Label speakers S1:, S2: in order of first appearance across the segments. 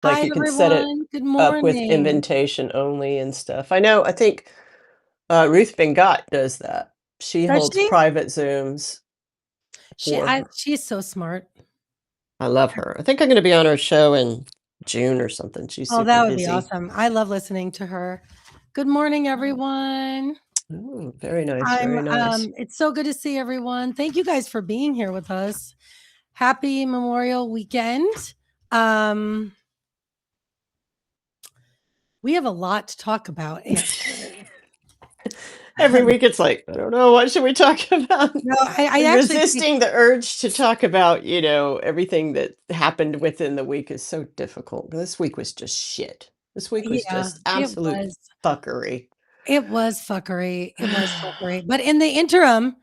S1: Like,
S2: Hi,
S1: you can set it
S2: everyone. Good
S1: up with
S2: morning.
S1: invitation only and stuff. I think, Ruth Ben does that. She
S2: Does
S1: holds
S2: she?
S1: private Zooms for her.
S2: She's so smart.
S1: I love her. I think I'm gonna be on her show in June or something. She's
S2: Oh,
S1: super
S2: that would be
S1: busy.
S2: awesome. I love listening to her. Good morning, everyone.
S1: Ooh, very nice, very nice.
S2: It's so good to see everyone. Thank you guys for being here with us. Happy Memorial Weekend. Um, we have a lot to talk about. And
S1: Every week it's like, I don't know, what should we talk about?
S2: no, I
S1: And
S2: actually think,
S1: resisting the urge to talk about, everything that happened within the week is so difficult. This week was just shit. This week was
S2: yeah,
S1: just
S2: it
S1: absolute
S2: was.
S1: fuckery.
S2: It was fuckery. It was fuckery. But in the interim,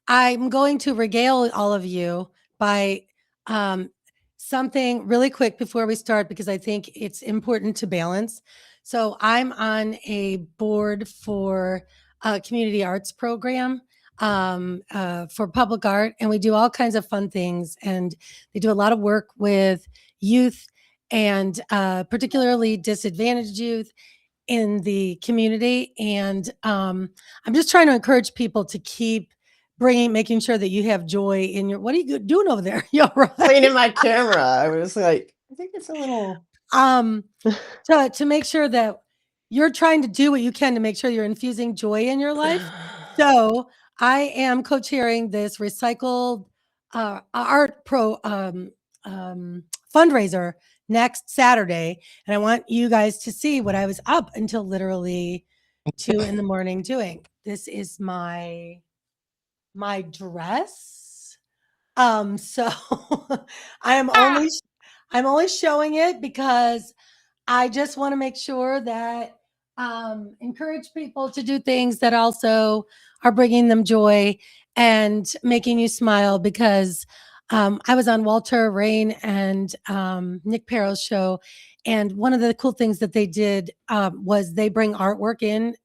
S2: I'm going to regale all of you by um, something really quick before we start because I think it's important to balance. So I'm on a board for a community arts program for public art, and we do all kinds of fun things. And they do a lot of work with youth and particularly disadvantaged youth in the community. And I'm just trying to encourage people to keep making sure that you have joy in your, what are you doing over there? You're
S1: Cleaning
S2: right.
S1: my camera. I was like, I think it's a little
S2: um, to make sure that you're trying to do what you can to make sure you're infusing joy in your life. So I am co-chairing this recycled art fundraiser next Saturday, and I want you guys to see what I was up until literally 2 in the morning doing. This is my dress. So I'm only I'm only showing it because I just want to make sure that encourage people to do things that also are bringing them joy and making you smile because I was on Walter Rain and Nick Perro's show. And one of the cool things that they did was they bring artwork in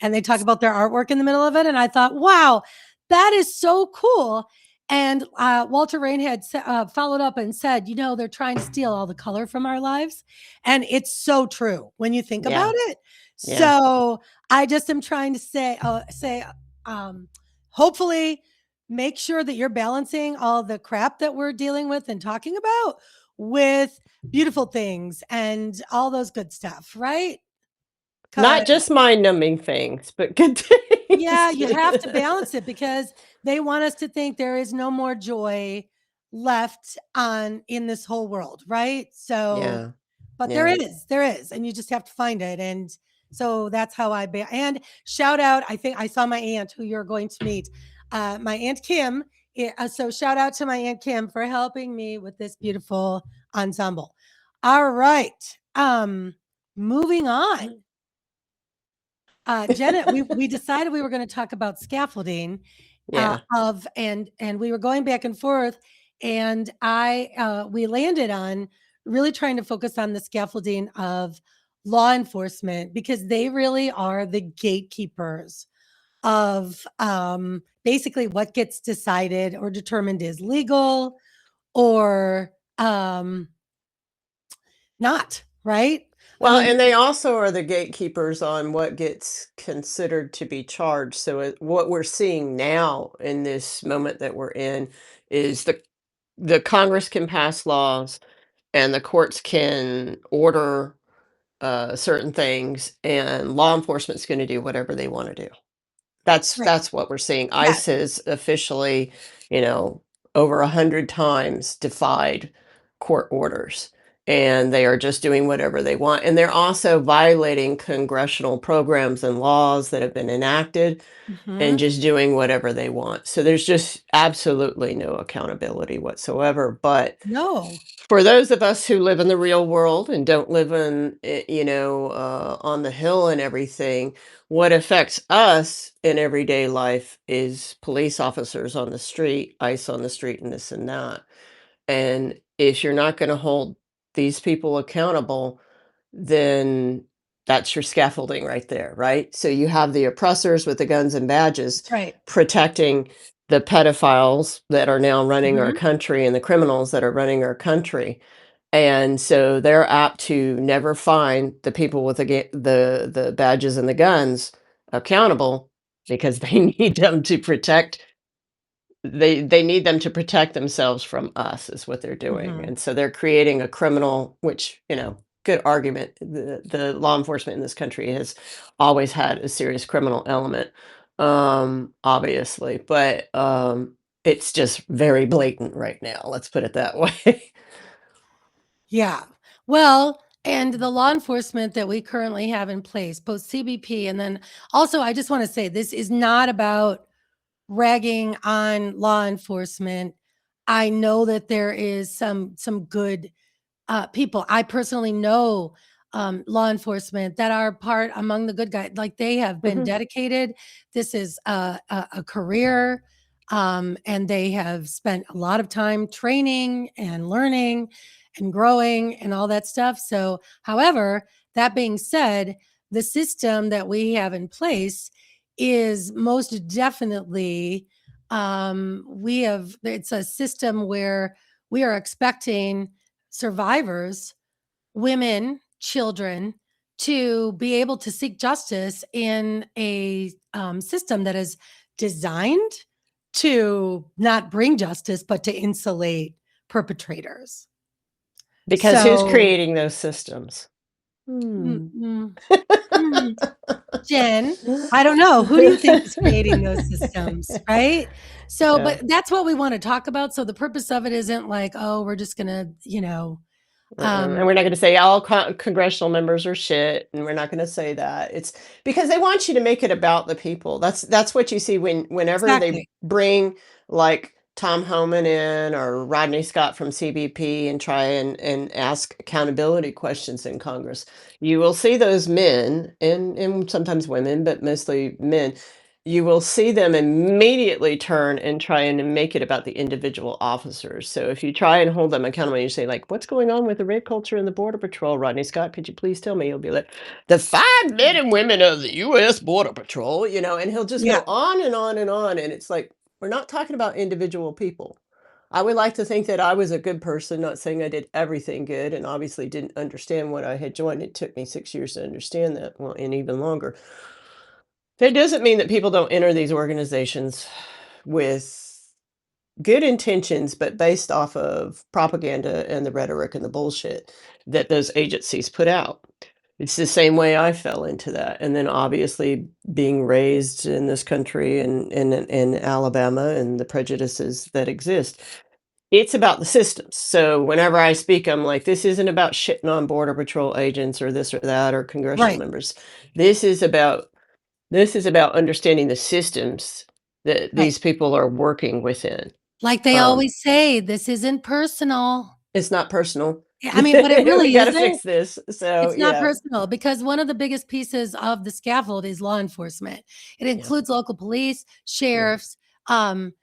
S2: and they talk about their artwork in the middle of it. And I thought, wow, that is so cool. And Walter Rain had followed up and said, they're trying to steal all the color from our lives. And it's so true when you think
S1: yeah,
S2: about it.
S1: yeah.
S2: So I just am trying to hopefully make sure that you're balancing all the crap that we're dealing with and talking about with beautiful things and all those good stuff, right?
S1: Not
S2: 'Cause
S1: just mind-numbing things, but good
S2: yeah,
S1: things.
S2: you have to balance it because they want us to think there is no more joy left on in this whole world, right? So,
S1: Yeah,
S2: but
S1: yeah.
S2: there is, and you just have to find it. And so that's how and shout out. I think I saw my aunt who you're going to meet, my aunt Kim. So shout out to my aunt Kim for helping me with this beautiful ensemble. All right, moving on. Jenna, we decided we were going to talk about scaffolding,
S1: Yeah.
S2: and we were going back and forth, and we landed on really trying to focus on the scaffolding of law enforcement because they really are the gatekeepers of basically what gets decided or determined is legal or not, right? I
S1: Well,
S2: mean,
S1: and they also are the gatekeepers on what gets considered to be charged. So what we're seeing now in this moment that we're in is the Congress can pass laws and the courts can order certain things, and law enforcement's going to do whatever they want to do.
S2: right.
S1: That's what we're seeing.
S2: Yes.
S1: ICE has officially, you know, over 100 times defied court orders, and they are just doing whatever they want. And they're also violating congressional programs and laws that have been enacted and
S2: Hmm.
S1: just doing whatever they want. So there's just absolutely no accountability whatsoever. But
S2: No.
S1: for those of us who live in the real world and don't live on the hill and everything, what affects us in everyday life is police officers on the street, ICE on the street, and this and that. And if you're not going to hold these people accountable, then that's your scaffolding right there, right? So you have the oppressors with the guns and badges
S2: That's right.
S1: protecting the pedophiles that are now running our
S2: Mhm.
S1: country and the criminals that are running our country. And so they're apt to never find the people with the badges and the guns accountable because they need them to protect they need them to protect themselves from us is what they're doing.
S2: Mhm.
S1: And so they're creating a criminal, which, good argument. The law enforcement in this country has always had a serious criminal element, obviously, but it's just very blatant right now. Let's put it that way.
S2: Yeah. Well, and the law enforcement that we currently have in place, both CBP and then also, I just want to say this is not about ragging on law enforcement. I know that there is some good people. I personally know law enforcement that are part among the good guys. Like they have been
S1: Mhm.
S2: dedicated. This is a career, and they have spent a lot of time training and learning and growing and all that stuff. So, however, that being said, the system that we have in place is most definitely we have it's a system where we are expecting survivors, women, children, to be able to seek justice in a system that is designed to not bring justice, but to insulate perpetrators.
S1: Because who's
S2: So,
S1: creating those systems?
S2: mm,
S1: Hmm.
S2: mm, mm, Jen, I don't know. Who do you think is creating those systems, right? So,
S1: Yeah.
S2: but that's what we want to talk about. So the purpose of it isn't like, oh, we're just gonna,
S1: And
S2: um,
S1: we're not gonna say all congressional members are shit, and we're not gonna say that. It's because they want you to make it about the people. That's what you see whenever they
S2: exactly.
S1: bring, like, Tom Homan in or Rodney Scott from CBP and try and ask accountability questions in Congress. You will see those men, and sometimes women, but mostly men, you will see them immediately turn and try and make it about the individual officers. So if you try and hold them accountable, you say, like, "What's going on with the rape culture in the Border Patrol, Rodney Scott? Could you please tell me?" He'll be like, "The 5 men and women of the U.S. Border Patrol," and he'll just
S2: Yeah.
S1: go on and on and on. And it's like, we're not talking about individual people. I would like to think that I was a good person, not saying I did everything good, and obviously didn't understand what I had joined. It took me 6 years to understand that, well, and even longer. That doesn't mean that people don't enter these organizations with good intentions, but based off of propaganda and the rhetoric and the bullshit that those agencies put out. It's the same way I fell into that. And then obviously being raised in this country and in Alabama and the prejudices that exist. It's about the systems. So whenever I speak, I'm like, this isn't about shitting on Border Patrol agents or this or that or congressional
S2: Right.
S1: members. This is about this is about understanding the systems that
S2: Right.
S1: these people are working within.
S2: Like they
S1: Um,
S2: always say, this isn't personal.
S1: it's not personal.
S2: Yeah, I mean, but it
S1: We
S2: really
S1: gotta
S2: isn't.
S1: fix this. So,
S2: It's not
S1: yeah.
S2: personal because one of the biggest pieces of the scaffold is law enforcement. It
S1: Yeah.
S2: includes local police,
S1: Yeah.
S2: sheriffs, um,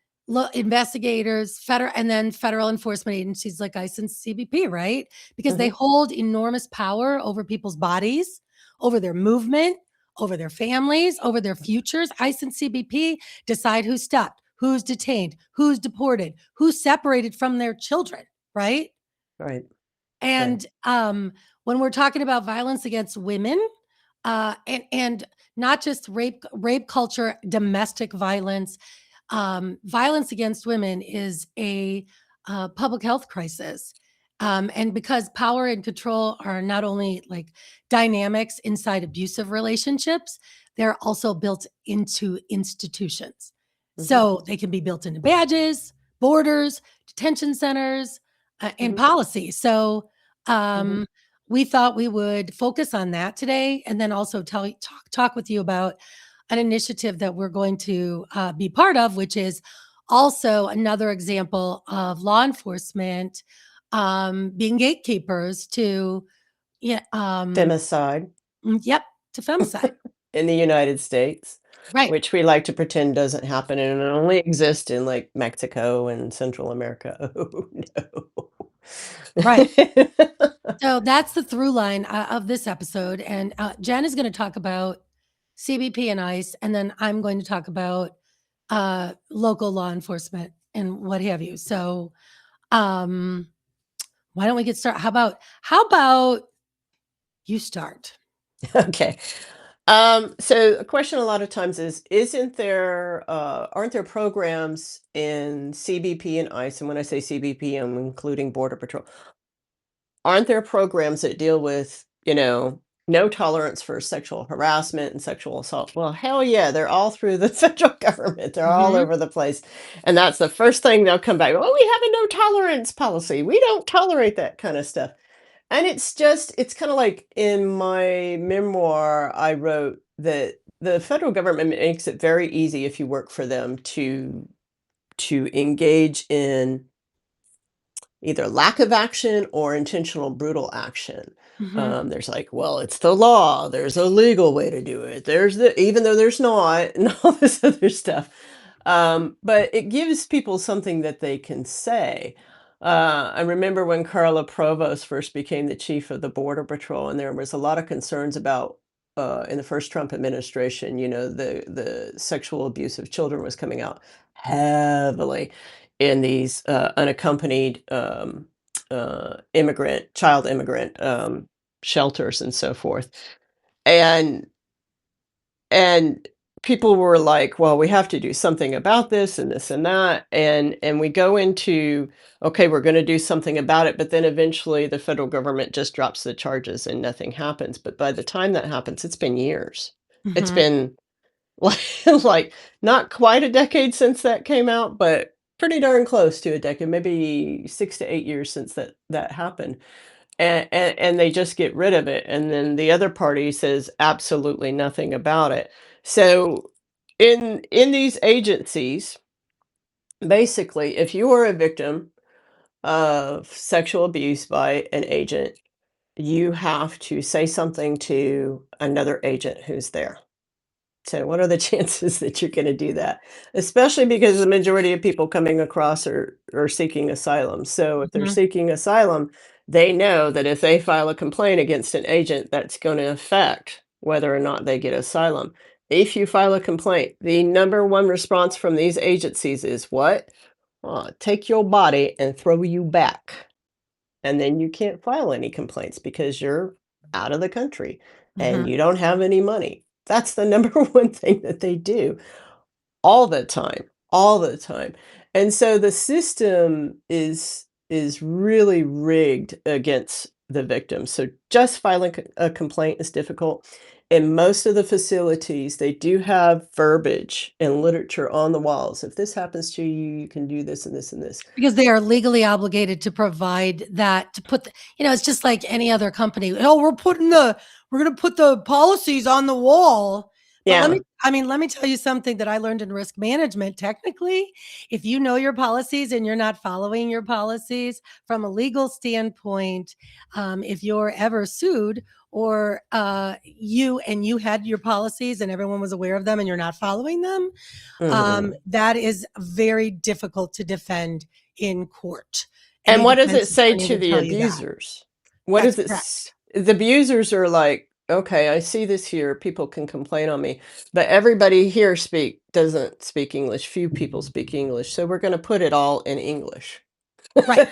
S2: investigators, federal, and then federal enforcement agencies like ICE and CBP, right? Because they
S1: Mhm.
S2: hold enormous power over people's bodies, over their movement, over their families, over their futures. ICE and CBP decide who's stopped, who's detained, who's deported, who's separated from their children, right?
S1: Right. Right.
S2: And when we're talking about violence against women, and not just rape culture, domestic violence, violence against women is a public health crisis. And because power and control are not only like dynamics inside abusive relationships, they're also built into institutions.
S1: Mhm.
S2: So they can be built into badges, borders, detention centers, and
S1: Mhm.
S2: policy. So
S1: Mhm.
S2: um, we thought we would focus on that today, and then also talk with you about an initiative that we're going to be part of, which is also another example of law enforcement being gatekeepers to, yeah,
S1: Femicide
S2: yep, to femicide.
S1: in the United States,
S2: Right,
S1: which we like to pretend doesn't happen and it only exists in, like, Mexico and Central America. Oh,
S2: right.
S1: no.
S2: So that's the through line of this episode. And Jen is going to talk about CBP and ICE, and then I'm going to talk about local law enforcement and what have you. So, um, Why don't we get started? How about you start?
S1: Okay. So a question a lot of times is, aren't there programs in CBP and ICE? And when I say CBP, I'm including Border Patrol. Aren't there programs that deal with, no tolerance for sexual harassment and sexual assault? Well, hell yeah, they're all through the federal government. They're all
S2: Mhm,
S1: over the place. And that's the first thing they'll come back. Oh, we have a no tolerance policy. We don't tolerate that kind of stuff. And it's kind of like in my memoir, I wrote that the federal government makes it very easy if you work for them to engage in either lack of action or intentional brutal action.
S2: mhm,
S1: There's like, well, it's the law. There's a legal way to do it. Even though there's not, and all this other stuff. But it gives people something that they can say. I remember when Carla Provost first became the chief of the Border Patrol, and there was a lot of concerns about in the first Trump administration. The sexual abuse of children was coming out heavily in these unaccompanied child immigrant shelters and so forth. And and people were like, well, we have to do something about this and this and that. And we go into, okay, we're going to do something about it, but then eventually the federal government just drops the charges and nothing happens. But by the time that happens, it's been years. It's
S2: mhm.
S1: been like like, not quite a decade since that came out, but pretty darn close to a decade, maybe 6 to 8 years since that happened, and they just get rid of it, and then the other party says absolutely nothing about it. So, in these agencies, basically, if you are a victim of sexual abuse by an agent, you have to say something to another agent who's there. So what are the chances that you're gonna do that? Especially because the majority of people coming across are seeking asylum. So if they're
S2: Mhm,
S1: seeking asylum, they know that if they file a complaint against an agent, that's gonna affect whether or not they get asylum. If you file a complaint, the number one response from these agencies is what? Take your body and throw you back. And then you can't file any complaints because you're out of the country and
S2: mhm.
S1: you don't have any money. That's the number one thing that they do all the time, all the time. And so the system is really rigged against the victim. So just filing a complaint is difficult. In most of the facilities, they do have verbiage and literature on the walls. If this happens to you, you can do this and this and this.
S2: Because they are legally obligated to provide that to put it's just like any other company. Oh, we're gonna put the policies on the wall. But
S1: Yeah.
S2: let me tell you something that I learned in risk management. Technically, if you know your policies and you're not following your policies from a legal standpoint, if you're ever sued or you had your policies and everyone was aware of them and you're not following them,
S1: Mhm.
S2: that is very difficult to defend in court.
S1: And
S2: Any
S1: what does it
S2: defense
S1: say
S2: attorney
S1: to
S2: would
S1: the
S2: tell you that.
S1: abusers? What
S2: That's
S1: does it
S2: correct.
S1: the abusers are like, "Okay, I see this here, people can complain on me, but everybody here doesn't speak English, few people speak English, so we're gonna put it all in English."
S2: Right.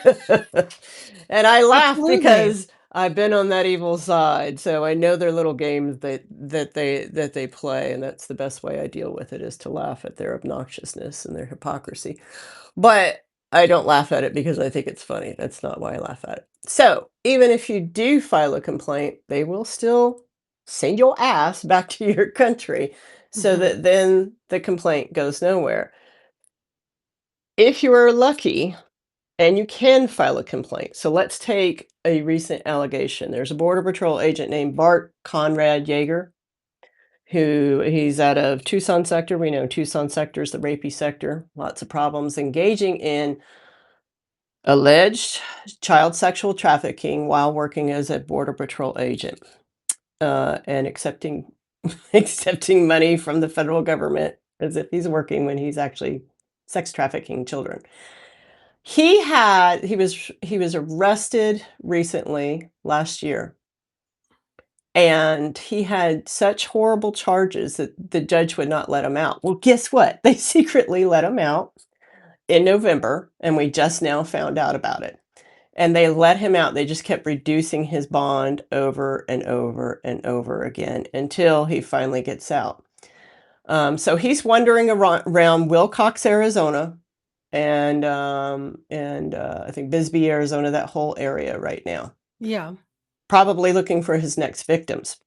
S1: And I laugh
S2: Absolutely.
S1: because I've been on that evil side, so I know their little games that they play, and that's the best way I deal with it is to laugh at their obnoxiousness and their hypocrisy. But I don't laugh at it because I think it's funny. That's not why I laugh at it. So, even if you do file a complaint, they will still send your ass back to your country so
S2: Mhm,
S1: that then the complaint goes nowhere. If you are lucky, and you can file a complaint. So let's take a recent allegation. There's a Border Patrol agent named Bart Conrad Yeager, who he's out of Tucson sector. We know Tucson sector is the rapey sector. Lots of problems engaging in alleged child sexual trafficking while working as a Border Patrol agent and accepting accepting money from the federal government as if he's working when he's actually sex trafficking children. He was arrested recently last year, and he had such horrible charges that the judge would not let him out. Well, guess what? They secretly let him out in November, and we just now found out about it. and they let him out. They just kept reducing his bond over and over and over again until he finally gets out. So he's wandering around Wilcox, Arizona, and I think Bisbee, Arizona, that whole area right now,
S2: Yeah.
S1: probably looking for his next victims.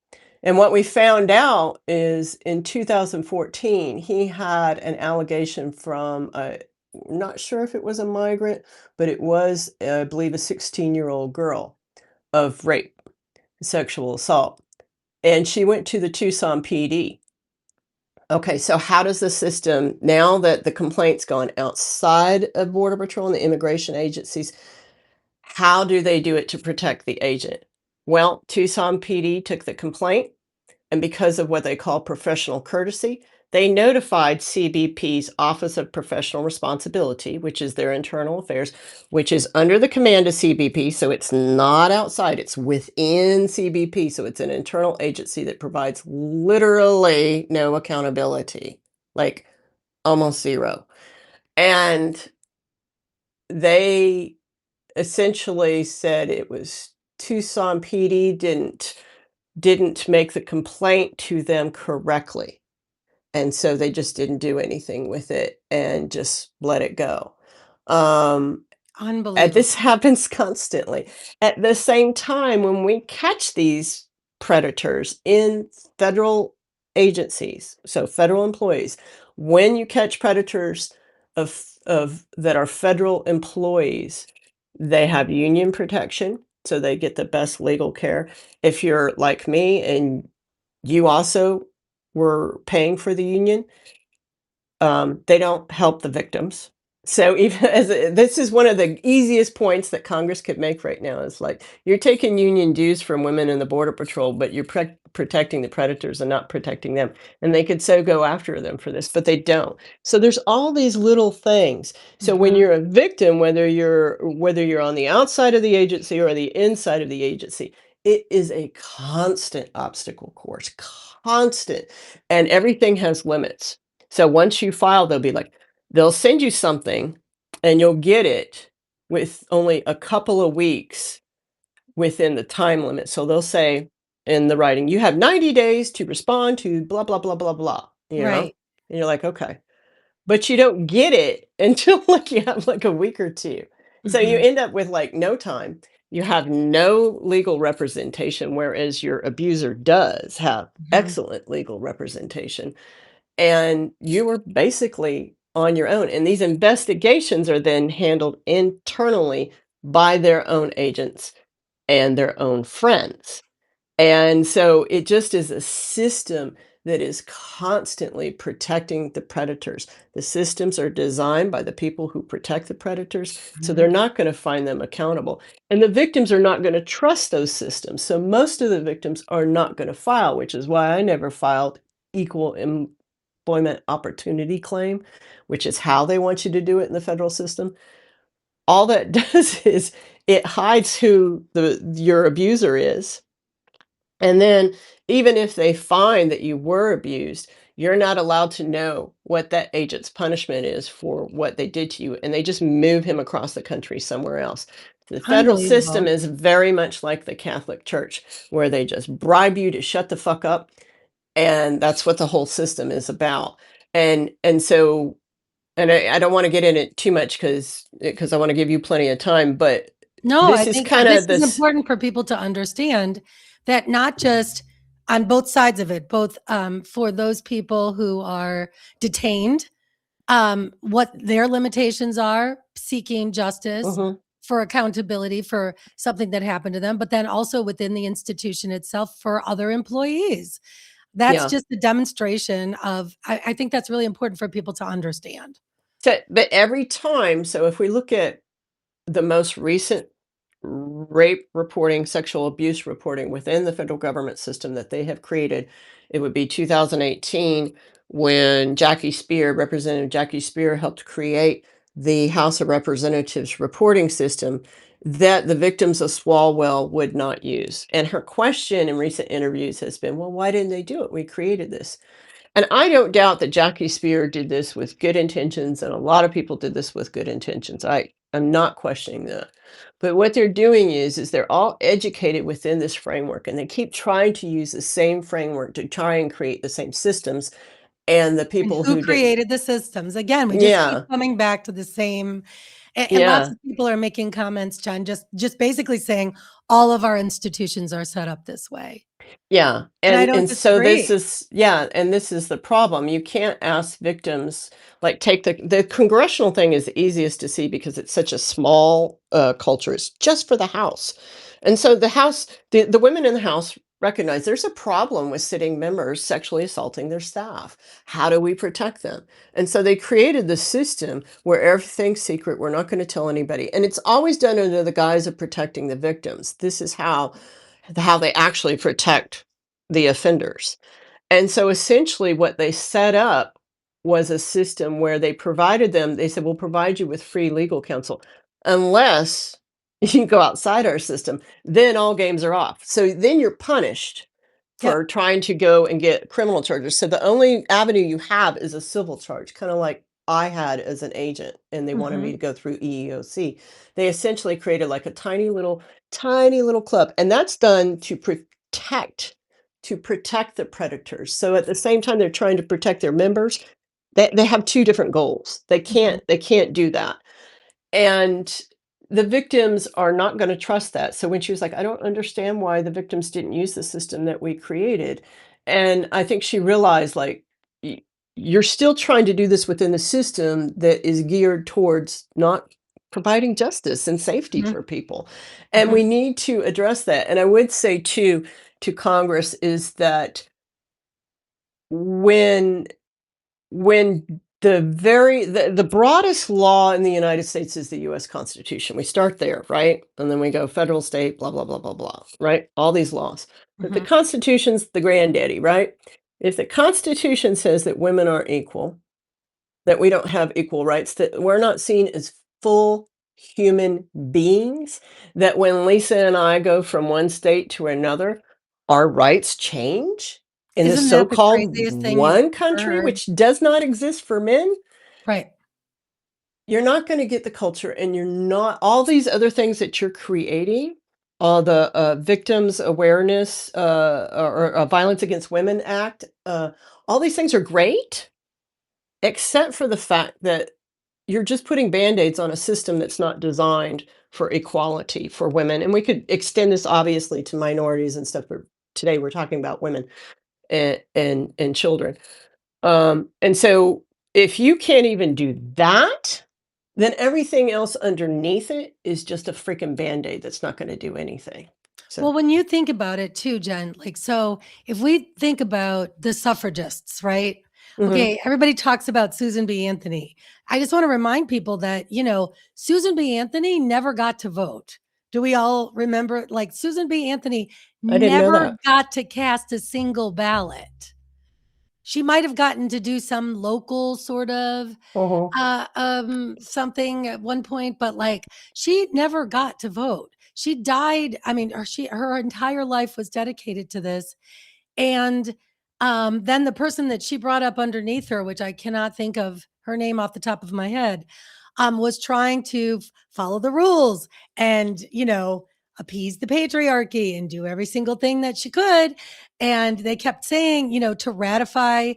S1: And what we found out is in 2014, he had an allegation from a, not sure if it was a migrant, but it was, I believe, a 16-year-old girl of rape, sexual assault. And she went to the Tucson PD. Okay, so how does the system, now that the complaint's gone outside of Border Patrol and the immigration agencies, how do they do it to protect the agent? Well, Tucson PD took the complaint, and because of what they call professional courtesy, they notified CBP's Office of Professional Responsibility, which is their internal affairs, which is under the command of CBP. So it's not outside, it's within CBP. So it's an internal agency that provides literally no accountability, like almost zero. And they essentially said it was Tucson PD didn't make the complaint to them correctly. And so they just didn't do anything with it and just let it go. Um, and this
S2: Unbelievable.
S1: happens constantly. At the same time, when we catch these predators in federal agencies, so federal employees, when you catch predators of that are federal employees, they have union protection, so they get the best legal care. If you're like me and you also were paying for the union, they don't help the victims. So even this is one of the easiest points that Congress could make right now is like, you're taking union dues from women in the Border Patrol, but you're protecting the predators and not protecting them. And they could so go after them for this, but they don't. So there's all these little things. So when
S2: Mhm.
S1: you're a victim, whether you're on the outside of the agency or the inside of the agency, it is a constant obstacle course, constant, and everything has limits. So once you file, they'll be like, they'll send you something and you'll get it with only a couple of weeks within the time limit. So they'll say in the writing, you have 90 days to respond to blah, blah, blah, blah, blah, you know?
S2: Right.
S1: And you're like, okay. But you don't get it until like you have like a week or two. So you
S2: Mhm.
S1: end up with like no time. You have no legal representation, whereas your abuser does have
S2: Mhm.
S1: excellent legal representation, and you were basically on your own. And these investigations are then handled internally by their own agents and their own friends. And so it just is a system that is constantly protecting the predators. The systems are designed by the people who protect the predators, so they're
S2: Mhm.
S1: not going to find them accountable. And the victims are not going to trust those systems. So most of the victims are not going to file, which is why I never filed equal employment opportunity claim, which is how they want you to do it in the federal system. All that does is it hides who your abuser is, and then even if they find that you were abused, you're not allowed to know what that agent's punishment is for what they did to you, and they just move him across the country somewhere else. The federal system
S2: Unbelievable.
S1: is very much like the Catholic Church, where they just bribe you to shut the fuck up, and that's what the whole system is about. And so, and I don't want to get in it too much because I want to give you plenty of time, but
S2: No, I
S1: this is
S2: think
S1: kind
S2: this
S1: of
S2: is
S1: this.
S2: important for people to understand that not just on both sides of it, both for those people who are detained, what their limitations are, seeking justice
S1: Mhm,
S2: for accountability for something that happened to them, but then also within the institution itself for other employees. That's
S1: yeah.
S2: just a demonstration of, I think that's really important for people to understand.
S1: So, but every time, so if we look at the most recent rape reporting, sexual abuse reporting within the federal government system that they have created, it would be 2018 when Representative Jackie Spear helped create the House of Representatives reporting system that the victims of Swalwell would not use. And her question in recent interviews has been, well, why didn't they do it? We created this. And I don't doubt that Jackie Spear did this with good intentions, and a lot of people did this with good intentions. I'm not questioning that. But what they're doing is they're all educated within this framework, and they keep trying to use the same framework to try and create the same systems, and the
S2: And
S1: people
S2: who
S1: who did.
S2: created the systems? Again, we just keep
S1: Yeah,
S2: coming back to the same and lots
S1: yeah,
S2: of people are making comments, John, just basically saying all of our institutions are set up this way.
S1: yeah,
S2: And I don't
S1: and so this
S2: disagree.
S1: is yeah, and this is the problem. You can't ask victims, like, take the congressional thing is the easiest to see because it's such a small, culture. It's just for the House. And so the House the women in the House recognize there's a problem with sitting members sexually assaulting their staff. How do we protect them? And so they created this system where everything's secret, we're not gonna tell anybody, and it's always done under the guise of protecting the victims. This is how they actually protect the offenders. And so essentially what they set up was a system where they said, we'll provide you with free legal counsel unless you go outside our system, then all games are off. So then you're punished for
S2: Yep.
S1: trying to go and get criminal charges. So the only avenue you have is a civil charge, kind of like I had as an agent, and they wanted me
S2: Mhm.
S1: to go through EEOC. They essentially created like a tiny little club, and that's done to protect the predators. So at the same time they're trying to protect their members, they have two different goals.
S2: Mhm.
S1: They can't do that. And the victims are not gonna trust that. So when she was like, "I don't understand why the victims didn't use the system that we created." And I think she realized, like, you're still trying to do this within the system that is geared towards not providing justice and safety
S2: Mhm.
S1: for people. And we
S2: Mhm.
S1: need to address that. And I would say too, to Congress, is that when when the broadest law in the United States is the US Constitution. We start there, right? And then we go federal, state, blah, blah, blah, blah, blah, right? All these laws. But the
S2: Mhm.
S1: Constitution's the granddaddy, right? If the Constitution says that women are equal, that we don't have equal rights, that we're not seen as full human beings, that when Lisa and I go from one state to another, our rights change in the
S2: Isn't that the
S1: so-called
S2: craziest thing you've
S1: one
S2: ever
S1: country,
S2: heard?
S1: which does not exist for men.
S2: Right.
S1: You're not going to get the culture, and you're not all these other things that you're creating, all the victims awareness or violence against women act, all these things are great, except for the fact that you're just putting band-aids on a system that's not designed for equality for women. And we could extend this obviously to minorities and stuff, but today we're talking about women and children. And so if you can't even do that, then everything else underneath it is just a freaking band-aid that's not going to do anything. So,
S2: Well, when you think about it too, Jen, like, so if we think about the suffragists, right?
S1: mhm,
S2: Okay, everybody talks about Susan B. Anthony. I just want to remind people that, Susan B. Anthony never got to vote. Do we all remember? Like, Susan B. Anthony
S1: I didn't know
S2: never
S1: that.
S2: got to cast a single ballot. She might have gotten to do some local sort of
S1: Uh-huh.
S2: something at one point, but like she never got to vote. She died. I mean, her entire life was dedicated to this. And then the person that she brought up underneath her, which I cannot think of her name off the top of my head, was trying to follow the rules and, appease the patriarchy and do every single thing that she could. And they kept saying, to ratify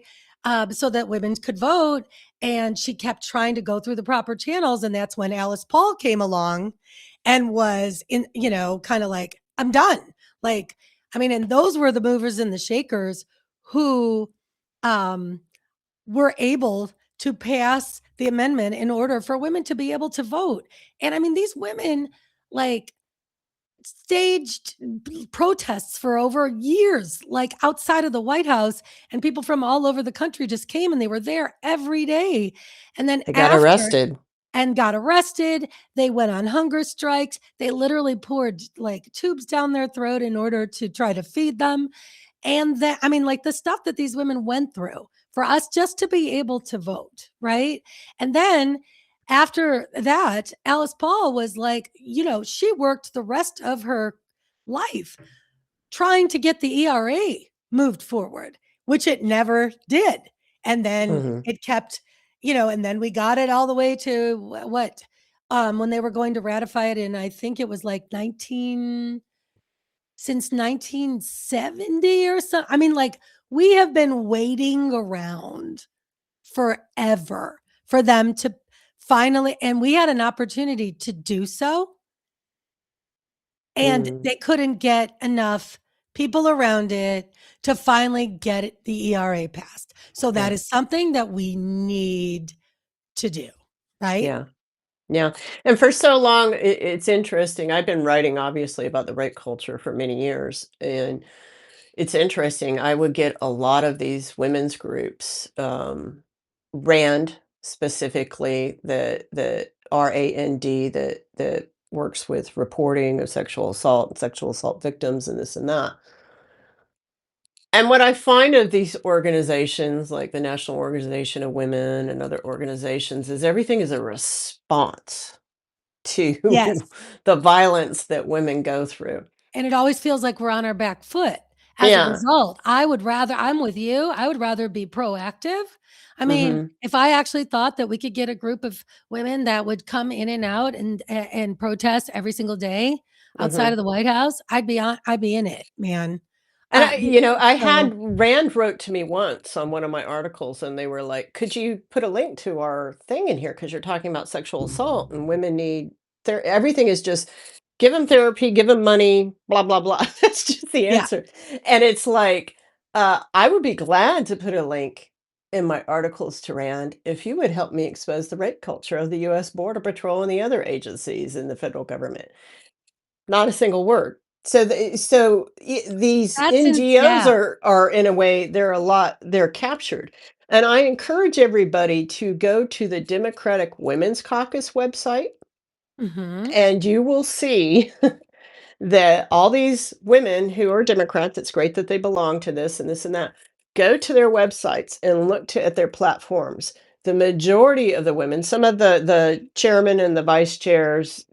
S2: so that women could vote. And she kept trying to go through the proper channels. And that's when Alice Paul came along and was in, kind of like, I'm done. Like, I mean, and those were the movers and the shakers who um, were able to pass the amendment in order for women to be able to vote. And I mean, these women like staged protests for over years, like outside of the White House, and people from all over the country just came and they were there every day. And then
S1: They got
S2: after
S1: arrested.
S2: and got arrested. They went on hunger strikes. They literally poured like tubes down their throat in order to try to feed them. And that, I mean, like the stuff that these women went through for us just to be able to vote, right? And then after that, Alice Paul was like, she worked the rest of her life trying to get the ERA moved forward, which it never did. And then
S1: Mhm.
S2: it kept, and then we got it all the way to what? when they were going to ratify it in, I think it was like 1970 or so. I mean, like, we have been waiting around forever for them to finally, and we had an opportunity to do so, and
S1: Mm,
S2: they couldn't get enough people around it to finally get the ERA passed. So that
S1: yeah,
S2: is something that we need to do, right?
S1: yeah, yeah. And for so long, it's interesting. I've been writing obviously about the rape culture for many years, and it's interesting. I would get a lot of these women's groups, RAND specifically, the RAND that works with reporting of sexual assault and sexual assault victims and this and that. And what I find of these organizations, like the National Organization of Women and other organizations, is everything is a response to
S2: Yes.
S1: the violence that women go through.
S2: And it always feels like we're on our back foot. As a
S1: Yeah.
S2: result, I'm with you. I would rather be proactive. I mean,
S1: Mhm.
S2: if I actually thought that we could get a group of women that would come in and out and protest every single day outside of
S1: Mhm.
S2: the White House, I'd be in it, man.
S1: And I
S2: So
S1: had Rand wrote to me once on one of my articles, and they were like, "Could you put a link to our thing in here? Because you're talking about sexual assault, and women need everything is just give them therapy, give them money, blah blah blah." That's just the
S2: yeah.
S1: answer. And it's like, I would be glad to put a link in my articles to Rand if you would help me expose the rape culture of the U.S. Border Patrol and the other agencies in the federal government. Not a single word. These NGOs
S2: Yeah.
S1: are in a way they're captured. And I encourage everybody to go to the Democratic Women's Caucus website,
S2: Mhm.
S1: and you will see that all these women who are Democrats, it's great that they belong to this and this and that. Go to their websites and at their platforms. The majority of the women, some of the chairmen and the vice chairs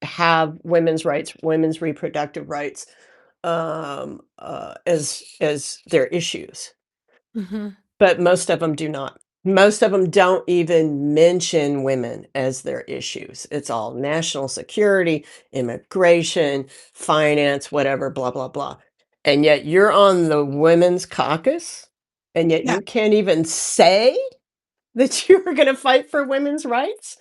S1: have women's rights, women's reproductive rights, as their issues,
S2: Mhm.
S1: but most of them do not. Most of them don't even mention women as their issues. It's all national security, immigration, finance, whatever, blah, blah, blah. And yet you're on the women's caucus, and yet
S2: Yeah.
S1: you can't even say that you're gonna fight for women's rights?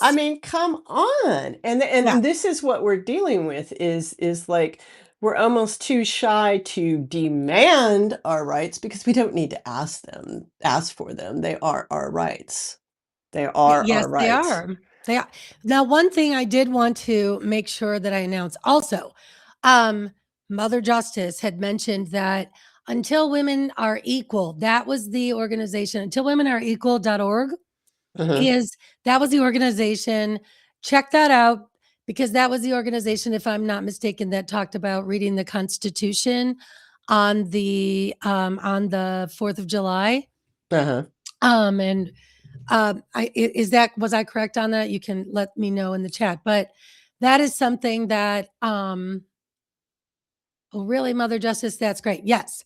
S1: I
S2: Yes.
S1: mean, come on.
S2: Yeah.
S1: And this is what we're dealing with is like we're almost too shy to demand our rights because we don't need to ask for them. They are our rights. They are
S2: Yes,
S1: our
S2: they
S1: rights.
S2: are. They are. Now, one thing I did want to make sure that I announce also, um, Mother Justice had mentioned that Until Women Are Equal, that was the organization, untilwomenarequal.org
S1: Mhm,
S2: is that was the organization. Check that out because that was the organization, if I'm not mistaken, that talked about reading the Constitution on the 4th of July.
S1: uh-huh.
S2: And is that was I correct on that? You can let me know in the chat. But that is something that oh really, Mother Justice, that's great. Yes.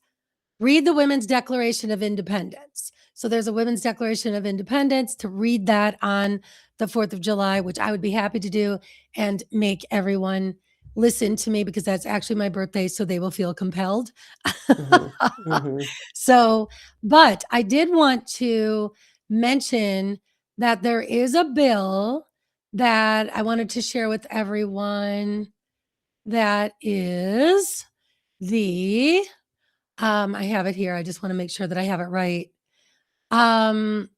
S2: Read the Women's Declaration of Independence. So there's a Women's Declaration of Independence to read that on the 4th of July, which I would be happy to do and make everyone listen to me because that's actually my birthday. So they will feel compelled.
S1: Mhm, mhm,
S2: So, but I did want to mention that there is a bill that I wanted to share with everyone that is the I have it here. I just want to make sure that I have it right. Um,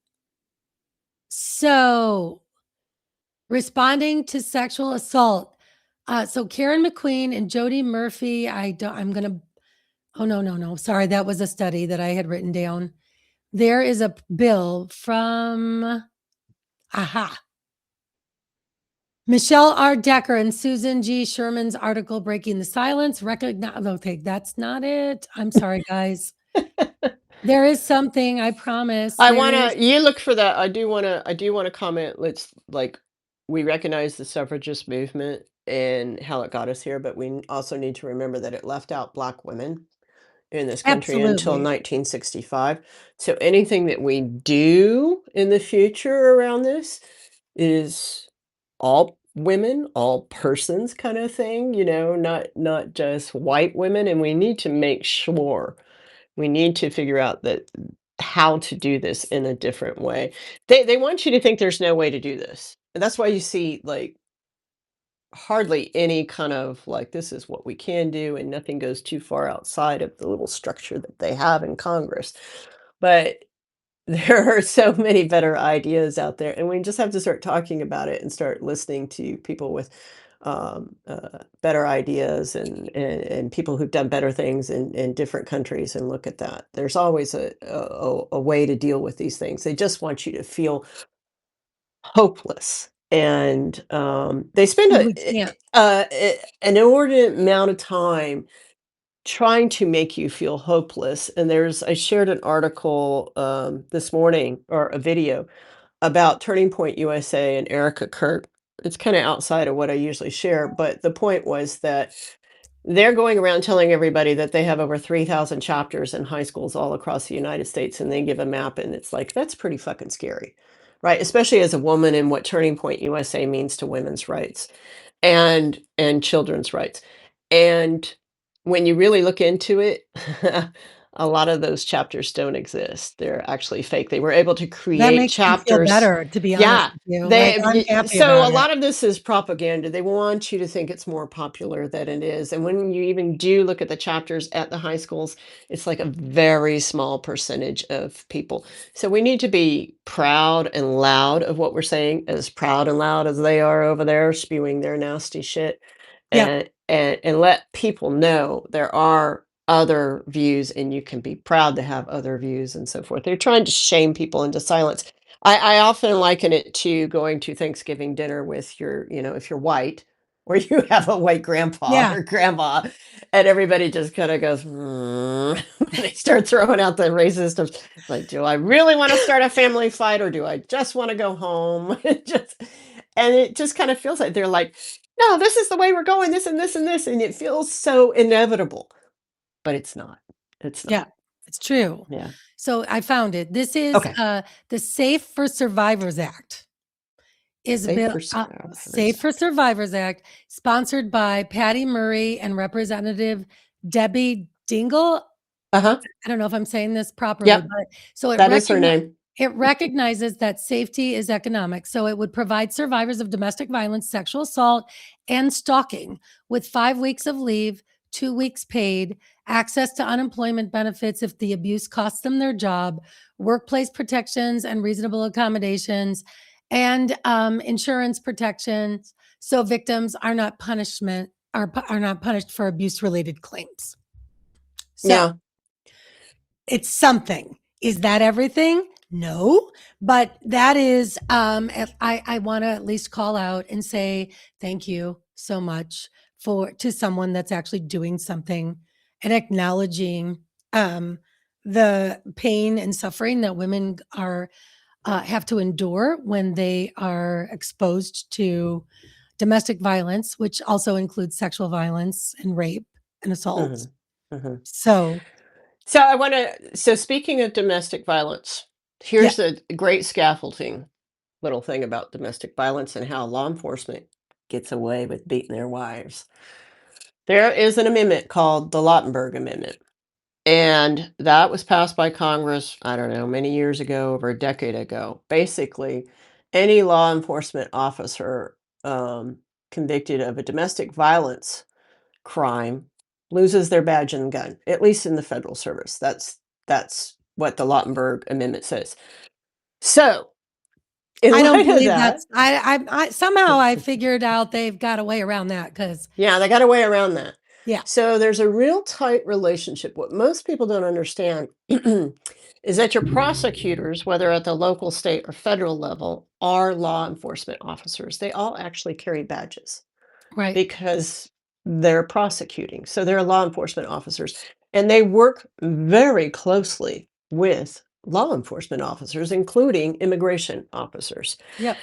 S2: so responding to sexual assault. So Karen McQueen and Jody Murphy, I'm gonna, oh no, no, no. Sorry, that was a study that I had written down. There is a bill from aha. Michelle R. Decker and Susan G. Sherman's article Breaking the Silence. Recognize okay, that's not it. I'm sorry, guys. There is something, I promise.
S1: I
S2: There
S1: wanna
S2: is
S1: you look for that. I do wanna comment. Let's like we recognize the suffragist movement and how it got us here, but we also need to remember that it left out Black women in this country until
S2: absolutely.
S1: 1965. So anything that we do in the future around this is all women, all persons kind of thing, not just white women, and we need to make sure we need to figure out that how to do this in a different way. They want you to think there's no way to do this. And that's why you see like hardly any kind of like this is what we can do and nothing goes too far outside of the little structure that they have in Congress. But there are so many better ideas out there, and we just have to start talking about it and start listening to people with better ideas and people who've done better things in different countries and look at that. There's always a way to deal with these things. They just want you to feel hopeless, and they spend
S2: And we can't.
S1: an inordinate amount of time trying to make you feel hopeless. And I shared an article this morning or a video about Turning Point USA and Erica Kurt. It's kind of outside of what I usually share, but the point was that they're going around telling everybody that they have over 3,000 chapters in high schools all across the United States, and they give a map, and it's like, that's pretty fucking scary, right? Especially as a woman and what Turning Point USA means to women's rights and children's rights. And when you really look into it, a lot of those chapters don't exist. They're actually fake. They were able to
S2: That
S1: create
S2: makes me feel
S1: chapters.
S2: better, to be honest
S1: Yeah.
S2: with you, like, I'm happy
S1: So
S2: about
S1: a
S2: it.
S1: lot of this is propaganda. They want you to think it's more popular than it is. And when you even do look at the chapters at the high schools, it's like a very small percentage of people. So we need to be proud and loud of what we're saying, as proud and loud as they are over there spewing their nasty shit,
S2: Yep,
S1: and let people know there are other views and you can be proud to have other views and so forth. They're trying to shame people into silence. I often liken it to going to Thanksgiving dinner with if you're white or you have a white grandpa
S2: yeah,
S1: or grandma, and everybody just kind of goes, "Mm." They start throwing out the racist stuff. Like, do I really want to start a family fight or do I just want to go home? And it just kind of feels like they're like, no, this is the way we're going, this and this and this. And it feels so inevitable, but it's not. It's
S2: yeah,
S1: not.
S2: it's true.
S1: Yeah.
S2: So I found it. This is,
S1: Okay.
S2: the Safe for Survivors Act is a
S1: Safe
S2: bill
S1: for survivors
S2: Safe for
S1: act.
S2: Survivors Act, sponsored by Patty Murray and Representative Debbie Dingell.
S1: Uh-huh.
S2: I don't know if I'm saying this properly,
S1: Yep.
S2: but so
S1: That is her name.
S2: it recognizes that safety is economic. So it would provide survivors of domestic violence, sexual assault, and stalking with 5 weeks of leave, 2 weeks paid, access to unemployment benefits if the abuse costs them their job, workplace protections and reasonable accommodations, and insurance protections so victims are not punished for abuse related claims. So
S1: Yeah.
S2: it's something. Is that everything? No, but that is, I want to at least call out and say thank you so much to someone that's actually doing something and acknowledging the pain and suffering that women are have to endure when they are exposed to domestic violence, which also includes sexual violence and rape and assault.
S1: Mhm. Mhm.
S2: So,
S1: So speaking of domestic violence,
S2: yeah,
S1: here's a great scaffolding little thing about domestic violence and how law enforcement gets away with beating their wives. There is an amendment called the Lautenberg Amendment. And that was passed by Congress, I don't know, many years ago, over a decade ago. Basically, any law enforcement officer convicted of a domestic violence crime loses their badge and gun, at least in the federal service. That's what the Lautenberg Amendment says. So, in
S2: I don't
S1: light of
S2: believe
S1: that,
S2: that's I somehow I figured out they've got a way around that because
S1: yeah, they got a way around that.
S2: yeah,
S1: So there's a real tight relationship. What most people don't understand is that your prosecutors, whether at the local, state, or federal level, are law enforcement officers. They all actually carry badges
S2: right.
S1: because they're prosecuting. So they're law enforcement officers. And they work very closely with law enforcement officers, including immigration officers.
S2: Yep.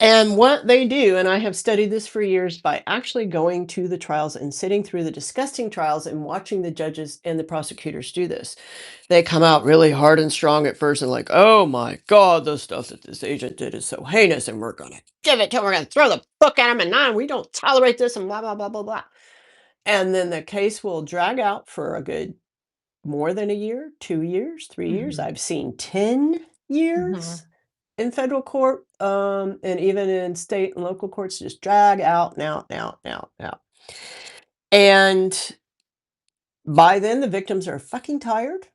S1: And what they do, and I have studied this for years by actually going to the trials and sitting through the disgusting trials and watching the judges and the prosecutors do this. They come out really hard and strong at first and like, oh my God, the stuff that this agent did is so heinous and we're going to give it to him. We're going to throw the book at him and none, we don't tolerate this and blah, blah, blah, blah, blah. And then the case will drag out for a good more than a year, 2 years, 3 years.
S2: Mhm.
S1: I've seen 10
S2: Mhm.
S1: years in federal court, and even in state and local courts, just drag out and out and out and out and out. And by then, the victims are fucking tired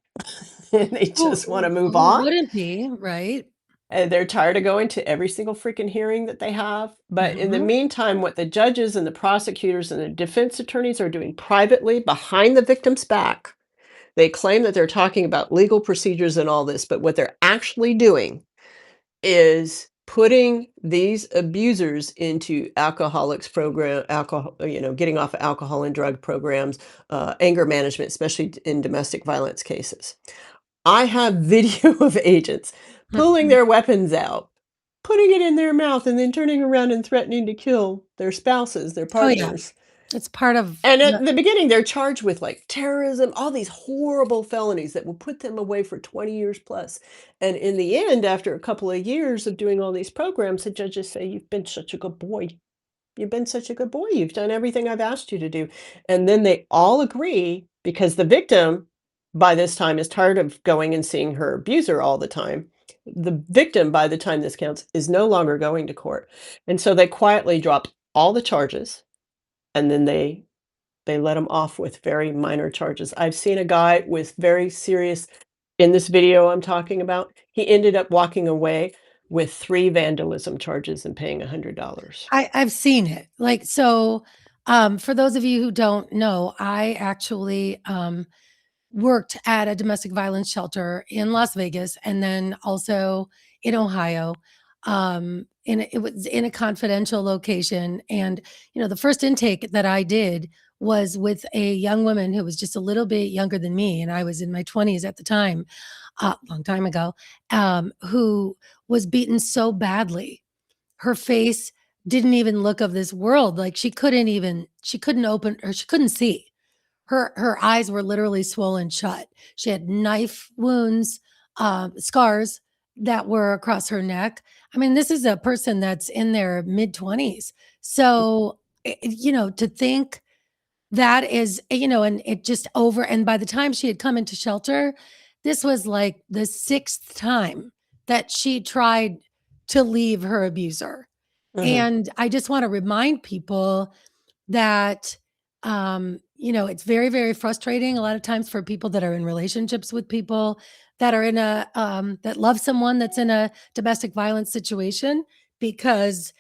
S1: and they just want to move
S2: Who
S1: on.
S2: wouldn't be, right?
S1: And they're tired of going to every single freaking hearing that they have. But in the
S2: Mhm.
S1: meantime, what the judges and the prosecutors and the defense attorneys are doing privately behind the victim's back, they claim that they're talking about legal procedures and all this, but what they're actually doing is putting these abusers into alcoholics program, alcohol, getting off of alcohol and drug programs, anger management, especially in domestic violence cases. I have video of agents pulling
S2: Mhm.
S1: their weapons out, putting it in their mouth, and then turning around and threatening to kill their spouses, their
S2: Oh, yeah.
S1: partners.
S2: It's part of
S1: And
S2: the
S1: at the beginning, they're charged with like terrorism, all these horrible felonies that will put them away for 20 years plus. And in the end, after a couple of years of doing all these programs, the judges say, you've been such a good boy. You've been such a good boy. You've done everything I've asked you to do. And then they all agree because the victim, by this time, is tired of going and seeing her abuser all the time. The victim, by the time this counts, is no longer going to court. And so they quietly drop all the charges and then they let him off with very minor charges. I've seen a guy with very serious in this video I'm talking about, he ended up walking away with 3 vandalism charges and paying $100.
S2: I've seen it. Like, so, for those of you who don't know, I actually, worked at a domestic violence shelter in Las Vegas and then also in Ohio. It was in a confidential location. And, the first intake that I did was with a young woman who was just a little bit younger than me. And I was in my 20s at the time, a long time ago, who was beaten so badly. Her face didn't even look of this world. Like she couldn't open or she couldn't see. Her eyes were literally swollen shut. She had knife wounds, scars that were across her neck. I mean, this is a person that's in their mid-20s. So, to think that is, and it just over and by the time she had come into shelter, this was like the 6th time that she tried to leave her abuser.
S1: Mhm,
S2: And I just wanna remind people that, it's very, very frustrating a lot of times for people that are in relationships with people that are in that love someone that's in a domestic violence situation because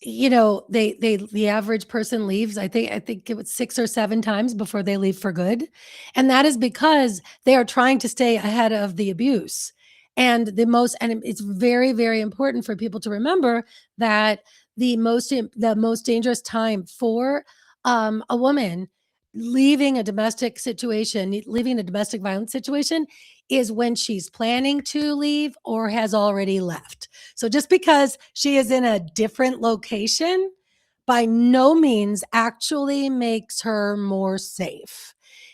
S2: the average person leaves, I think it was 6 or 7 times before they leave for good, and that is because they are trying to stay ahead of the abuse, and it's very, very important for people to remember that the most dangerous time for, a woman leaving a domestic violence situation is when she's planning to leave or has already left. So just because she is in a different location by no means actually makes her more safe.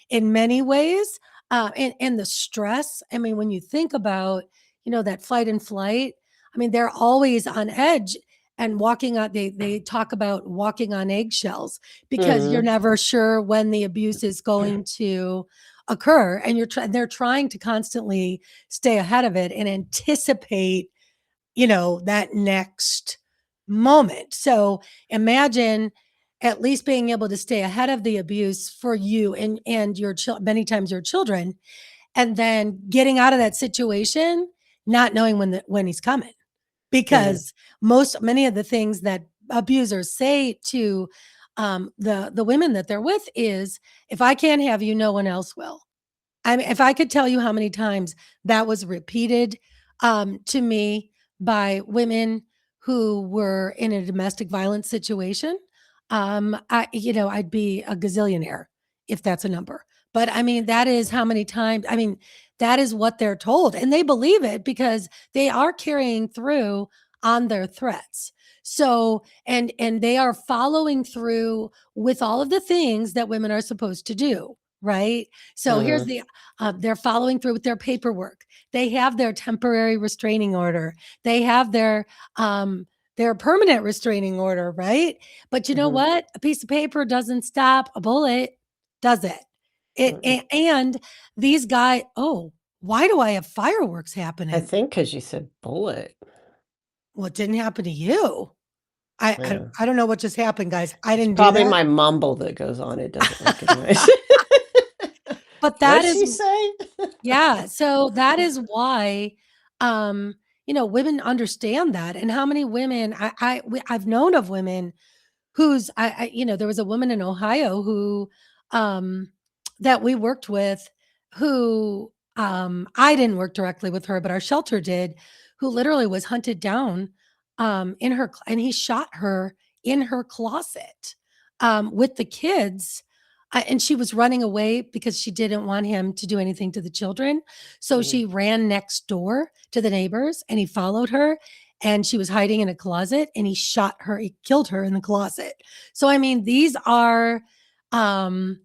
S2: In many ways, and the stress, I mean, when you think about, that fight and flight, I mean, they're always on edge and they talk about walking on eggshells because you're
S1: mhm,
S2: never sure when the abuse is going to occur and they're trying to constantly stay ahead of it and anticipate that next moment. So imagine at least being able to stay ahead of the abuse for you and many times your children, and then getting out of that situation, not knowing when he's coming,
S1: mhm,
S2: because many of the things that abusers say to the women that they're with is, if I can't have you, no one else will. I mean, if I could tell you how many times that was repeated, to me by women who were in a domestic violence situation, I'd be a gazillionaire if that's a number. But I mean, that is how many times, I mean, that is what they're told and they believe it because they are carrying through on their threats. So, and they are following through with all of the things that women are supposed to do, right? So here's
S1: Mhm,
S2: the they're following through with their paperwork. They have their temporary restraining order. They have their permanent restraining order, right? But you know
S1: mhm,
S2: what? A piece of paper doesn't stop a bullet, does it?
S1: mm.
S2: And these guys, oh, why do I have fireworks
S1: I
S2: happening?
S1: think because you said bullet.
S2: Well, it didn't happen to you. I, I
S1: Yeah.
S2: I don't know what just happened, guys. I
S1: It's
S2: didn't do
S1: probably
S2: that.
S1: my mumble that goes on, it doesn't recognize.
S2: But that
S1: What'd
S2: is
S1: she say?
S2: yeah, so that is why, um, women understand that, and how many women I've known of women who's there was a woman in Ohio who, um, that we worked with who, I didn't work directly with her, but our shelter did, who literally was hunted down, and he shot her in her closet, with the kids, and she was running away because she didn't want him to do anything to the children. So
S1: Mhm.
S2: she ran next door to the neighbors and he followed her and she was hiding in a closet and he shot her, he killed her in the closet. So I mean, these are um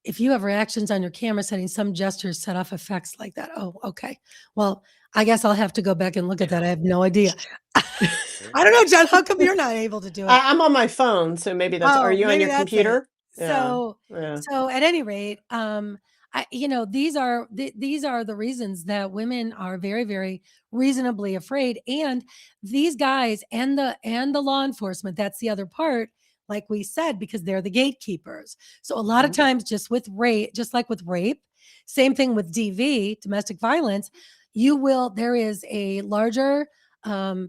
S2: if you have reactions on your camera settings, some gestures set off effects like that. Oh, okay. Well, I guess I'll have to go back and look at that. I have no idea. I don't know, John. How come you're not able to do it?
S1: I'm on my phone, so maybe that's are
S2: Oh,
S1: you on
S2: maybe
S1: your
S2: that's it.
S1: computer? Yeah,
S2: So
S1: yeah.
S2: so at any rate, these are the reasons that women are very, very reasonably afraid. And these guys and the law enforcement, that's the other part, like we said, because they're the gatekeepers. So a lot of
S1: Mhm,
S2: times just with rape, just like with rape, same thing with DV, domestic violence, there is a larger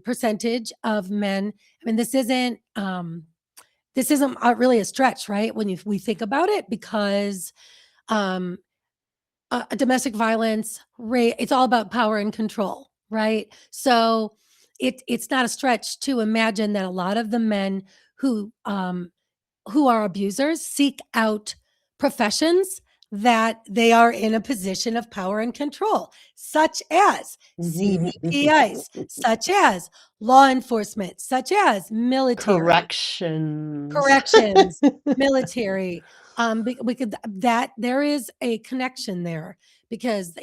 S2: percentage of men. I mean, this isn't really a stretch, right? We think about it, because um, domestic violence, rape, it's all about power and control, right? So it's not a stretch to imagine that a lot of the men who um, who are abusers seek out professions that they are in a position of power and control, such as CBPIs, such as law enforcement, such as military,
S1: Corrections.
S2: corrections, military, we could that there is a connection there because,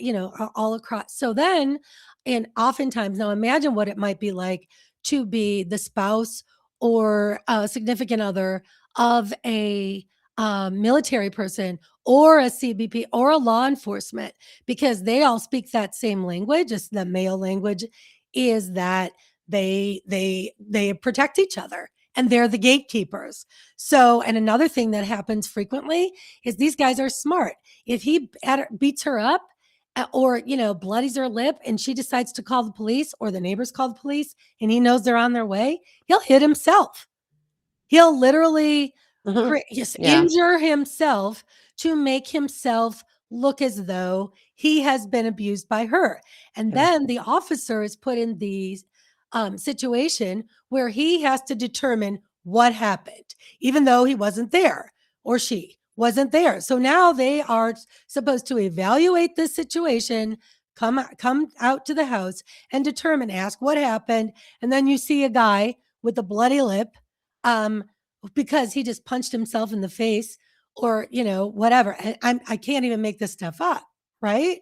S2: all across. So then, and oftentimes now imagine what it might be like to be the spouse or a significant other of a military person or a CBP or a law enforcement, because they all speak that same language. Just the male language is that they protect each other and they're the gatekeepers. So, and another thing that happens frequently is these guys are smart. If he beats her up, or bloodies her lip and she decides to call the police or the neighbors call the police and he knows they're on their way, he'll hit himself. He'll literally
S1: Mhm.
S2: just
S1: Yeah.
S2: injure himself to make himself look as though he has been abused by her. And
S1: Yeah.
S2: then the officer is put in the situation where he has to determine what happened, even though he wasn't there or she wasn't there. So now they are supposed to evaluate this situation, come out to the house and determine, ask what happened. And then you see a guy with a bloody lip, um, because he just punched himself in the face or, whatever. I can't even make this stuff up, right?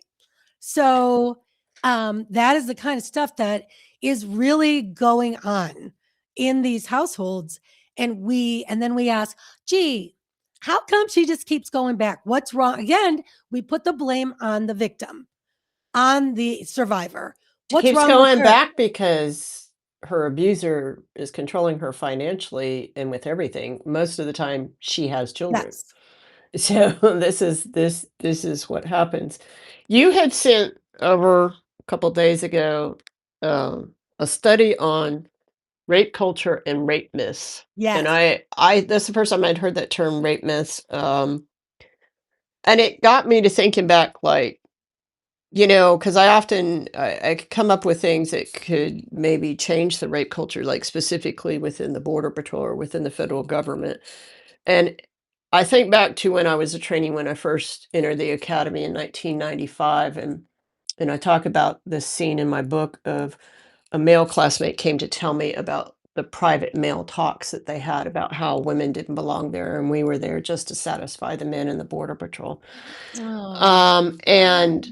S2: So, that is the kind of stuff that is really going on in these households. And then we ask, gee, how come she just keeps going back? What's wrong? Again, we put the blame on the victim, on the survivor.
S1: She
S2: What's
S1: keeps
S2: wrong with
S1: going
S2: her?
S1: back because her abuser is controlling her financially and with everything. Most of the time, she has children.
S2: Yes.
S1: So this is what happens. You had sent over a couple days ago, a study on rape culture and rape myths, and
S2: Yes.
S1: I that's the first time I'd heard that term rape myths, and it got me to thinking back, like, because I could come up with things that could maybe change the rape culture, like specifically within the border patrol or within the federal government. And I think back to when I was a trainee when I first entered the academy in 1995, and I talk about this scene in my book of a male classmate came to tell me about the private male talks that they had about how women didn't belong there, and we were there just to satisfy the men in the border patrol.
S2: Oh,
S1: Um, and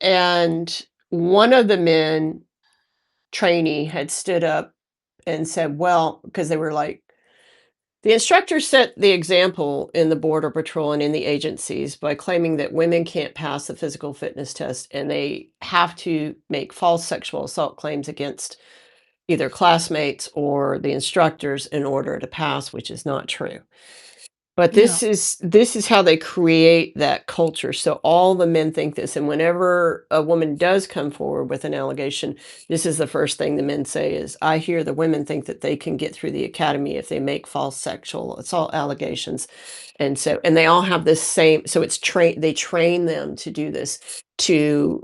S1: and one of the men trainee had stood up and said, well, because they were like, the instructor set the example in the border patrol and in the agencies by claiming that women can't pass the physical fitness test and they have to make false sexual assault claims against either classmates or the instructors in order to pass, which is not true. But
S2: no,
S1: this is how they create that culture. So all the men think this, and whenever a woman does come forward with an allegation, this is the first thing the men say is, "I hear the women think that they can get through the academy if they make false sexual assault allegations." And they all have this same, so it's they train them to do this to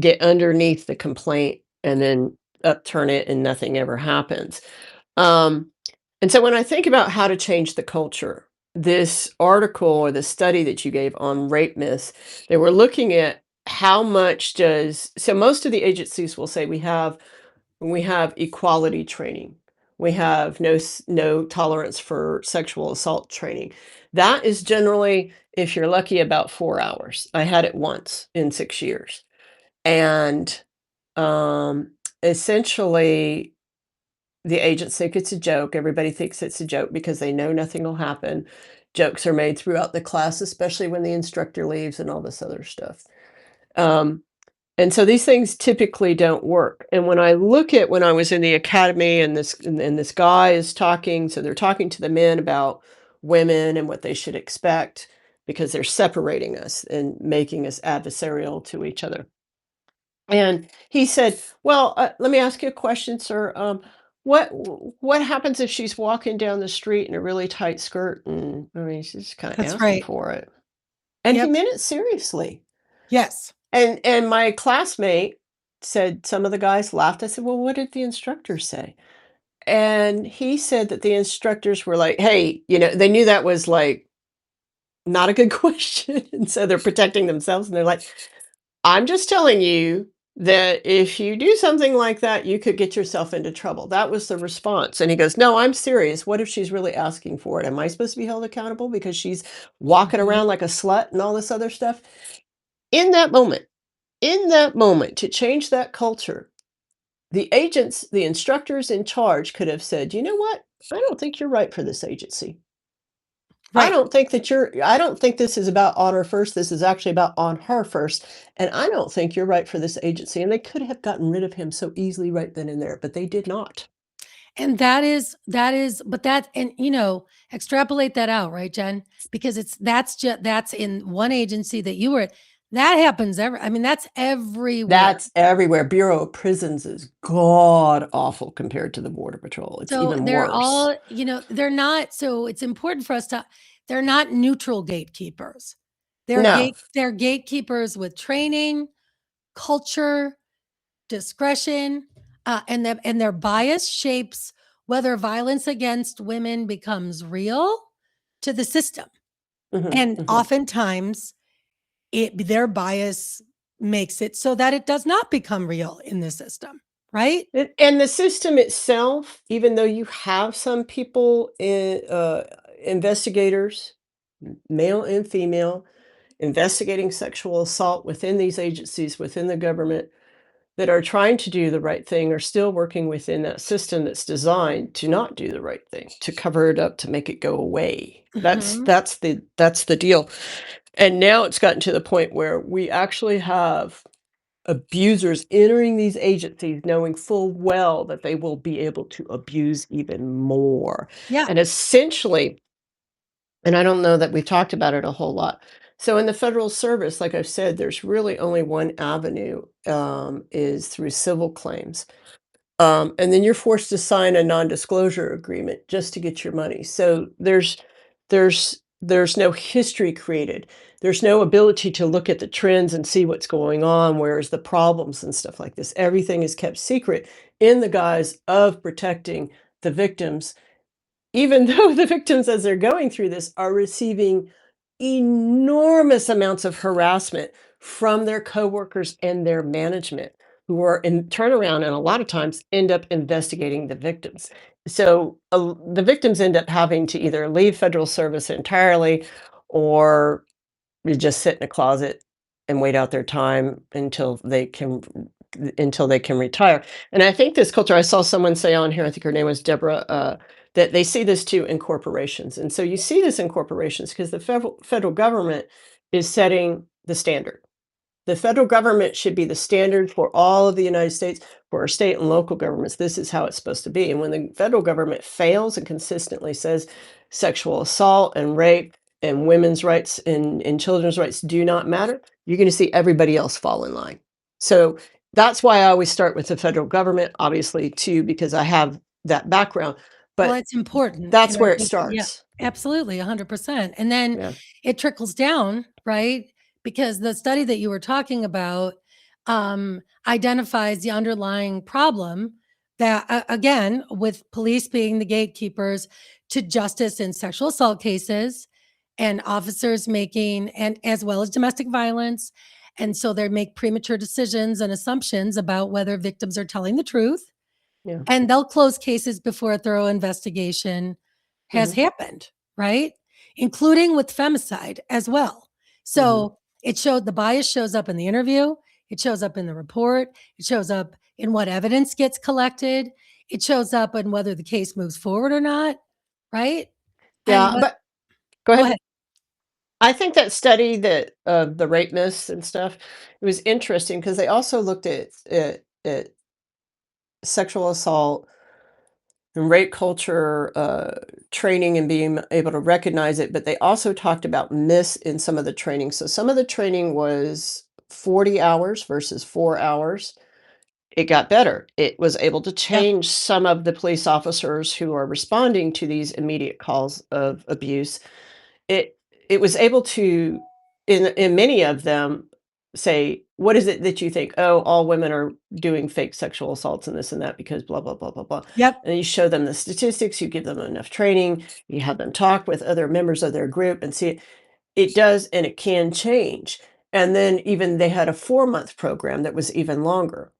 S1: get underneath the complaint and then upturn it and nothing ever happens. Um, and so when I think about how to change the culture, this article or the study that you gave on rape myths, they were looking at how much does, so most of the agencies will say we have equality training. We have no tolerance for sexual assault training. That is generally, if you're lucky, about 4 hours. I had it once in 6 years. And um, essentially, the agents think it's a joke. Everybody thinks it's a joke because they know nothing will happen. Jokes are made throughout the class, especially when the instructor leaves and all this other stuff. Um, and so these things typically don't work. And when I look at when I was in the academy and this guy is talking, so they're talking to the men about women and what they should expect because they're separating us and making us adversarial to each other. And he said, "Well, let me ask you a question, sir. What happens if she's walking down the street in a really tight skirt?" And I mean, she's just kind of
S2: that's
S1: asking
S2: right.
S1: for it, and he
S2: Yep.
S1: meant it seriously.
S2: Yes,
S1: And my classmate said some of the guys laughed. I said, "Well, what did the instructor say?" And he said that the instructors were like, "Hey, they knew that was like not a good question, and so they're protecting themselves, and they're like, I'm just telling you that if you do something like that, you could get yourself into trouble." That was the response. And he goes, "No, I'm serious. What if she's really asking for it? Am I supposed to be held accountable because she's walking
S2: mhm,
S1: around like a slut and all this other stuff?" In that moment, to change that culture, the agents, the instructors in charge could have said, "You know what? I don't think you're right for this agency.
S2: right.
S1: I don't think this is about honor first. This is actually about on her first. And I don't think you're right for this agency." And they could have gotten rid of him so easily right then and there, but they did not.
S2: And that is but that and, extrapolate that out, right, Jen? Because that's in one agency that you were at. That happens I mean, that's everywhere.
S1: That's everywhere. Bureau of Prisons is god awful compared to the Border Patrol. It's
S2: So
S1: even
S2: they're
S1: worse.
S2: all, they're not so it's important for us to they're not neutral gatekeepers.
S1: No.
S2: They're gatekeepers with training, culture, discretion, and their bias shapes whether violence against women becomes real to the system.
S1: Mhm,
S2: And
S1: mhm.
S2: oftentimes their bias makes it so that it does not become real in the system, right?
S1: And the system itself, even though you have some people investigators, male and female, investigating sexual assault within these agencies, within the government, that are trying to do the right thing are still working within that system that's designed to not do the right thing, to cover it up, to make it go away. That's
S2: Mhm.
S1: that's the that's the deal. And now it's gotten to the point where we actually have abusers entering these agencies knowing full well that they will be able to abuse even more.
S2: Yeah.
S1: And essentially, and I don't know that we've talked about it a whole lot. So in the federal service, like I've said, there's really only one avenue, is through civil claims. And then you're forced to sign a non-disclosure agreement just to get your money. So there's no history created. There's no ability to look at the trends and see what's going on, whereas the problems and stuff like this, everything is kept secret in the guise of protecting the victims, even though the victims, as they're going through this, are receiving enormous amounts of harassment from their coworkers and their management. who are in turnaround and a lot of times end up investigating the victims. So the victims end up having to either leave federal service entirely or you just sit in a closet and wait out their time until they can retire. And I think this culture, I saw someone say on here, I think her name was Deborah, that they see this too in corporations. And so you see this in corporations because the federal government is setting the standard. The federal government should be the standard for all of the United States, for our state and local governments. This is how it's supposed to be. And when the federal government fails and consistently says sexual assault and rape and women's rights and children's rights do not matter, you're going to see everybody else fall in line. So that's why I always start with the federal government, obviously, too, because I have that background.
S2: Well,
S1: But
S2: it's important,
S1: that's
S2: and I
S1: where it
S2: think yeah,
S1: starts.
S2: absolutely, 100%, and then
S1: Yeah.
S2: it trickles down, right? Because the study that you were talking about, identifies the underlying problem that, again, with police being the gatekeepers to justice in sexual assault cases and officers making and as well as domestic violence, and so they make premature decisions and assumptions about whether victims are telling the truth,
S1: Yeah.
S2: and they'll close cases before a thorough investigation has
S1: Hmm.
S2: happened, right? Including with femicide as well.
S1: Hmm.
S2: So it showed the bias shows up in the interview, it shows up in the report, it shows up in what evidence gets collected, it shows up in whether the case moves forward or not, right? And
S1: Yeah.
S2: what
S1: But go
S2: go
S1: ahead.
S2: ahead.
S1: I think that study that the rape myths and stuff, it was interesting because they also looked at sexual assault and rape culture training and being able to recognize it, but they also talked about myths in some of the training. So some of the training was 40 hours versus 4 hours. It got better. It was able to
S2: Yep,
S1: change some of the police officers who are responding to these immediate calls of abuse. It it was able to, in many of them, say, "What is it that you think? Oh, all women are doing fake sexual assaults and this and that because blah, blah, blah, blah, blah."
S2: yep,
S1: And you show them the statistics, you give them enough training, you have them talk with other members of their group and see it does and it can change. And then even they had a 4-month program that was even longer.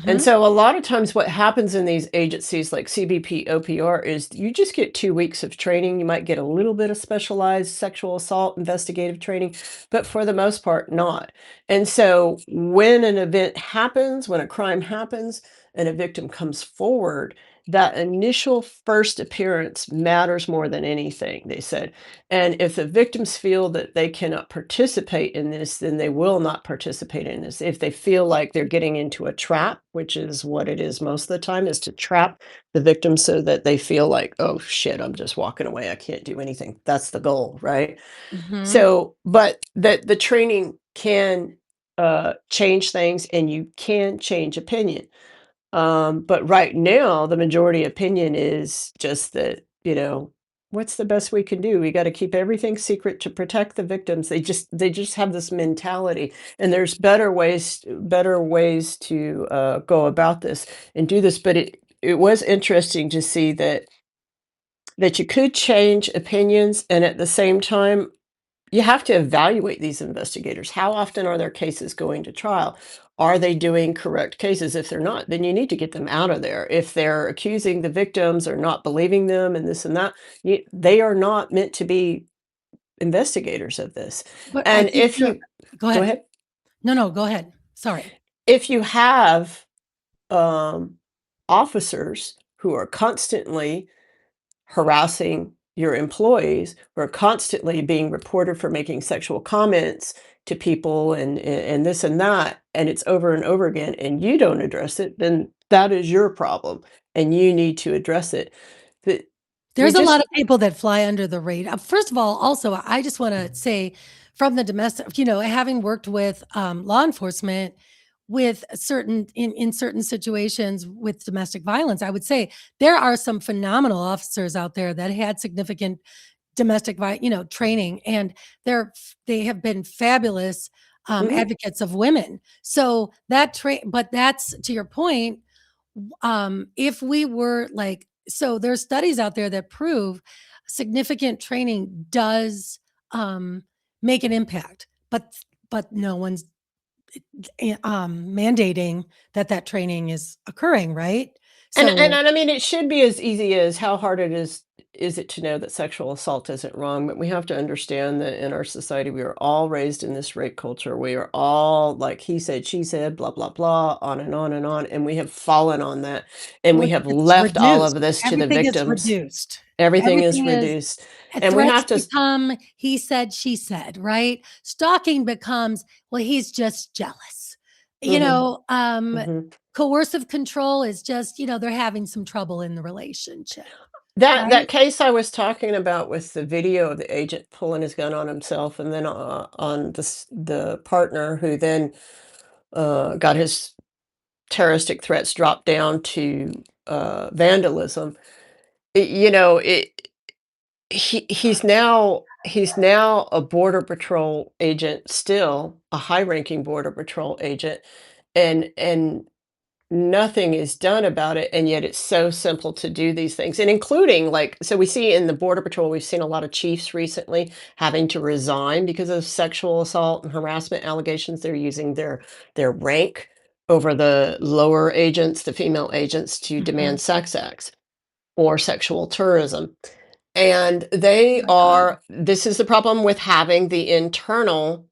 S1: And
S2: mhm,
S1: so a lot of times what happens in these agencies like CBP, OPR is you just get 2 weeks of training. You might get a little bit of specialized sexual assault investigative training, but for the most part, not. And so when an event happens, when a crime happens and a victim comes forward, that initial first appearance matters more than anything, they said. And if the victims feel that they cannot participate in this, then they will not participate in this. If they feel like they're getting into a trap, which is what it is most of the time, is to trap the victim so that they feel like, oh shit, I'm just walking away. I can't do anything. That's the goal, right?
S2: mhm.
S1: So, but that the training can change things and you can change opinion. But right now, the majority opinion is just that, what's the best we can do? We got to keep everything secret to protect the victims. They just have this mentality, and there's better ways to go about this and do this. But it was interesting to see that you could change opinions, and at the same time, you have to evaluate these investigators. How often are their cases going to trial? Are they doing correct cases? If they're not, then you need to get them out of there. If they're accusing the victims or not believing them and this and that, they are not meant to be investigators of this.
S2: But I
S1: And
S2: think you're go
S1: go
S2: ahead.
S1: ahead.
S2: No, no, go ahead. Sorry.
S1: If you have um, officers who are constantly harassing your employees who are constantly being reported for making sexual comments to people and this and that, and it's over and over again, and you don't address it, then that is your problem, and you need to address it. That we
S2: There's a lot
S1: just
S2: of people that fly under the radar. First of all, also, I just wanna say from the domestic having worked with, law enforcement with certain in certain situations with domestic violence, I would say there are some phenomenal officers out there that had significant training, and they have been fabulous,
S1: mhm,
S2: advocates of women. So but that's to your point, if we were like there's studies out there that prove significant training does make an impact, but no one's mandating that that training is occurring, right?
S1: And
S2: So
S1: I mean, it should be as easy as how hard it is it to know that sexual assault isn't wrong, but we have to understand that in our society, we are all raised in this rape culture. We are all like he said, she said, blah, blah, blah, on and on and on. And we have fallen on that. And
S2: well,
S1: we have
S2: it's
S1: left all
S2: reduced.
S1: of this to the
S2: Everything is
S1: victims.
S2: reduced.
S1: Everything is
S2: Everything is
S1: reduced. And we
S2: threats
S1: have to
S2: become he said, she said, right? Stalking becomes, well, he's just jealous. You
S1: mhm,
S2: know,
S1: mhm.
S2: coercive control is just, they're having some trouble in the relationship,
S1: That
S2: right?
S1: case I was talking about with the video of the agent pulling his gun on himself and then, on the partner who then, got his terroristic threats dropped down to, vandalism. He's now a border patrol agent still, a high-ranking border patrol agent, and nothing is done about it, and yet it's so simple to do these things, and including, like so we see in the Border Patrol, we've seen a lot of chiefs recently having to resign because of sexual assault and harassment allegations. They're using their rank over the lower agents, the female agents, to
S2: Mhm.
S1: demand sex acts or sexual tourism. And they
S2: My God.
S1: are this is the problem with having the internal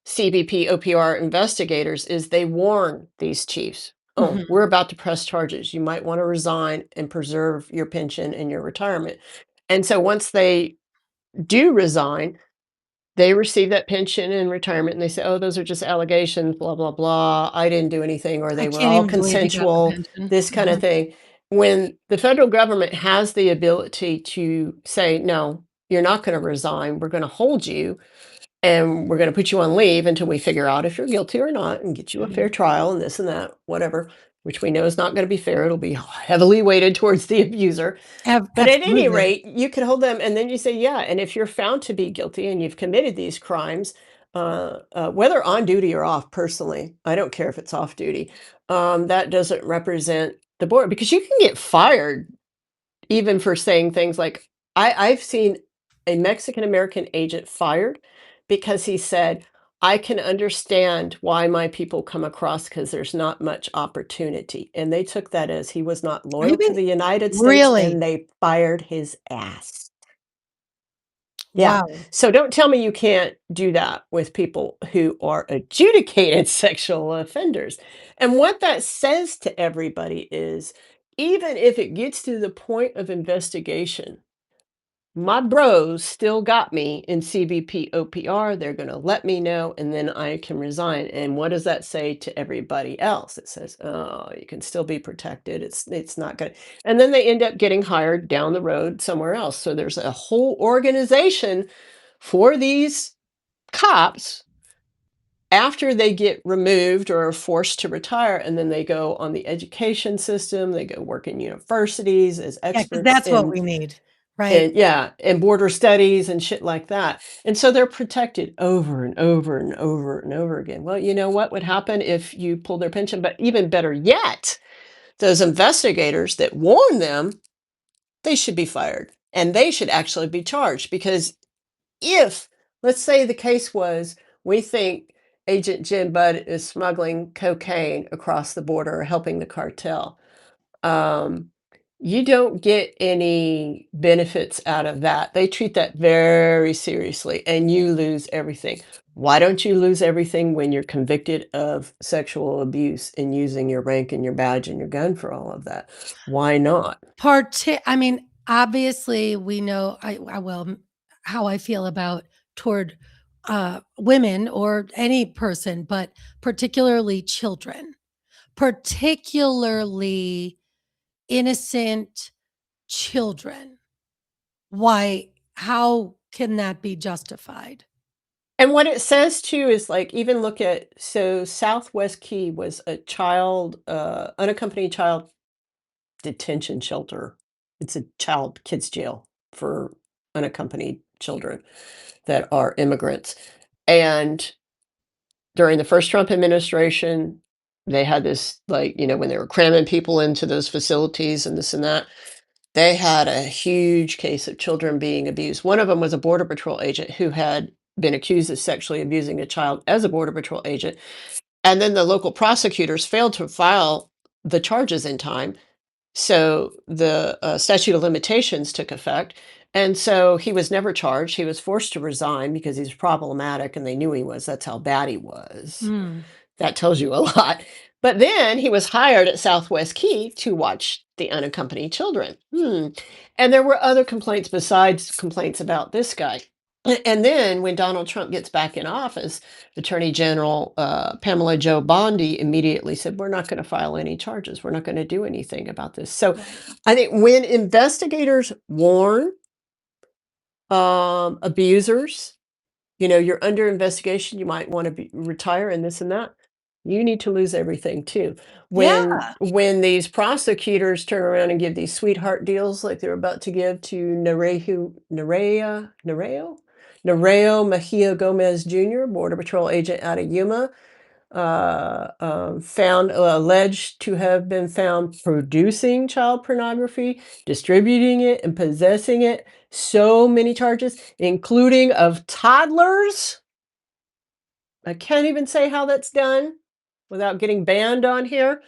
S1: CBP, OPR investigators is they warn these chiefs, "Oh,
S2: Mhm.
S1: we're about to press charges. You might want to resign and preserve your pension and your retirement." And so once they do resign, they receive that pension and retirement and they say, "Oh, those are just allegations, blah, blah, blah. I didn't do anything," or
S2: I
S1: they were
S2: can't
S1: all
S2: even believe he got the
S1: consensual,
S2: pension.
S1: this kind of
S2: Mhm.
S1: thing. When the federal government has the ability to say, "No, you're not going to resign. We're going to hold you and we're going to put you on leave until we figure out if you're guilty or not and get you a fair
S2: Mhm.
S1: trial and this and that, whatever," which we know is not going to be fair. It'll be heavily weighted towards the abuser. But at any
S2: Absolutely.
S1: rate, you can hold them and then you say, yeah. And if you're found to be guilty and you've committed these crimes, whether on duty or off, personally, I don't care if it's off duty, that doesn't represent the board because you can get fired even for saying things like I've seen a Mexican American agent fired because he said, "I can understand why my people come across because there's not much opportunity." And they took that as he was not
S2: Are you
S1: loyal to
S2: being
S1: the United States
S2: really?
S1: and they fired his ass. Yeah.
S2: Wow.
S1: So don't tell me you can't do that with people who are adjudicated sexual offenders. And what that says to everybody is even if it gets to the point of investigation, my bros still got me in CBP OPR. They're going to let me know and then I can resign. And what does that say to everybody else? It says, "Oh, you can still be protected. It's not going to." And then they end up getting hired down the road somewhere else. So there's a whole organization for these cops after they get removed or are forced to retire and then they go on the education system, they go work in universities as
S2: Yeah, because
S1: experts
S2: that's what
S1: in
S2: we need, right?
S1: and yeah, and border studies and shit like that. And so they're protected over and over and over and over again. Well, you know what would happen if you pulled their pension? But even better yet, those investigators that warn them, they should be fired and they should actually be charged because if, let's say the case was, we think Agent Jim Budd is smuggling cocaine across the border or helping the cartel, um, you don't get any benefits out of that. They treat that very seriously and you lose everything. Why don't you lose everything when you're convicted of sexual abuse and using your rank and your badge and your gun for all of that? Why not?
S2: I mean, obviously, we know how I feel about toward, women or any person, but particularly children, particularly innocent children. Why how can that be justified?
S1: And what it says too is like even look at so Southwest Key was a child unaccompanied child detention shelter. It's a child kids jail for unaccompanied children that are immigrants. And during the first Trump administration, they had this like, when they were cramming people into those facilities and this and that, they had a huge case of children being abused. One of them was a border patrol agent who had been accused of sexually abusing a child as a border patrol agent. And then the local prosecutors failed to file the charges in time. So the statute of limitations took effect. And so he was never charged. He was forced to resign because he's problematic and they knew he was. That's how bad he was.
S2: Mm.
S1: That tells you a lot. But then he was hired at Southwest Key to watch the unaccompanied children. And there were other complaints besides complaints about this guy. And then when Donald Trump gets back in office, Attorney General Pamela Joe Bondi immediately said, "We're not going to file any charges. We're not going to do anything about this." So
S2: Right.
S1: I think when investigators warn abusers, you're under investigation, you might want to retire and this and that. You need to lose everything too.
S2: Yeah.
S1: When these prosecutors turn around and give these sweetheart deals like they're about to give to Nareo Mejia Gomez Jr., Border Patrol agent out of Yuma, found alleged to have been found producing child pornography, distributing it, and possessing it. So many charges, including of toddlers. I can't even say how that's done without getting banned on here.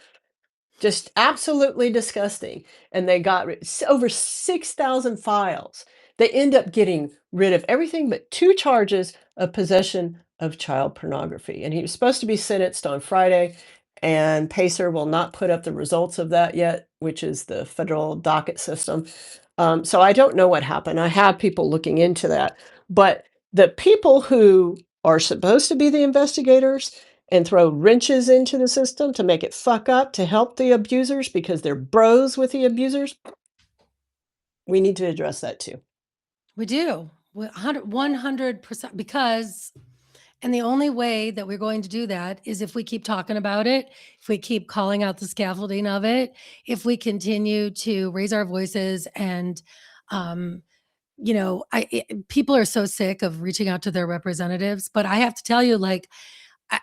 S1: Just absolutely disgusting. And they got over 6,000 files. They end up getting rid of everything but 2 charges of possession of child pornography. And he was supposed to be sentenced on Friday, and Pacer will not put up the results of that yet, which is the federal docket system. So I don't know what happened. I have people looking into that. But the people who are supposed to be the investigators and throw wrenches into the system to make it fuck up to help the abusers because they're bros with the abusers, we need to address that too.
S2: We do. 100% because and the only way that we're going to do that is if we keep talking about it, if we keep calling out the scaffolding of it, if we continue to raise our voices and um people are so sick of reaching out to their representatives, but I have to tell you like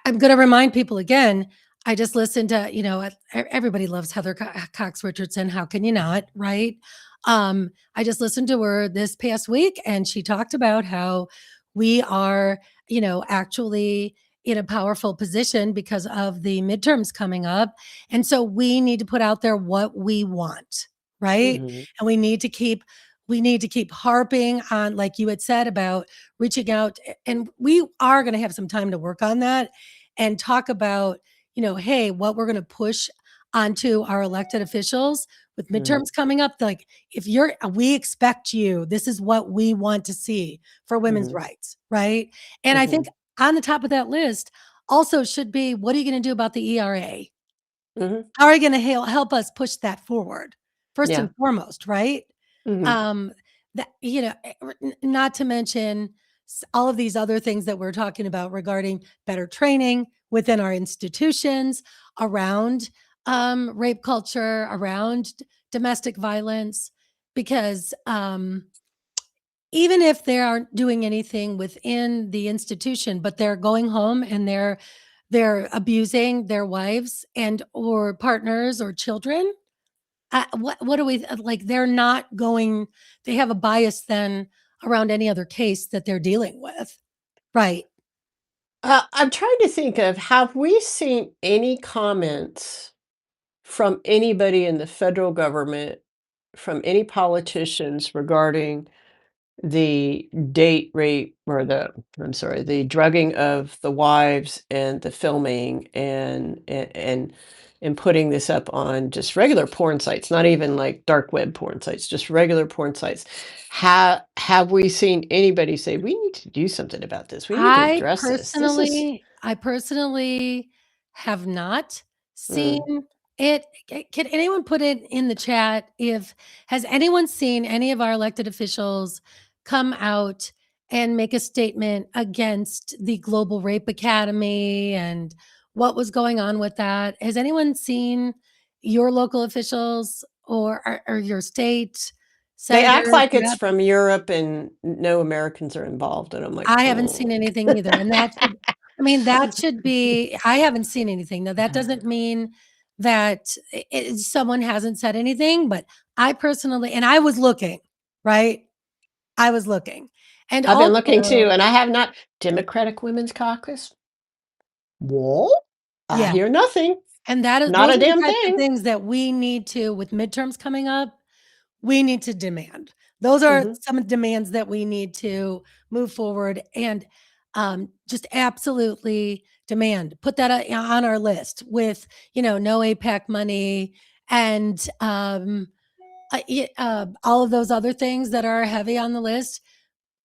S2: I'm going to remind people again. I just listened to, everybody loves Heather Cox Richardson. How can you not? Right. I just listened to her this past week and she talked about how we are, actually in a powerful position because of the midterms coming up. And so we need to put out there what we want. Right.
S1: Mhm,
S2: And we need to keep harping on, like you had said, about reaching out. And we are going to have some time to work on that and talk about, hey, what we're going to push onto our elected officials with
S1: mhm,
S2: midterms coming up. Like, we expect you, this is what we want to see for women's
S1: mhm,
S2: rights. Right. And I think
S1: mhm,
S2: on the top of that list also should be, what are you going to do about the ERA?
S1: mhm.
S2: How are you going to help us push that forward? First
S1: Yeah.
S2: and foremost, right?
S1: Mhm,
S2: Um, that not to mention all of these other things that we're talking about regarding better training within our institutions around rape culture, around domestic violence, because even if they aren't doing anything within the institution, but they're going home and they're abusing their wives and or partners or children. What do we like? They're not going. They have a bias then around any other case that they're dealing with, right?
S1: I'm trying to think of, have we seen any comments from anybody in the federal government, from any politicians regarding the date rape or the drugging of the wives and the filming and putting this up on just regular porn sites, not even like dark web porn sites, just regular porn sites. Have we seen anybody say we need to do something about this? We need to
S2: I
S1: address this. This is
S2: personally I personally have not seen
S1: mm.
S2: it. Can anyone put it in the chat if has anyone seen any of our elected officials come out and make a statement against the Global Rape Academy and what was going on with that? Has anyone seen your local officials or your state
S1: They act
S2: senators,
S1: like it's
S2: reps?
S1: from Europe and no Americans are involved, and I'm like,
S2: I haven't
S1: oh.
S2: seen anything either, and that should be I haven't seen anything. Now, that doesn't mean that someone hasn't said anything, but I personally and I was looking, right? I was looking. And
S1: I've been looking too,
S2: also
S1: and I have not. Democratic Women's Caucus. What? I
S2: Yeah.
S1: hear nothing,
S2: And that is
S1: not
S2: those
S1: a
S2: are the
S1: damn
S2: types of
S1: thing.
S2: things that we need to with midterms coming up, we need to demand. Those are
S1: Mhm.
S2: some demands that we need to move forward and, just absolutely demand. Put that on our list with, no APAC money and, all of those other things that are heavy on the list.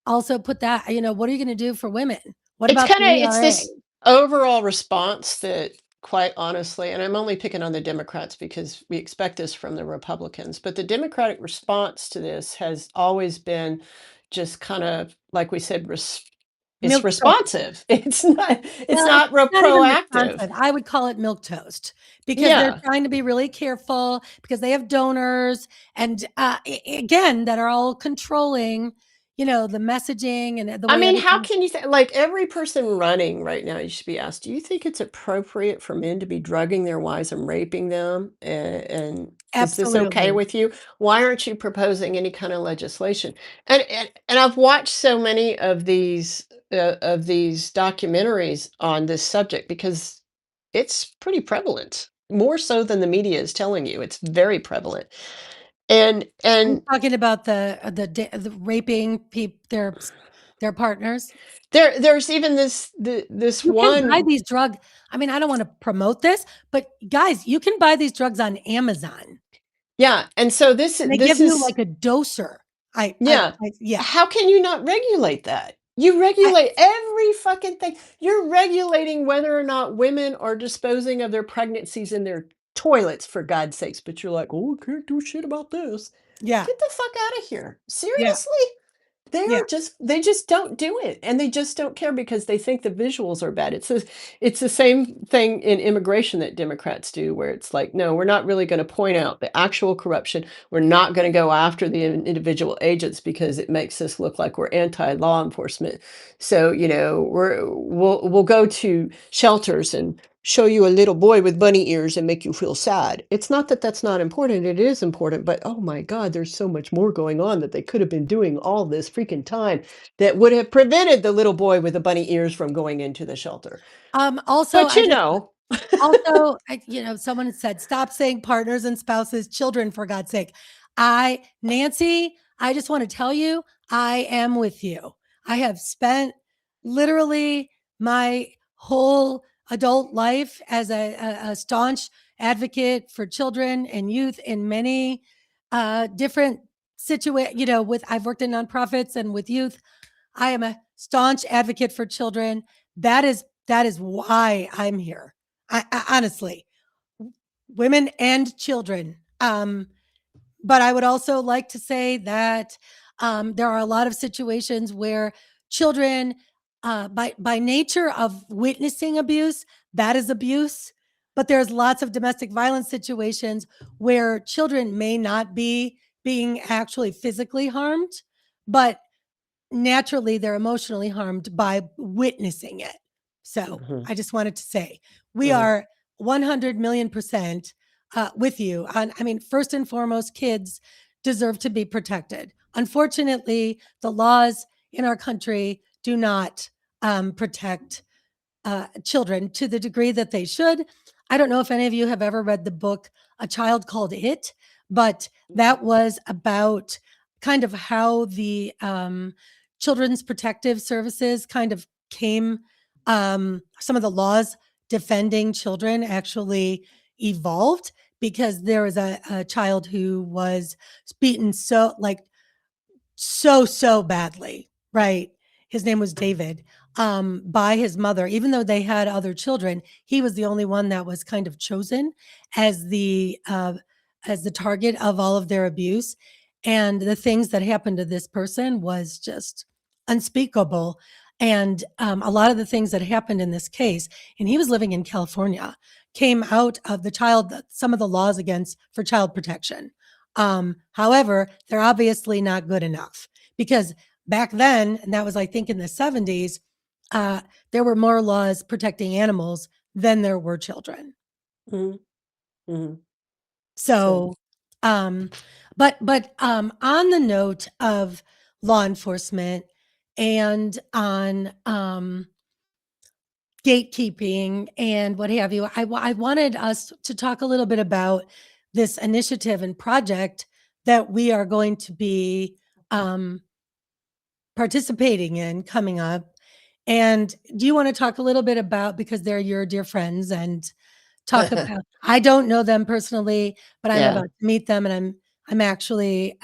S2: Also put that, what are you gonna do for women? What
S1: It's
S2: about the
S1: kinda it's
S2: ERA?
S1: this overall response that, quite honestly, and I'm only picking on the Democrats because we expect this from the Republicans, but the Democratic response to this has always been just kind of, like we said, it's
S2: Milk toast.
S1: responsive. It's
S2: Well, it's
S1: not real
S2: not even
S1: proactive.
S2: responsive. I would call it milk toast because they're
S1: Yeah.
S2: trying to be really careful because they have donors and, again, that are all controlling, the messaging and the
S1: I
S2: way
S1: mean, how
S2: everything.
S1: can you like every person running right now, you should be asked, do you think it's appropriate for men to be drugging their wives and raping them? And is this okay
S2: Absolutely.
S1: with you? Why aren't you proposing any kind of legislation? And I've watched so many of these documentaries on this subject because it's pretty prevalent, more so than the media is telling you. It's very prevalent.
S2: Are you
S1: And
S2: talking about the raping their partners?
S1: there's even this
S2: You can buy
S1: one.
S2: these drugs. I mean, I don't wanna promote this, but guys, you can buy these drugs on Amazon,
S1: Yeah, and so this
S2: and they give
S1: this
S2: you
S1: is
S2: like a doser.
S1: yeah.
S2: Yeah.
S1: How can you not regulate that? You
S2: I
S1: regulate every fucking thing. You're regulating whether or not women are disposing of their pregnancies in their toilets, for God's sakes, but you're like, "Oh, I can't do shit about this."
S2: Yeah,
S1: Get the fuck out of here.
S2: yeah,
S1: Seriously?
S2: yeah.
S1: They just don't do it, and they just don't care because they think the visuals are bad. It's the same thing in immigration that Democrats do, where it's like, "No, we're not really gonna point out the actual corruption. We're not gonna go after the individual agents because it makes us look like we're anti-law enforcement. So, we'll go to shelters and show you a little boy with bunny ears and make you feel sad." It's not that that's not important, it is important, but, oh my god, there's so much more going on that they could have been doing all this freaking time that would have prevented the little boy with the bunny ears from going into the shelter.
S2: Also,
S1: But,
S2: I
S1: you
S2: just
S1: know.
S2: someone said, "Stop saying partners and spouses, children, for God's sake." Nancy, I just wanna tell you, I am with you. I have spent literally my whole adult life as a staunch advocate for children and youth in many, different with I've worked in nonprofits and with youth. I am a staunch advocate for children. That is why I'm here. I honestly, women and children. But I would also like to say that there are a lot of situations where children, by nature of witnessing abuse, that is abuse. But there's lots of domestic violence situations where children may not be being actually physically harmed, but naturally they're emotionally harmed by witnessing it. So
S1: Mhm,
S2: I just wanted to say we
S1: mhm,
S2: are 100 million percent with you on. I mean, first and foremost, kids deserve to be protected. Unfortunately, the laws in our country do not protect children to the degree that they should. I don't know if any of you have ever read the book A Child Called It, but that was about kind of how the Children's Protective Services kind of came, some of the laws defending children actually evolved because there was a child who was beaten so badly, right? His name was David, by his mother. Even though they had other children, he was the only one that was kind of chosen as the target of all of their abuse. And the things that happened to this person was just unspeakable. And a lot of the things that happened in this case, and he was living in California, came out of some of the laws against for child protection. However, they're obviously not good enough because back then, and that was, I think, in the 70s, uh, there were more laws protecting animals than there were children.
S1: mhm, mhm. So,
S2: So, um, but on the note of law enforcement and on gatekeeping and what have you. I wanted us to talk a little bit about this initiative and project that we are going to be um, participating in coming up. And do you want to talk a little bit about, because they're your dear friends, and talk about, I don't know them personally, but I'm
S1: Yeah.
S2: about to meet them, and I'm actually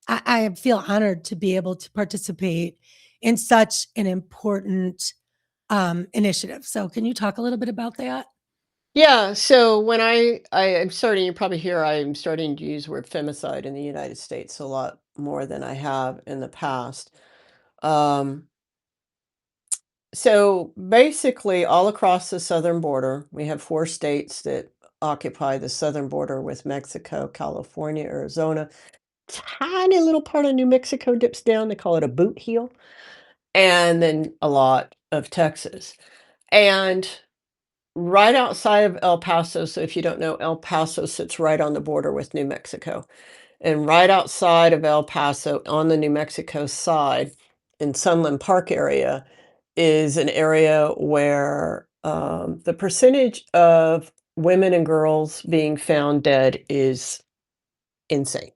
S2: I feel honored to be able to participate in such an important initiative. So can you talk a little bit about that?
S1: Yeah, so when I am starting, you probably hear I'm starting to use the word femicide in the United States a lot more than I have in the past. Um, so basically, all across the southern border, we have 4 states that occupy the southern border with Mexico, California, Arizona. Tiny little part of New Mexico dips down. They call it a boot heel, and then a lot of Texas. And right outside of El Paso, so if you don't know, El Paso sits right on the border with New Mexico. And right outside of El Paso, on the New Mexico side, in Sunland Park area, is an area where the percentage of women and girls being found dead is insane.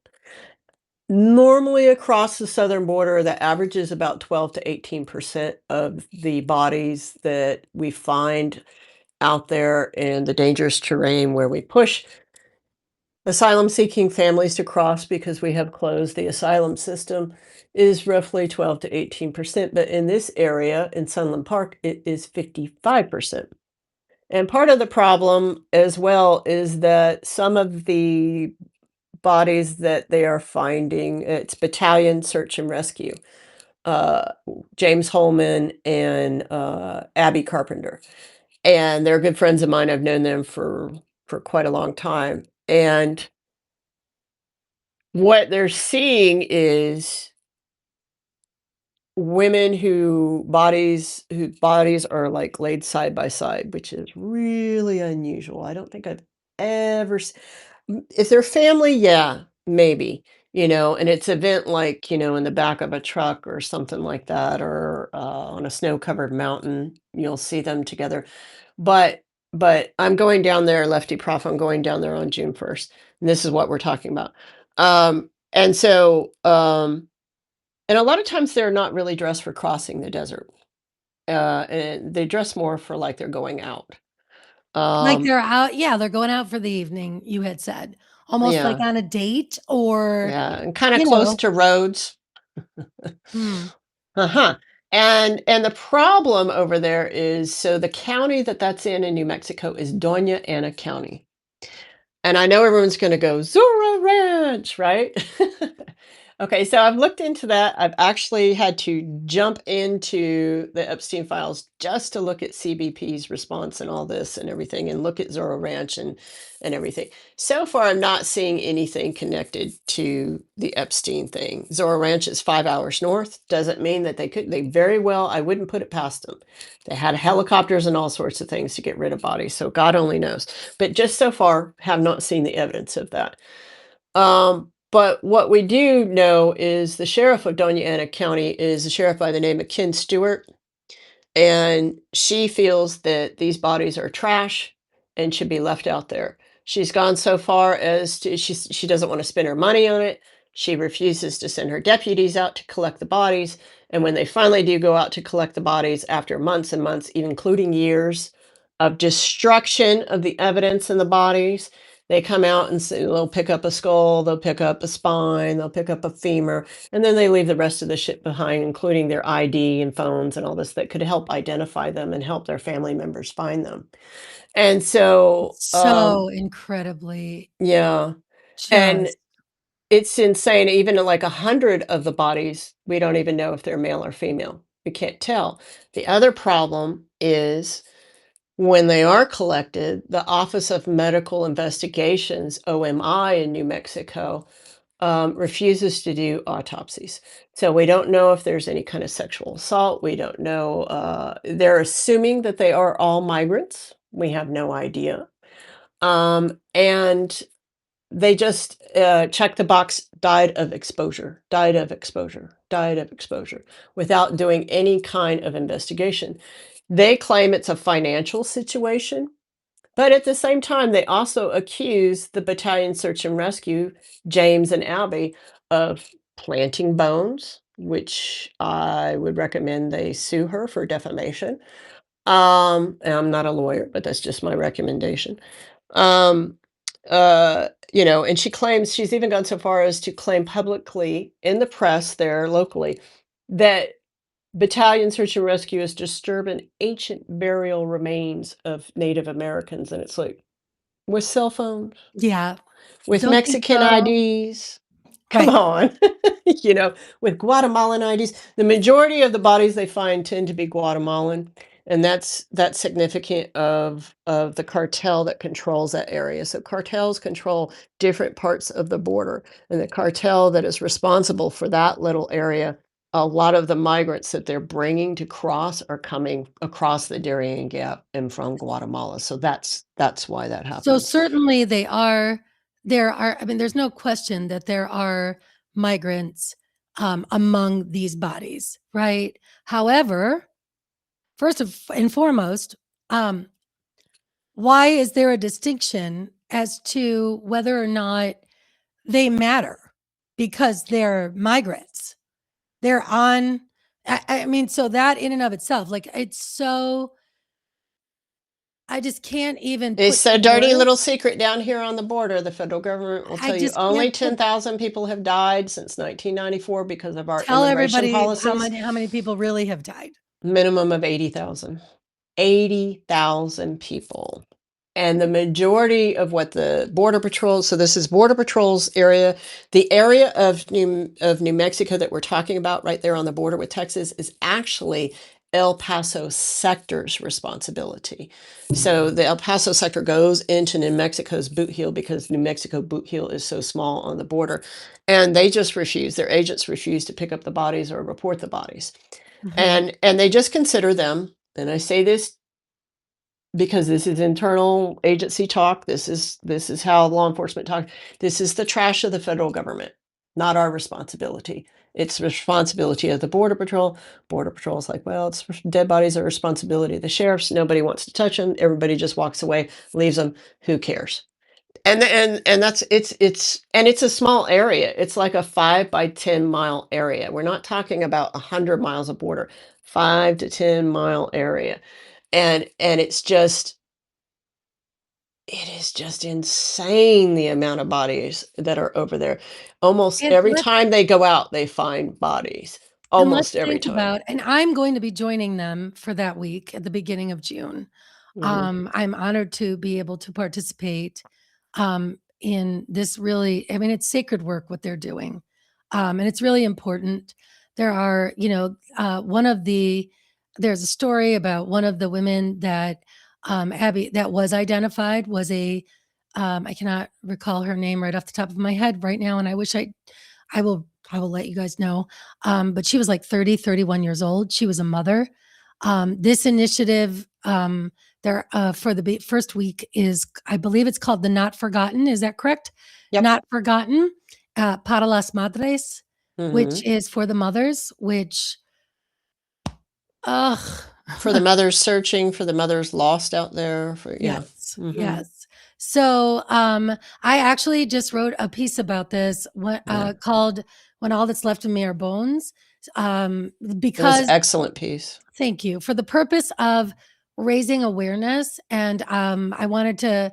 S1: Normally, across the southern border, the average is about 12 to 18% of the bodies that we find out there in the dangerous terrain where we push asylum-seeking families to cross because we have closed the asylum system is roughly 12 to 18%, but in this area, in Sunland Park, it is 55%. And part of the problem as well is that some of the bodies that they are finding, it's battalion search and rescue, uh, James Holman and, Abby Carpenter. And they're good friends of mine. I've known them for quite a long time, and what they're seeing is women whose bodies are, like, laid side by side, which is really unusual. I don't think I've ever s if they're family, yeah, maybe, and it's event like, in the back of a truck or something like that, or, on a snow-covered mountain, you'll see them together. But I'm going down there, Lefty Prof, I'm going down there on June 1st, and this is what we're talking about. And so, and a lot of times they're not really dressed for crossing the desert. And they dress more for like they're going out.
S2: Like
S1: Um,
S2: they're out, yeah, they're going out for the evening, you had said, almost like
S1: yeah,
S2: on a date, or,
S1: yeah, and kind of
S2: you
S1: close
S2: know,
S1: to roads.
S2: hmm,
S1: Uh-huh. And the problem over there is, so the county that's in New Mexico is Doña Ana County. And I know everyone's gonna go, "Zora Ranch," right? Okay, so I've looked into that. I've actually had to jump into the Epstein files just to look at CBP's response and all this and everything, and look at Zorro Ranch and everything. So far, I'm not seeing anything connected to the Epstein thing. Zorro Ranch is 5 hours north. Doesn't mean that they very well, I wouldn't put it past them. They had helicopters and all sorts of things to get rid of bodies, so God only knows. But just so far, have not seen the evidence of that. But what we do know is the sheriff of Doña Ana County is a sheriff by the name of Ken Stewart, and she feels that these bodies are trash and should be left out there. She's gone so far as to she doesn't want to spend her money on it. She refuses to send her deputies out to collect the bodies, and when they finally do go out to collect the bodies after months and months, even including years of destruction of the evidence in the bodies, they come out and say they'll pick up a skull, they'll pick up a spine, they'll pick up a femur, and then they leave the rest of the shit behind, including their ID and phones and all this that could help identify them and help their family members find them. And so,
S2: so incredibly
S1: yeah, and
S2: just
S1: it's insane. Even at like 100 of the bodies, we don't even know if they're male or female. We can't tell. The other problem is when they are collected, the Office of Medical Investigations, OMI in New Mexico, refuses to do autopsies. So we don't know if there's any kind of sexual assault. We don't know. They're assuming that they are all migrants. We have no idea. And they just check the box, died of exposure, died of exposure, died of exposure, without doing any kind of investigation. They claim it's a financial situation, but at the same time, they also accuse the battalion search and rescue, James and Abby, of planting bones, which I would recommend they sue her for defamation. And I'm not a lawyer, but that's just my recommendation. Um, and she claims she's even gone so far as to claim publicly in the press there locally that battalion search and rescue is disturbing ancient burial remains of Native Americans. And it's like, with cell phones,
S2: Yeah.
S1: with
S2: Don't think
S1: Mexican
S2: so.
S1: IDs. Come
S2: Right.
S1: on. With Guatemalan IDs. The majority of the bodies they find tend to be Guatemalan, and that's significant of the cartel that controls that area. So cartels control different parts of the border, and the cartel that is responsible for that little area, a lot of the migrants that they're bringing to cross are coming across the Darien Gap and from Guatemala. So that's why that
S2: So
S1: happens.
S2: certainly there are, I mean, there's no question that there are migrants among these bodies, right? However, and foremost, um, why is there a distinction as to whether or not they matter? Because they're migrants. They're on, I mean, so that in and of itself, like it's so, I just can't even put
S1: It's a
S2: to
S1: dirty
S2: words.
S1: little secret down here on the border. The federal government will
S2: I
S1: tell you
S2: just
S1: only
S2: can't put
S1: 10,000 people have died since 1994 because of our
S2: Tell
S1: immigration
S2: everybody
S1: policies.
S2: how many people really have died.
S1: Minimum of 80,000. 80,000 people. And the majority of what the border patrol, so this is border patrol's area, the area of New Mexico that we're talking about right there on the border with Texas is actually El Paso sector's responsibility. So the El Paso sector goes into New Mexico's boot heel because New Mexico boot heel is so small on the border. And they just refuse, their agents refuse to pick up the bodies or report the bodies.
S2: Mhm.
S1: And they just consider them, and I say this because this is internal agency talk. This is how law enforcement talk. This is the trash of the federal government, not our responsibility. It's the responsibility of the border patrol. Border patrol is like, well, it's dead bodies are responsibility of the sheriffs. Nobody wants to touch them. Everybody just walks away, leaves them. Who cares? And that's it's a small area. It's like a 5 by 10 mile area. We're not talking about 100 miles of border, 5 to 10 mile area. And it is just insane the amount of bodies that are over there. Almost
S2: And
S1: every time they go out, they find bodies.
S2: let's
S1: Almost every
S2: think
S1: time.
S2: about, and I'm going to be joining them for that week at the beginning of June.
S1: Mhm.
S2: I'm honored to be able to participate in this really, I mean, it's sacred work what they're doing. And it's really important. There are, there's a story about one of the women that Abby that was identified was I cannot recall her name right off the top of my head right now. And I will let you guys know. But she was like 30, 31 years old. She was a mother. This initiative, there for the first week is, I believe it's called the Not Forgotten. Is that correct?
S1: Yep.
S2: Not Forgotten, para las madres, which
S1: Mhm.
S2: is for the mothers. Which, ugh,
S1: For the mothers searching, for the mothers lost out there, for yeah.
S2: yes,
S1: Mhm.
S2: yes. So, I actually just wrote a piece about this,
S1: Yeah.
S2: called "When All That's Left of Me Are Bones,"
S1: It was
S2: because
S1: excellent piece.
S2: thank you. For the purpose of raising awareness, and, I wanted to,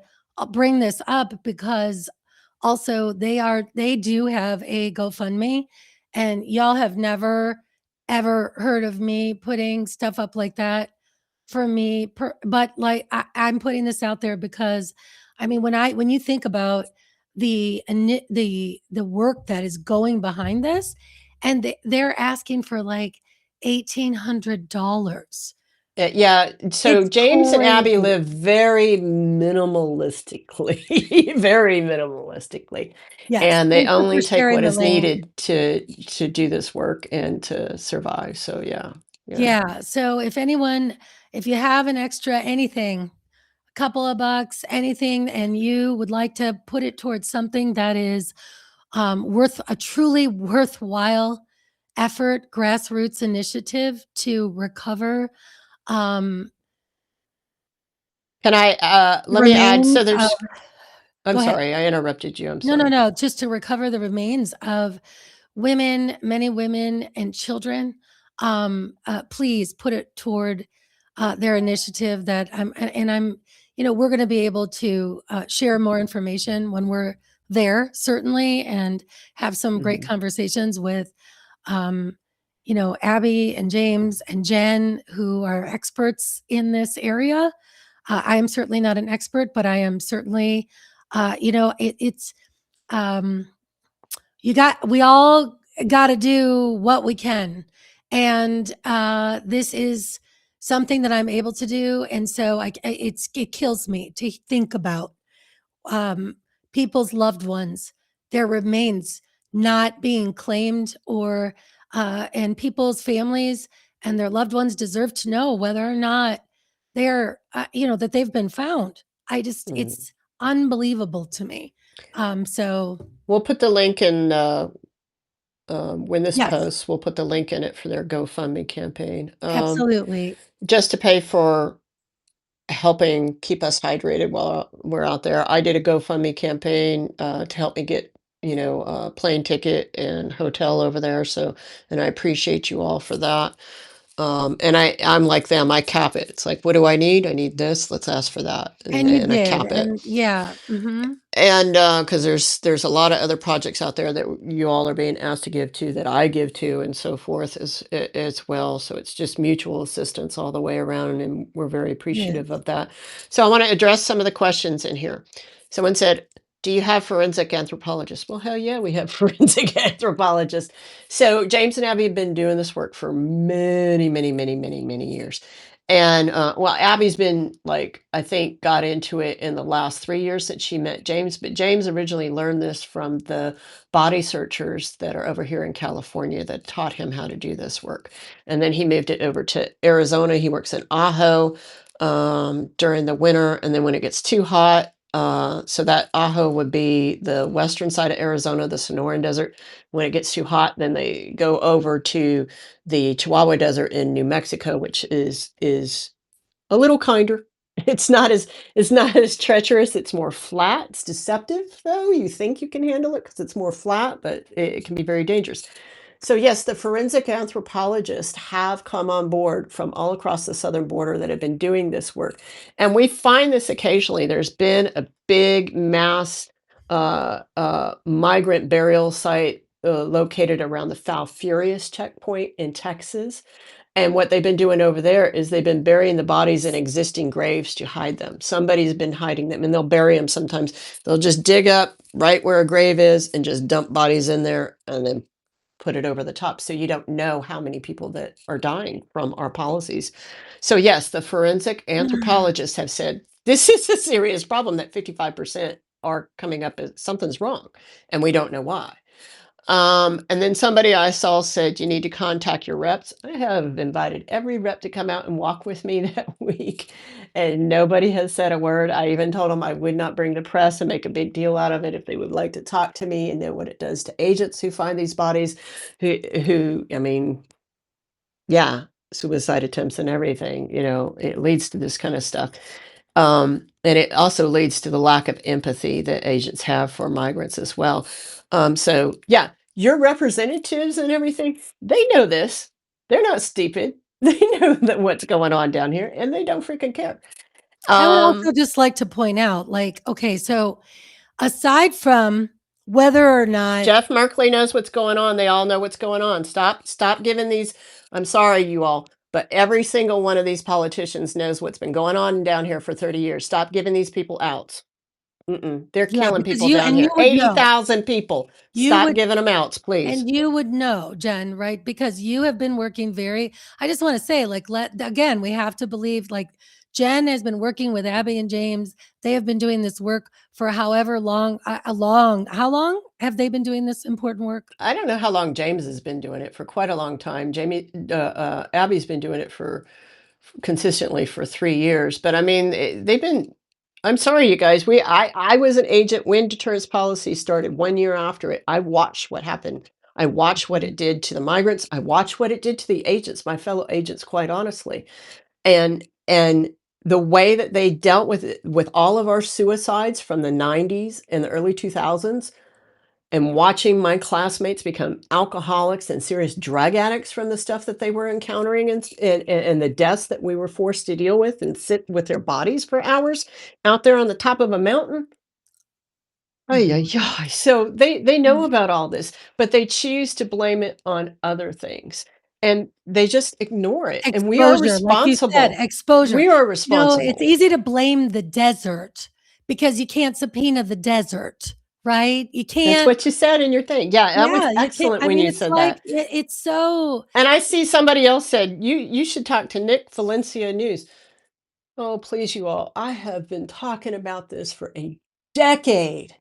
S2: bring this up because also they do have a GoFundMe, and y'all have never, ever heard of me putting stuff up like that for me, but, like, I'm putting this out there because, I mean, when you think about the work that is going behind this, and they're asking for, like, $1,800.
S1: Yeah, so
S2: It's
S1: James and Abby
S2: crazy.
S1: live very minimalistically, very minimalistically,
S2: Yes,
S1: and they
S2: thank you for
S1: only take
S2: sharing
S1: what
S2: the
S1: is
S2: link.
S1: needed to do this work and to survive, so yeah, yeah.
S2: Yeah, so if you have an extra anything, a couple of bucks, anything, and you would like to put it towards something that is, worth a truly worthwhile effort, grassroots initiative to recover Um,
S1: Can I,
S2: the
S1: let me add,
S2: remains
S1: so
S2: of
S1: there's I'm
S2: Go ahead.
S1: sorry, I interrupted you, I'm
S2: No, no,
S1: sorry.
S2: no, just to recover the remains of women, many women, and children. Please put it toward their initiative that I'm, we're going to be able to share more information when we're there, certainly, and have some great
S1: Mhm,
S2: conversations with, um, Abby and James and Jen, who are experts in this area. I am certainly not an expert, but I am certainly, it's, um, we all got to do what we can. And this is something that I'm able to do. And so it kills me to think about um, people's loved ones, their remains not being claimed, or and people's families and their loved ones deserve to know whether or not they're, that they've been found.
S1: mhm.
S2: It's unbelievable to me. So
S1: We'll put the link in, when this
S2: yes,
S1: posts, we'll put the link in it for their GoFundMe campaign,
S2: absolutely.
S1: just to pay for helping keep us hydrated while we're out there. I did a GoFundMe campaign to help me get, a plane ticket and hotel over there. So, and I appreciate you all for that. And I'm like them. I cap it. It's like, what do I need? I need this. Let's ask for that,
S2: And you
S1: and I
S2: did.
S1: cap it.
S2: And yeah.
S1: And because there's a lot of other projects out there that you all are being asked to give to that I give to and so forth as well. So it's just mutual assistance all the way around, and we're very
S2: It
S1: appreciative
S2: is.
S1: of that. So I want to address some of the questions in here. Someone said, "Do you have forensic anthropologists?" Well, hell yeah, we have forensic anthropologists. So James and Abby have been doing this work for many, many, many, many, many years. And, well, Abby's been like, I think, got into it in the last 3 years that she met James, but James originally learned this from the body searchers that are over here in California that taught him how to do this work. And then he moved it over to Arizona. He works in Ajo, during the winter, and then when it gets too hot, so that Ajo would be the western side of Arizona, the Sonoran Desert. When it gets too hot, then they go over to the Chihuahua Desert in New Mexico, which is a little kinder. It's not as treacherous. It's more flat. It's deceptive, though. You think you can handle it because it's more flat, but it can be very dangerous. So yes, the forensic anthropologists have come on board from all across the southern border that have been doing this work, and we find this occasionally. There's been a big mass migrant burial site located around the Falfurrias checkpoint in Texas, and what they've been doing over there is they've been burying the bodies in existing graves to hide them. Somebody's been hiding them, and they'll bury them sometimes. They'll just dig up right where a grave is and just dump bodies in there and then put it over the top. So you don't know how many people that are dying from our policies. So yes, the forensic anthropologists have said this is a serious problem that 55% are coming up as something's wrong, and we don't know why. And then somebody I saw said, you need to contact your reps. I have invited every rep to come out and walk with me that week, and nobody has said a word. I even told them I would not bring the press and make a big deal out of it if they would like to talk to me and know what it does to agents who find these bodies, I mean, yeah, suicide attempts and everything, it leads to this kind of stuff. And it also leads to the lack of empathy that agents have for migrants as well. So yeah, your representatives and everything, they know this. They're not stupid. They know that what's going on down here and they don't freaking care.
S2: I would also
S1: Um,
S2: just like to point out, like, okay, so aside from whether or not
S1: Jeff Merkley knows what's going on. They all know what's going on. Stop giving these. I'm sorry, you all, but every single one of these politicians knows what's been going on down here for 30 years. Stop giving these people outs. They're
S2: yeah,
S1: killing
S2: because
S1: people down
S2: you
S1: here.
S2: would know.
S1: 80,000 people.
S2: You
S1: Stop
S2: would
S1: giving them outs, please.
S2: And you would know, Jen, right? Because you have been working I just want to say, like, again, we have to believe, like, Jen has been working with Abby and James. They have been doing this work for however long, how long have they been doing this important work?
S1: I don't know how long James has been doing it, for quite a long time. Abby's been doing it for consistently for 3 years, but I mean, they've been. I'm sorry, you guys. I was an agent when deterrence policy started 1 year after it. I watched what happened. I watched what it did to the migrants. I watched what it did to the agents, my fellow agents, quite honestly. And the way that they dealt with it with all of our suicides from the '90s and the early 2000s, and watching my classmates become alcoholics and serious drug addicts from the stuff that they were encountering, and the deaths that we were forced to deal with and sit with their bodies for hours out there on the top of a mountain. Ay,
S2: Mhm.
S1: ay, ay. So they know
S2: Mm.
S1: about all this, but they choose to blame it on other things, and they just ignore it, and we are
S2: Exposure, like you said,
S1: responsible.
S2: exposure.
S1: We are
S2: It's
S1: responsible.
S2: easy to blame the desert because you can't subpoena the desert, right? You
S1: That's
S2: can't.
S1: what you said in your thing. Yeah, that was
S2: Yeah, you can't.
S1: excellent
S2: I
S1: when
S2: mean,
S1: you
S2: it's
S1: said
S2: like
S1: that.
S2: it's so
S1: And I see somebody else said, you should talk to Nick Valencia News." Oh, please, you all. I have been talking about this for a decade.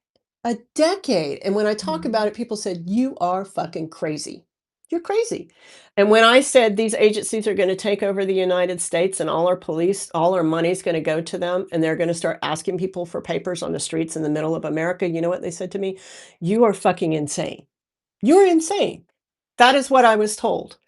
S1: A decade. And when I talk about
S2: Mhm.
S1: it, people said, "You are fucking crazy. You're crazy." And when I said these agencies are going to take over the United States and all our police, all our money's going to go to them, and they're going to start asking people for papers on the streets in the middle of America, you know what they said to me? "You are fucking insane. You're insane." That is what I was told.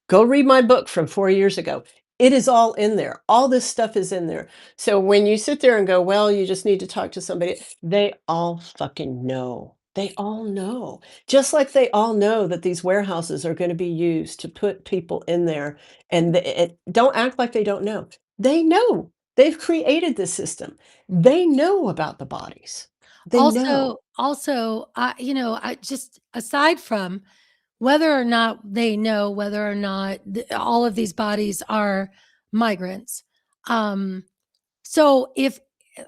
S1: Go read my book from 4 years ago. It is all in there. All this stuff is in there. So when you sit there and go, "Well, you just need to talk to somebody," they all fucking know. They all know. Just like they all know that these warehouses are gonna be used to put people in there, and don't act like they don't know. They know. They've created this system. They know about the bodies. They know.
S2: I just aside from whether or not they know whether or not all of these bodies are migrants. Um, so if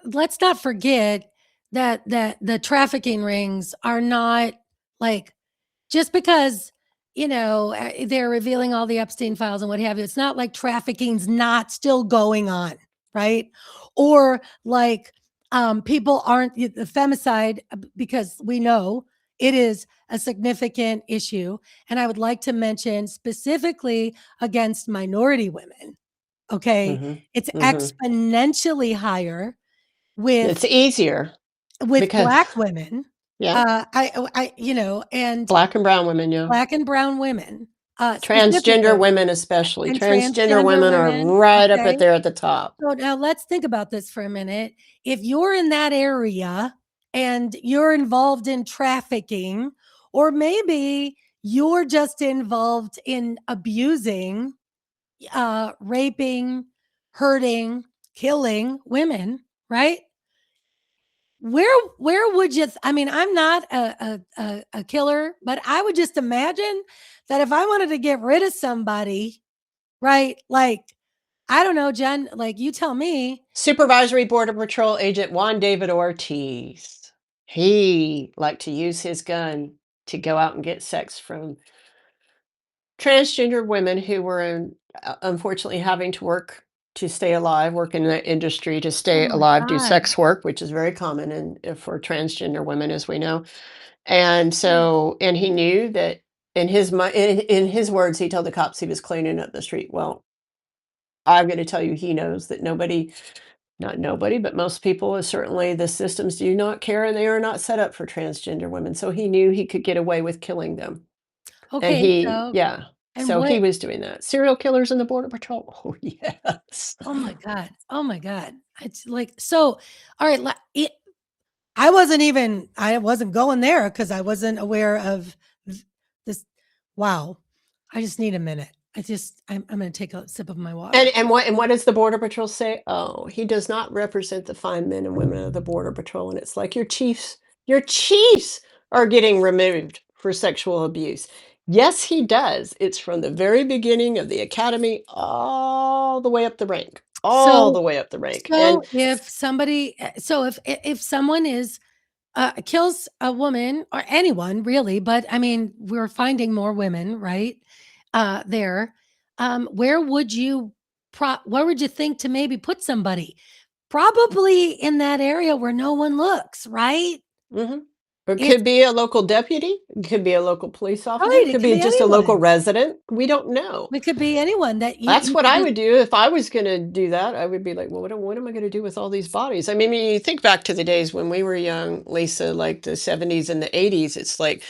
S2: let's not forget that the trafficking rings are not like just because they're revealing all the Epstein files and what have you. It's not like trafficking's not still going on, right? Or like people aren't the femicide because we know it is a significant issue. And I would like to mention specifically against minority women. Okay.
S1: Mhm.
S2: It's
S1: Mhm.
S2: exponentially higher
S1: It's
S2: with
S1: easier because
S2: black women.
S1: yeah,
S2: And
S1: black and brown women, yeah.
S2: black and brown women,
S1: Transgender
S2: specifically,
S1: women especially.
S2: and
S1: Transgender
S2: transgender
S1: women are
S2: women,
S1: right up
S2: okay?
S1: at there at the top.
S2: So now let's think about this for a minute. If you're in that area and you're involved in trafficking, or maybe you're just involved in abusing, raping, hurting, killing women, right? Where would you I mean, I'm not a killer, but I would just imagine that if I wanted to get rid of somebody, right? Like, I don't know, Jen, like you tell me.
S1: Supervisory Border Patrol agent Juan David Ortiz. He liked to use his gun to go out and get sex from transgender women who were unfortunately having to work to stay alive, work in the industry to
S2: Oh
S1: stay
S2: my
S1: alive, do
S2: god.
S1: sex work, which is very common for transgender women, as we know. And
S2: Mm.
S1: so, and he knew that in his words, he told the cops he was cleaning up the street. Well, I'm going to tell you, he knows that nobody, not nobody, but most people, is certainly the systems do not care, and they are not set up for transgender women. So he knew he could get away with killing them. And
S2: Okay,
S1: he,
S2: so
S1: yeah.
S2: and
S1: So
S2: what
S1: he was doing that. Serial killers in the Border Patrol. Oh, yes.
S2: oh my god. Oh my god. It's like so all right, I wasn't going there because I wasn't aware of this. Wow. I just need a minute. I'm gonna take a sip of my water.
S1: And what does the Border Patrol say? Oh, he does not represent the fine men and women of the Border Patrol. And it's like your chiefs are getting removed for sexual abuse. Yes, he does. It's from the very beginning of the academy all the way up the rank. All
S2: So
S1: the way up the rank.
S2: so
S1: And
S2: if somebody so if someone is kills a woman or anyone really, but I mean, we're finding more women, right? There. Where would you where would you think to maybe put somebody? Probably in that area where no one looks, right?
S1: mhm. It
S2: It's
S1: could be a local deputy, it could be a local police officer,
S2: right.
S1: it
S2: It
S1: could
S2: could
S1: be
S2: be
S1: just a local
S2: anyone.
S1: resident. We don't know.
S2: It could be anyone that
S1: That's
S2: you
S1: what
S2: could
S1: I
S2: just
S1: would do if I was gonna do that. I would be like, "Well, what am I gonna do with all these bodies?" I mean, you think back to the days when we were young, Lisa, like the '70s and the '80s, it's like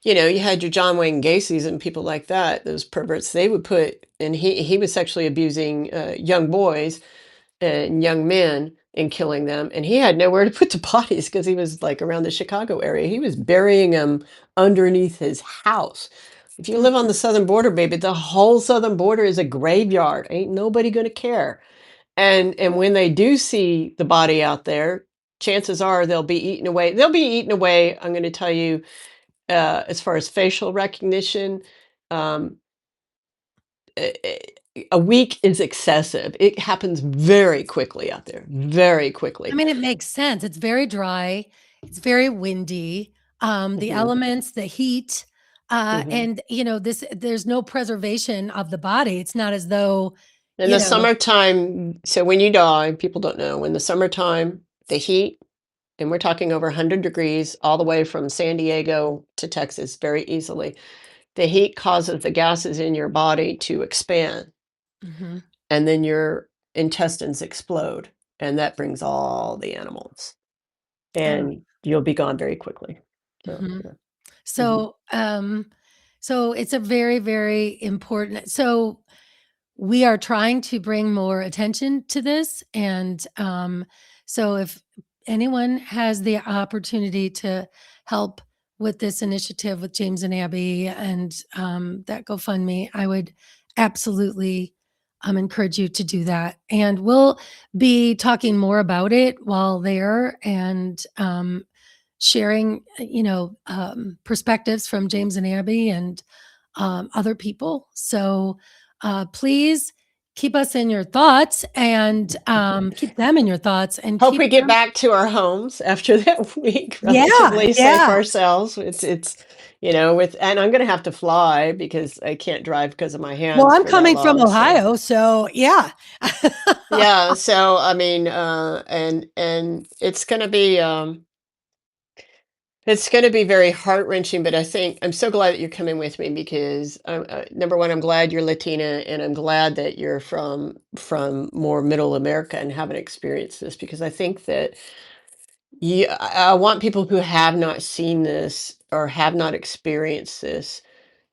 S1: you had your John Wayne Gacy's and people like that, those perverts, they would put, and he was sexually abusing young boys and young men and killing them. And he had nowhere to put the bodies because he was like around the Chicago area. He was burying them underneath his house. If you live on the
S2: Mhm.
S1: southern border, baby, the whole southern border is a graveyard. Ain't nobody gonna care. And when they do see the body out there, chances are they'll be eaten away. They'll be eaten away. I'm going to tell you, as far as facial recognition, um, a week is excessive. It happens very quickly out there, very
S2: I
S1: quickly.
S2: mean, it makes sense. It's very dry. It's very windy. The
S1: Hmm.
S2: elements, the heat,
S1: Hmm.
S2: and there's no preservation of the body. It's not as though,
S1: In
S2: you
S1: the
S2: know,
S1: summertime, so when you die, people don't know. In the summertime, the heat, and we're talking over 100 degrees, all the way from San Diego to Texas, very easily. The heat causes the gases in your body to expand,
S2: mhm.
S1: and then your intestines explode, and that brings all the animals,
S2: Oh,
S1: and you'll be gone very quickly. So,
S2: mhm.
S1: yeah. Mhm.
S2: So, so it's a very, very important. So we are trying to bring more attention to this, and so if anyone has the opportunity to help with this initiative with James and Abby and that GoFundMe, I would absolutely encourage you to do that. And we'll be talking more about it while there and sharing, perspectives from James and Abby and other people. So please keep us in your thoughts and keep them in your thoughts and
S1: Hope
S2: keep
S1: we get
S2: them.
S1: back to our homes after that week
S2: Yeah,
S1: relatively safe
S2: yeah.
S1: ourselves. With and I'm gonna have to fly because I can't drive because of my
S2: Well,
S1: hands
S2: I'm
S1: for that
S2: coming from
S1: long, so
S2: Ohio, so yeah.
S1: yeah, so, I mean, and it's gonna be very heart-wrenching, but I think I'm so glad that you're coming with me because, number 1, I'm glad you're Latina, and I'm glad that you're from more Middle America and haven't experienced this because I think that I want people who have not seen this or have not experienced this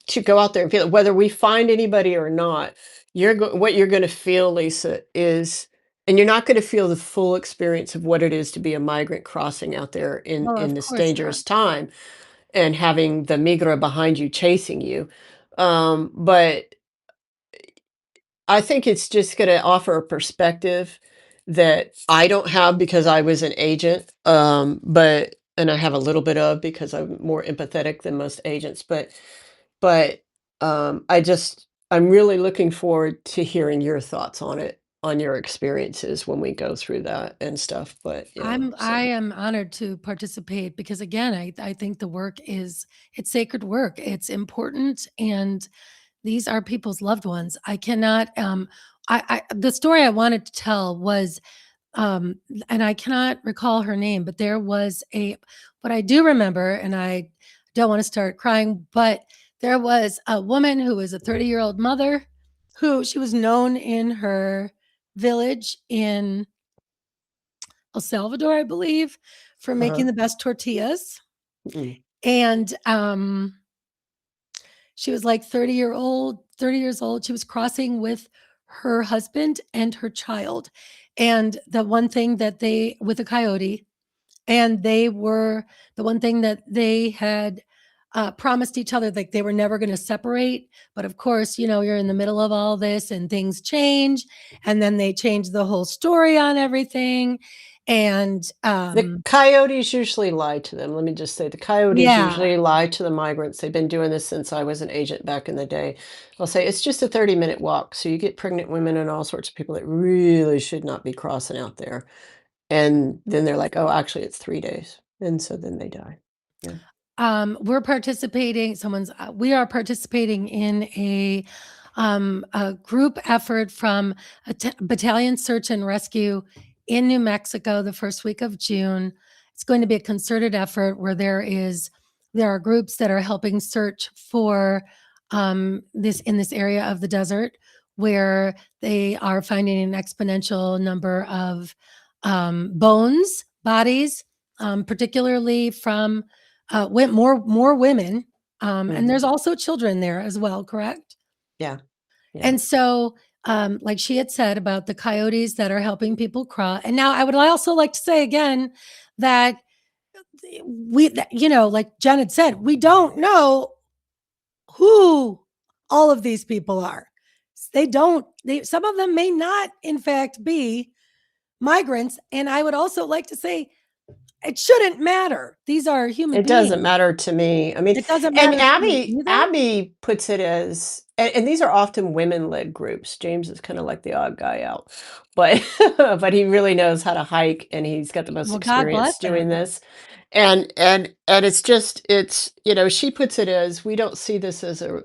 S1: to go out there and feel it. Whether we find anybody or not, what you're gonna feel, Lisa, is and you're not gonna feel the full experience of what it is to be a migrant crossing out there
S2: Well,
S1: in
S2: of
S1: this
S2: course not.
S1: dangerous time and having the migra behind you chasing you. But I think it's just gonna offer a perspective that I don't have because I was an agent, but and I have a little bit of because I'm more empathetic than most agents, but I'm really looking forward to hearing your thoughts on it, on your experiences when we go through that and stuff, but yeah,
S2: I
S1: so
S2: am honored to participate because again, I think the work is it's sacred work. It's important and these are people's loved ones. I cannot I the story I wanted to tell was um and I cannot recall her name, but there was a what I do remember, and I don't want to start crying, but there was a woman who was a 30-year-old mother who she was known in her village in El Salvador, I believe, for
S1: uh-huh.
S2: making the best tortillas.
S1: Mm.
S2: And she was like 30 years old. She was crossing with her husband and her child. And the one thing that they, with a coyote, and they were the one thing that they had promised each other, like they were never going to separate. But of course, you're in the middle of all this and things change. And then they change the whole story on everything. And
S1: The coyotes usually lie to them. Let me just say the coyotes
S2: yeah,
S1: usually lie to the migrants. They've been doing this since I was an agent back in the day. I'll say it's just a 30-minute walk. So you get pregnant women and all sorts of people that really should not be crossing out there. And then they're like, oh, actually, it's 3 days. And so then they die. Yeah.
S2: we're participating. We are participating in a group effort from Battalion Search and Rescue in New Mexico the first week of June. It's going to be a concerted effort where there are groups that are helping search for this in this area of the desert where they are finding an exponential number of bodies, particularly from more women And there's also children there as well, correct?
S1: Yeah. Yeah.
S2: And so, like she had said about the coyotes that are helping people cross. And now I would also like to say again that like Jen had said, we don't know who all of these people are. Some of them may not, in fact, be migrants. And I would also like to say it shouldn't matter. These are human
S1: It doesn't
S2: beings.
S1: matter to me. I mean,
S2: It doesn't
S1: and
S2: matter to me
S1: Abby
S2: either.
S1: Abby puts it as, and these are often women-led groups. James is kind of like the odd guy out, but but he really knows how to hike, and he's got the most
S2: Well, God bless
S1: experience doing
S2: him.
S1: this. And it's just she puts it as, we don't see this as a,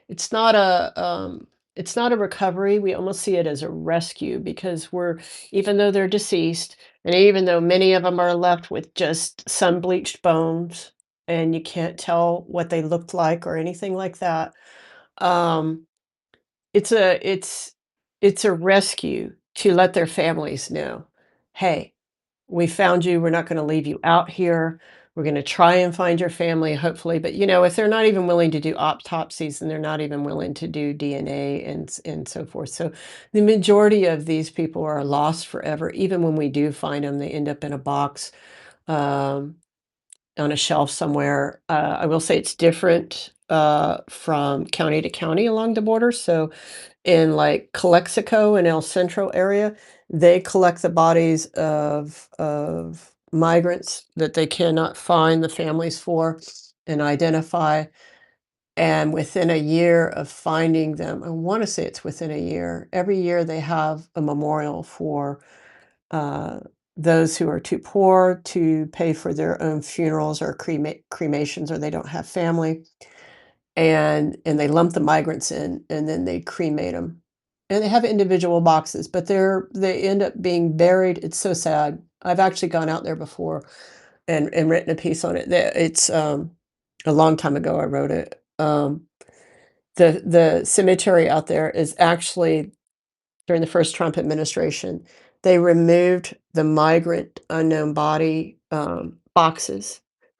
S1: it's not a it's not a recovery. We almost see it as a rescue, because we're, even though they're deceased, and even though many of them are left with just sun bleached bones, and you can't tell what they looked like or anything like that, um, it's a it's a rescue to let their families know, "Hey, we found you. We're not gonna leave you out here. We're gonna try and find your family, hopefully." But, if they're not even willing to do autopsies, and they're not even willing to do DNA and so forth. So the majority of these people are lost forever. Even when we do find them, they end up in a box, um, on a shelf somewhere. I will say it's different, from county to county along the border. So in like Calexico and El Centro area, they collect the bodies of migrants that they cannot find the families for and identify. And within a year of finding them, I want to say it's within a year, every year they have a memorial for, uh, those who are too poor to pay for their own funerals or cremations, or they don't have family, and they lump the migrants in, and then they cremate them. And they have individual boxes, but they end up being buried. It's so sad. I've actually gone out there before and written a piece on it. It's, a long time ago I wrote it. The cemetery out there is actually, during the first Trump administration, they removed the migrant unknown body, boxes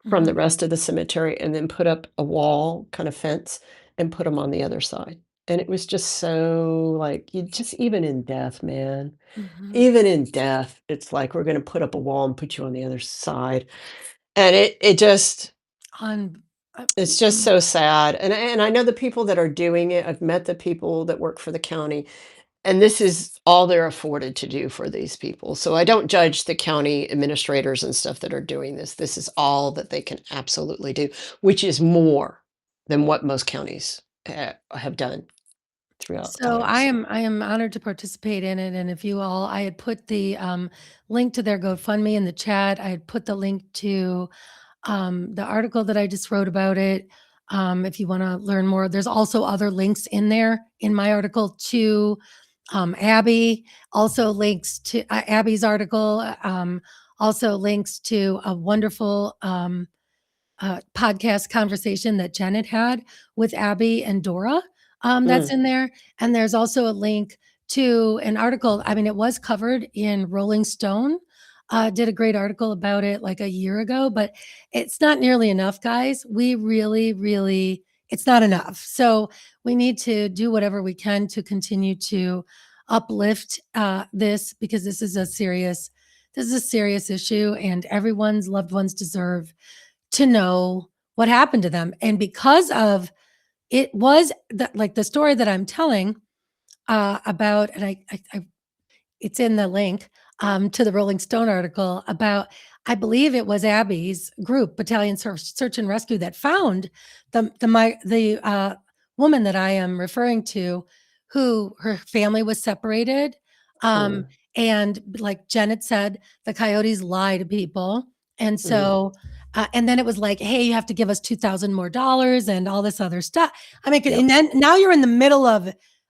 S1: from the
S2: Mhm.
S1: rest of the cemetery, and then put up a wall, kind of fence, and put them on the other side. And it was just so, like, you just, even in death, man,
S2: Mhm.
S1: even in death, it's like, we're gonna put up a wall and put you on the other side. And it just,
S2: Un
S1: it's just so sad. And I know the people that are doing it. I've met the people that work for the county, and this is all they're afforded to do for these people. So I don't judge the county administrators and stuff that are doing this. This is all that they can absolutely do, which is more than what most counties have done throughout
S2: So
S1: time. So,
S2: I am honored to participate in it, and if you all I had put the, link to their GoFundMe in the chat. I had put the link to, the article that I just wrote about it. If you wanna learn more, there's also other links in there in my article to, Abby, also links to, Abby's article, also links to a wonderful, podcast conversation that Janet had with Abby and Dora. That's
S1: mm,
S2: in there. And there's also a link to an article. I mean, it was covered in Rolling Stone. Did a great article about it like a year ago, but it's not nearly enough, guys. We really, really, it's not enough. So we need to do whatever we can to continue to uplift this, because this is a serious issue, and everyone's loved ones deserve to know what happened to them. And because of it was like the story that I'm telling about, and I it's in the link to the Rolling Stone article about, I believe it was Abby's group, Battalion Search and Rescue, that found the woman that I am referring to, who her family was separated. Um,
S1: mm,
S2: and like Janet said, the coyotes lie to people. And
S1: mm,
S2: so, and then it was like, hey, you have to give us $2,000 more and all this other stuff. I mean, and
S1: yep.
S2: then now you're in the middle of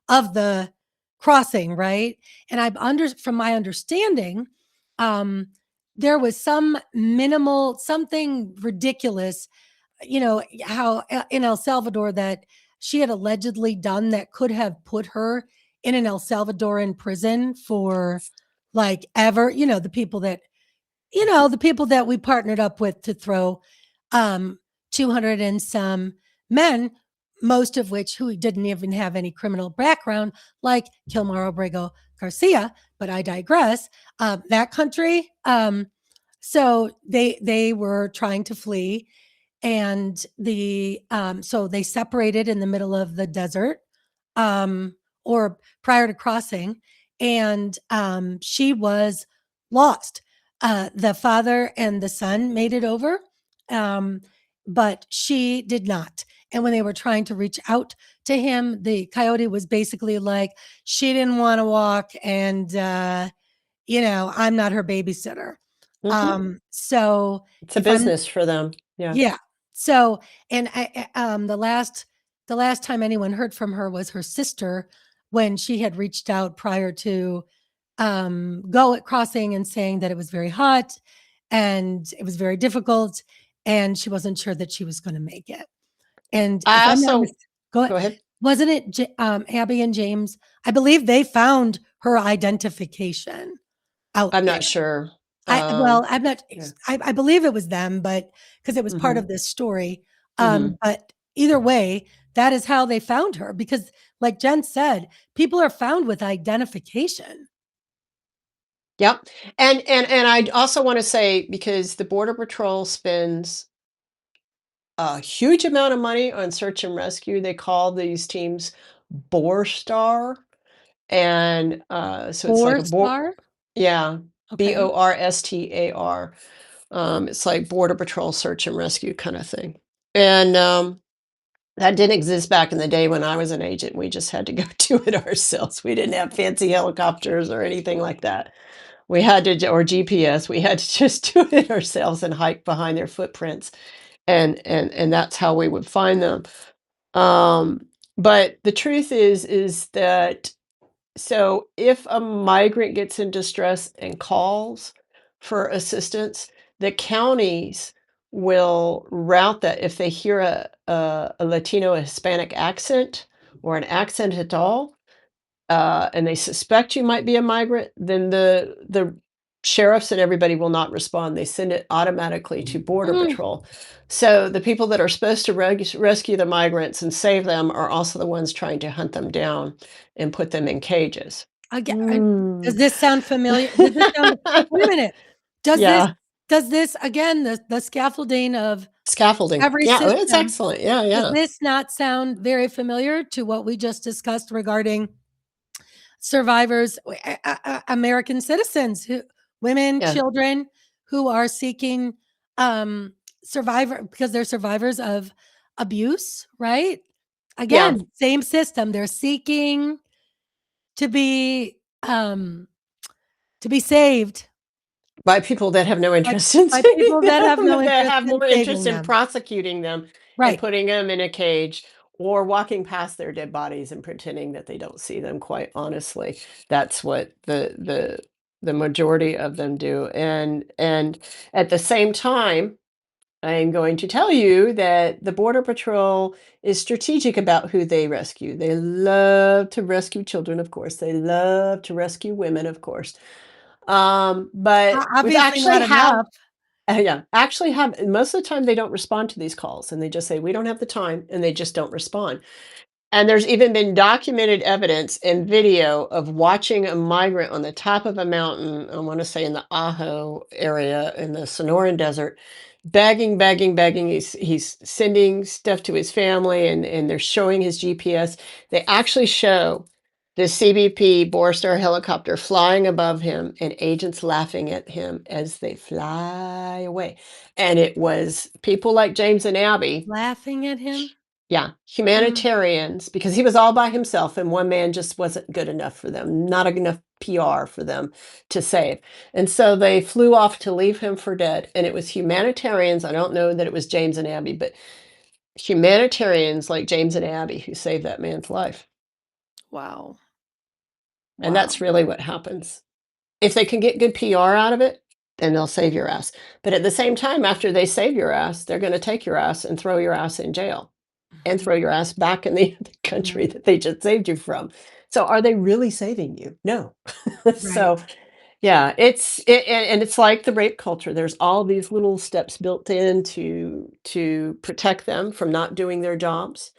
S2: the crossing, right? And I've from my understanding, um, there was some minimal, something ridiculous, how in El Salvador that she had allegedly done that could have put her in an El Salvadoran prison for like ever, the people that we partnered up with to throw 200 and some men, most of which who didn't even have any criminal background, like Kilmar Obrego Garcia. But I digress. That country. So they were trying to flee, and so they separated in the middle of the desert, um, or prior to crossing, and she was lost. The father and the son made it over, um, but she did not. And when they were trying to reach out to him, the coyote was basically like, she didn't want to walk, and I'm not her babysitter.
S1: Mhm.
S2: So
S1: It's a
S2: if I'm
S1: business for them. Yeah.
S2: yeah. So, and the last time anyone heard from her was her sister, when she had reached out prior to go at crossing and saying that it was very hot and it was very difficult, and she wasn't sure that she was going to make it. And if
S1: I
S2: I'm not
S1: also
S2: mis- go
S1: go
S2: ahead,
S1: ahead.
S2: wasn't it Abby and James? I believe they found her identification out
S1: I'm
S2: there.
S1: not sure.
S2: I'm not.
S1: Yeah.
S2: I believe it was them, but because it was part
S1: Mhm.
S2: of this story.
S1: Mhm.
S2: But either way, that is how they found her. Because, like Jen said, people are found with identification.
S1: Yep. And I also want to say, because the Border Patrol spends a huge amount of money on search and rescue. They call these teams Borstar, and so it's like
S2: Four
S1: a bor
S2: star.
S1: yeah,
S2: Okay.
S1: Borstar. It's like Border Patrol search and rescue kind of thing. And that didn't exist back in the day when I was an agent. We just had to go do it ourselves. We didn't have fancy helicopters or anything like that. We had to, or GPS. We had to just do it ourselves and hike behind their footprints, and that's how we would find them. But the truth is that, so if a migrant gets in distress and calls for assistance, the counties will route that if they hear a Latino, a Hispanic accent, or an accent at all, and they suspect you might be a migrant, then the sheriffs and everybody will not respond. They send it automatically to Border
S2: Mm,
S1: Patrol. So the people that are supposed to rescue the migrants and save them are also the ones trying to hunt them down and put them in cages.
S2: does
S1: Mm.
S2: this sound familiar? Does this sound? Wait a minute. Does this?
S1: Yeah,
S2: Does this again? The scaffolding of
S1: scaffolding.
S2: every
S1: Yeah, it's
S2: system.
S1: excellent. Yeah,
S2: Does
S1: yeah,
S2: this not sound very familiar to what we just discussed regarding survivors, American citizens, women,
S1: yeah,
S2: children who are seeking survivor because they're survivors of abuse, right?
S1: yeah.
S2: Again, same system. They're seeking to be um, to be saved
S1: By people that have no
S2: by,
S1: interest in
S2: by
S1: saving
S2: people that have no
S1: them, that
S2: interest
S1: have
S2: in
S1: more interest
S2: saving
S1: in
S2: them.
S1: prosecuting them and
S2: Right.
S1: putting them in a cage, or walking past their dead bodies and pretending that they don't see them, quite honestly. That's what the majority of them do. And at the same time, I am going to tell you that the Border Patrol is strategic about who they rescue. They love to rescue children, of course. They love to rescue women, of course. But we've
S2: Obviously,
S1: actually
S2: not
S1: have
S2: enough.
S1: yeah, actually have, most of the time they don't respond to these calls, and they just say, "We don't have the time," and they just don't respond. And there's even been documented evidence and video of watching a migrant on the top of a mountain, I want to say in the Ajo area in the Sonoran Desert, begging, begging, begging. He's sending stuff to his family, and they're showing his GPS. They actually show the CBP Borstar helicopter flying above him and agents laughing at him as they fly away. And it was people like James and Abby.
S2: Laughing at him.
S1: Yeah,
S2: Mm,
S1: humanitarians, because he was all by himself and one man just wasn't good enough for them, not enough PR for them to save. And so they flew off to leave him for dead. And it was humanitarians. I don't know that it was James and Abby, but humanitarians like James and Abby who saved that man's life.
S2: wow.
S1: And
S2: Wow.
S1: that's really what happens. If they can get good PR out of it, then they'll save your ass. But at the same time, after they save your ass, they're going to take your ass and throw your ass in jail, and
S2: Mhm,
S1: throw your ass back in the
S2: mhm.
S1: country that they just saved you from. So are they really saving you? No.
S2: Right.
S1: So Yeah, and it's like the rape culture. There's all these little steps built in to protect them from not doing their jobs,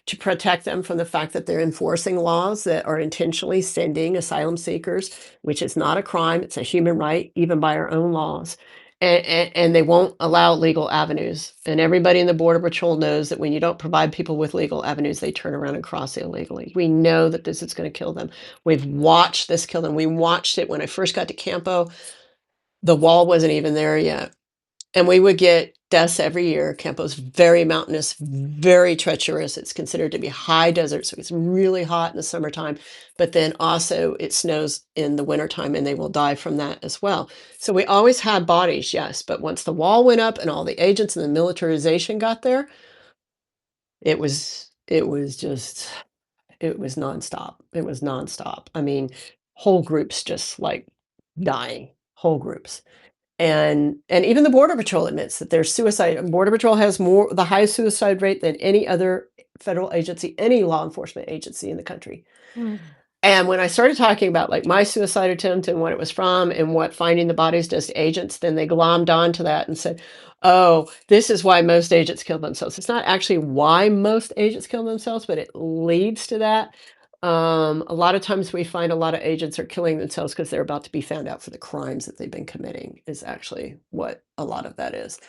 S1: to protect them from the fact that they're enforcing laws that are intentionally sending asylum seekers, which is not a crime, it's a human right, even by our own laws. And they won't allow legal avenues. And everybody in the Border Patrol knows that when you don't provide people with legal avenues, they turn around and cross illegally. We know that this is going to kill them. We've watched this kill them. We watched it when I first got to Campo. The wall wasn't even there yet. And we would get deaths every year. Campo's very mountainous, very treacherous. It's considered to be high desert, so it's really hot in the summertime, but then also it snows in the wintertime and they will die from that as well. So we always had bodies, yes, but once the wall went up and all the agents and the militarization got there, it was just it was nonstop. It was nonstop. I mean, whole groups just like dying, whole groups. And even the Border Patrol admits that their suicide Border Patrol has the highest suicide rate than any other federal agency, any law enforcement agency in the country.
S2: Mm.
S1: And when I started talking about, like, my suicide attempt and what it was from and what finding the bodies does to agents, then they glommed onto that and said, "Oh, this is why most agents kill themselves." It's not actually why most agents kill themselves, but it leads to that. A lot of times we find a lot of agents are killing themselves because 'cause they're about to be found out for the crimes that they've been committing is actually what a lot of that is.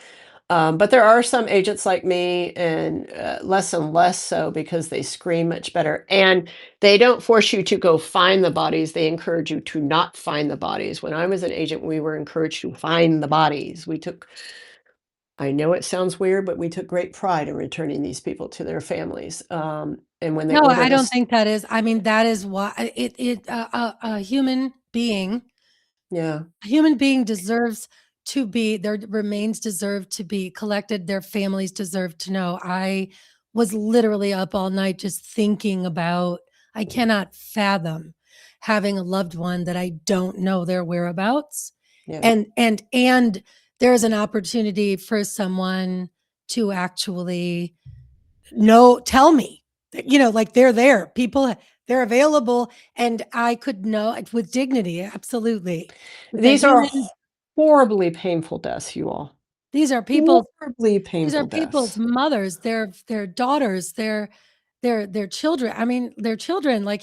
S1: But there are some agents like me, and less and less so because they screen much better. And they don't force you to go find the bodies. They encourage you to not find the bodies. When I was an agent, we were encouraged to find the bodies. I know it sounds weird, but we took great pride in returning these people to their families. And when they
S2: No, I
S1: ordered
S2: don't
S1: us,
S2: think that is. I mean, that is why a
S1: yeah,
S2: human being deserves to be their remains deserve to be collected. Their families deserve to know. I was literally up all night just thinking about, I cannot fathom having a loved one that I don't know their whereabouts.
S1: yeah.
S2: And there's an opportunity for someone to actually know, tell me that, like they're there. People, they're available, and I could know with dignity, absolutely. Because
S1: These are
S2: humans,
S1: horribly painful deaths, you all.
S2: these are people's
S1: Horribly
S2: these are
S1: painful
S2: people's
S1: deaths.
S2: mothers, their daughters, their children. I mean, their children. Like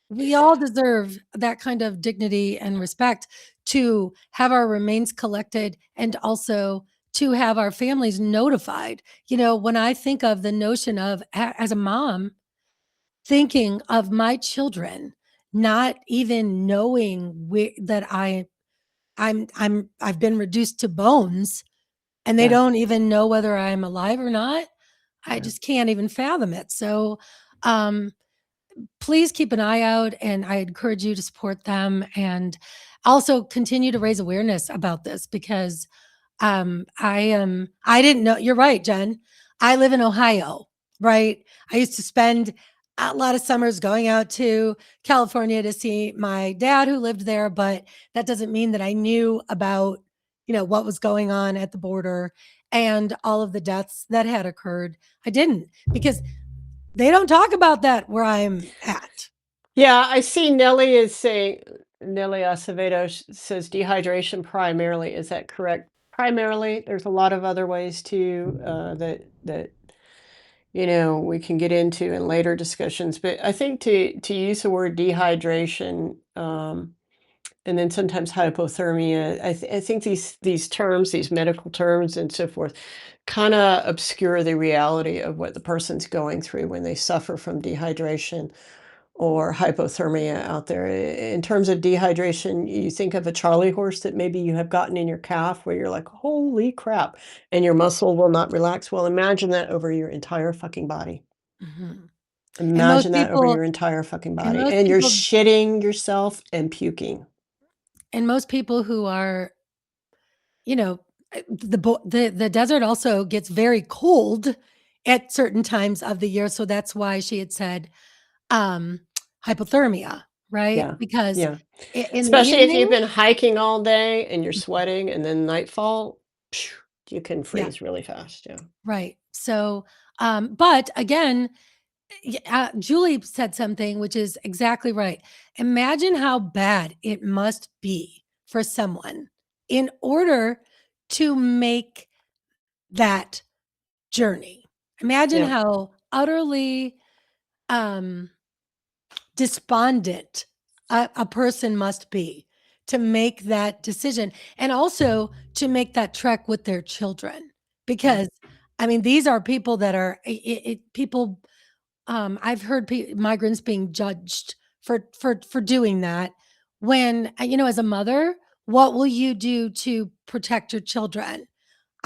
S2: we all deserve that kind of dignity and respect to have our remains collected and also to have our families notified. When I think of the notion of as a mom thinking of my children not even knowing that I've been reduced to bones and they
S1: Yeah,
S2: don't even know whether I'm alive or not. I
S1: yeah.
S2: just can't even fathom it. So, um, please keep an eye out, and I encourage you to support them and also continue to raise awareness about this because I didn't know. You're right, Jen. I live in Ohio, right? I used to spend a lot of summers going out to California to see my dad who lived there, but that doesn't mean that I knew about, what was going on at the border and all of the deaths that had occurred. I didn't because they don't talk about that where I'm at.
S1: Yeah, I see Nelly Acevedo says dehydration primarily. Is that correct? Primarily, there's a lot of other ways too that we can get into in later discussions. But I think to use the word dehydration, and then sometimes hypothermia, I think these terms, these medical terms, and so forth, kind of obscure the reality of what the person's going through when they suffer from dehydration or hypothermia out there. In terms of dehydration, you think of a Charlie horse that maybe you have gotten in your calf where you're like, holy crap, and your muscle will not relax. Well, imagine that over your entire fucking body.
S2: Mhm. And most
S1: Imagine that over
S2: people,
S1: your entire fucking
S2: and
S1: body.
S2: most
S1: And you're
S2: people,
S1: shitting yourself and puking.
S2: and most people who are, you know, the desert also gets very cold at certain times of the year. So that's why she had said um, hypothermia, right?
S1: Yeah.
S2: Because
S1: Yeah.
S2: in the
S1: Especially if you've
S2: evening,
S1: been hiking all day and you're sweating and then nightfall, phew, you can
S2: yeah,
S1: freeze really fast. Yeah.
S2: right. So, but again, Julie said something which is exactly right. Imagine how bad it must be for someone in order to make that journey. Imagine
S1: Yeah.
S2: how utterly um, despondent a person must be to make that decision and also to make that trek with their children.
S1: Yeah.
S2: Because, I mean, these are people that are people. I've heard migrants being judged for doing that. When as a mother, what will you do to protect your children?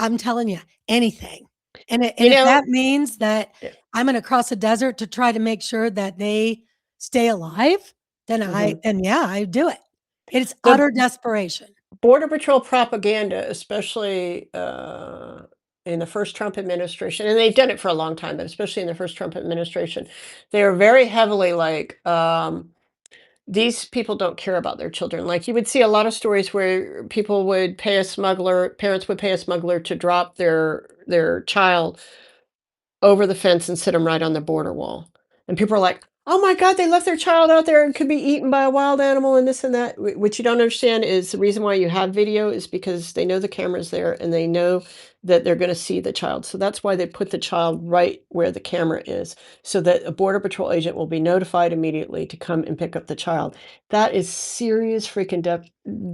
S2: I'm telling you, anything. And
S1: You
S2: if
S1: know,
S2: that means that
S1: yeah.
S2: I'm gonna cross a desert to try to make sure that they stay alive,
S1: Mhm.
S2: then yeah, I do it. It's
S1: The
S2: utter desperation.
S1: Border Patrol propaganda, especially, in the first Trump administration, and they've done it for a long time, but especially in the first Trump administration, they are very heavily like, these people don't care about their children. Like, you would see a lot of stories where people would pay a smuggler parents would pay a smuggler to drop their child over the fence and sit them right on the border wall. And people are like, "Oh my god, they left their child out there and could be eaten by a wild animal and this and that." What you don't understand is the reason why you have video is because they know the camera's there and they know that they're going to see the child. So that's why they put the child right where the camera is, so that a border patrol agent will be notified immediately to come and pick up the child. That is serious freaking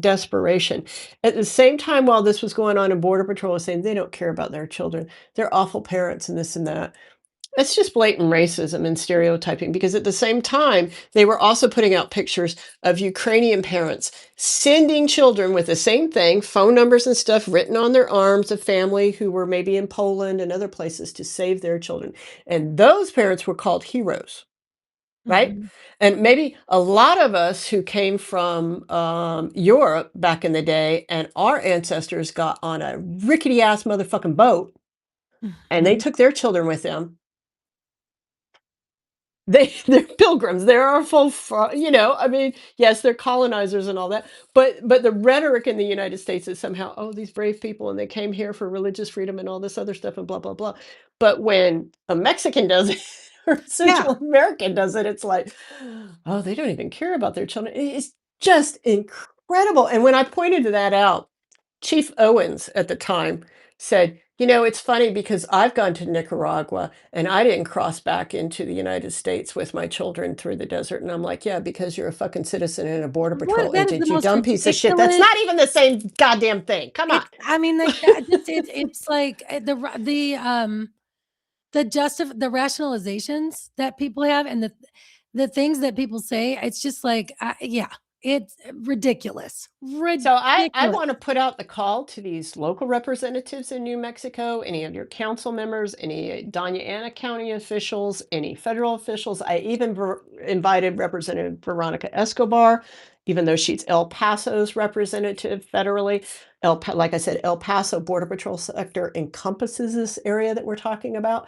S1: desperation. At the same time, while this was going on, and border patrol was saying they don't care about their children, they're awful parents and this and that. It's just blatant racism and stereotyping because at the same time, they were also putting out pictures of Ukrainian parents sending children with the same thing, phone numbers and stuff written on their arms of family who were maybe in Poland and other places to save their children. And those parents were called heroes, right?
S2: Mhm.
S1: And maybe a lot of us who came from Europe back in the day and our ancestors got on a rickety ass motherfucking boat and they
S2: Mhm.
S1: took their children with them. They're pilgrims. They're our full I mean, yes, they're colonizers and all that, but the rhetoric in the United States is somehow, "Oh, these brave people, and they came here for religious freedom and all this other stuff and blah, blah, blah." But when a Mexican does it or a
S2: Yeah.
S1: Central American does it, it's like, "Oh, they don't even care about their children." It's just incredible, and when I pointed that out, Chief Owens at the time said, it's funny because I've gone to Nicaragua and I didn't cross back into the United States with my children through the desert." And I'm like, "Yeah, because you're a fucking citizen and a border
S2: What
S1: patrol
S2: that is the
S1: agent, you
S2: most
S1: dumb piece of shit. That's
S2: ridiculous.
S1: not even the same goddamn thing. Come on."
S2: It's I mean, like, that just it's like, the the rationalizations that people have and the things that people say, it's just like, yeah, it's ridiculous.
S1: So I
S2: Ridiculous.
S1: want to put out the call to these local representatives in New Mexico, any of your council members, any Doña Ana County officials, any federal officials. I even invited Representative Veronica Escobar, even though she's El Paso's representative federally. Like I said, El Paso Border Patrol sector encompasses this area that we're talking about.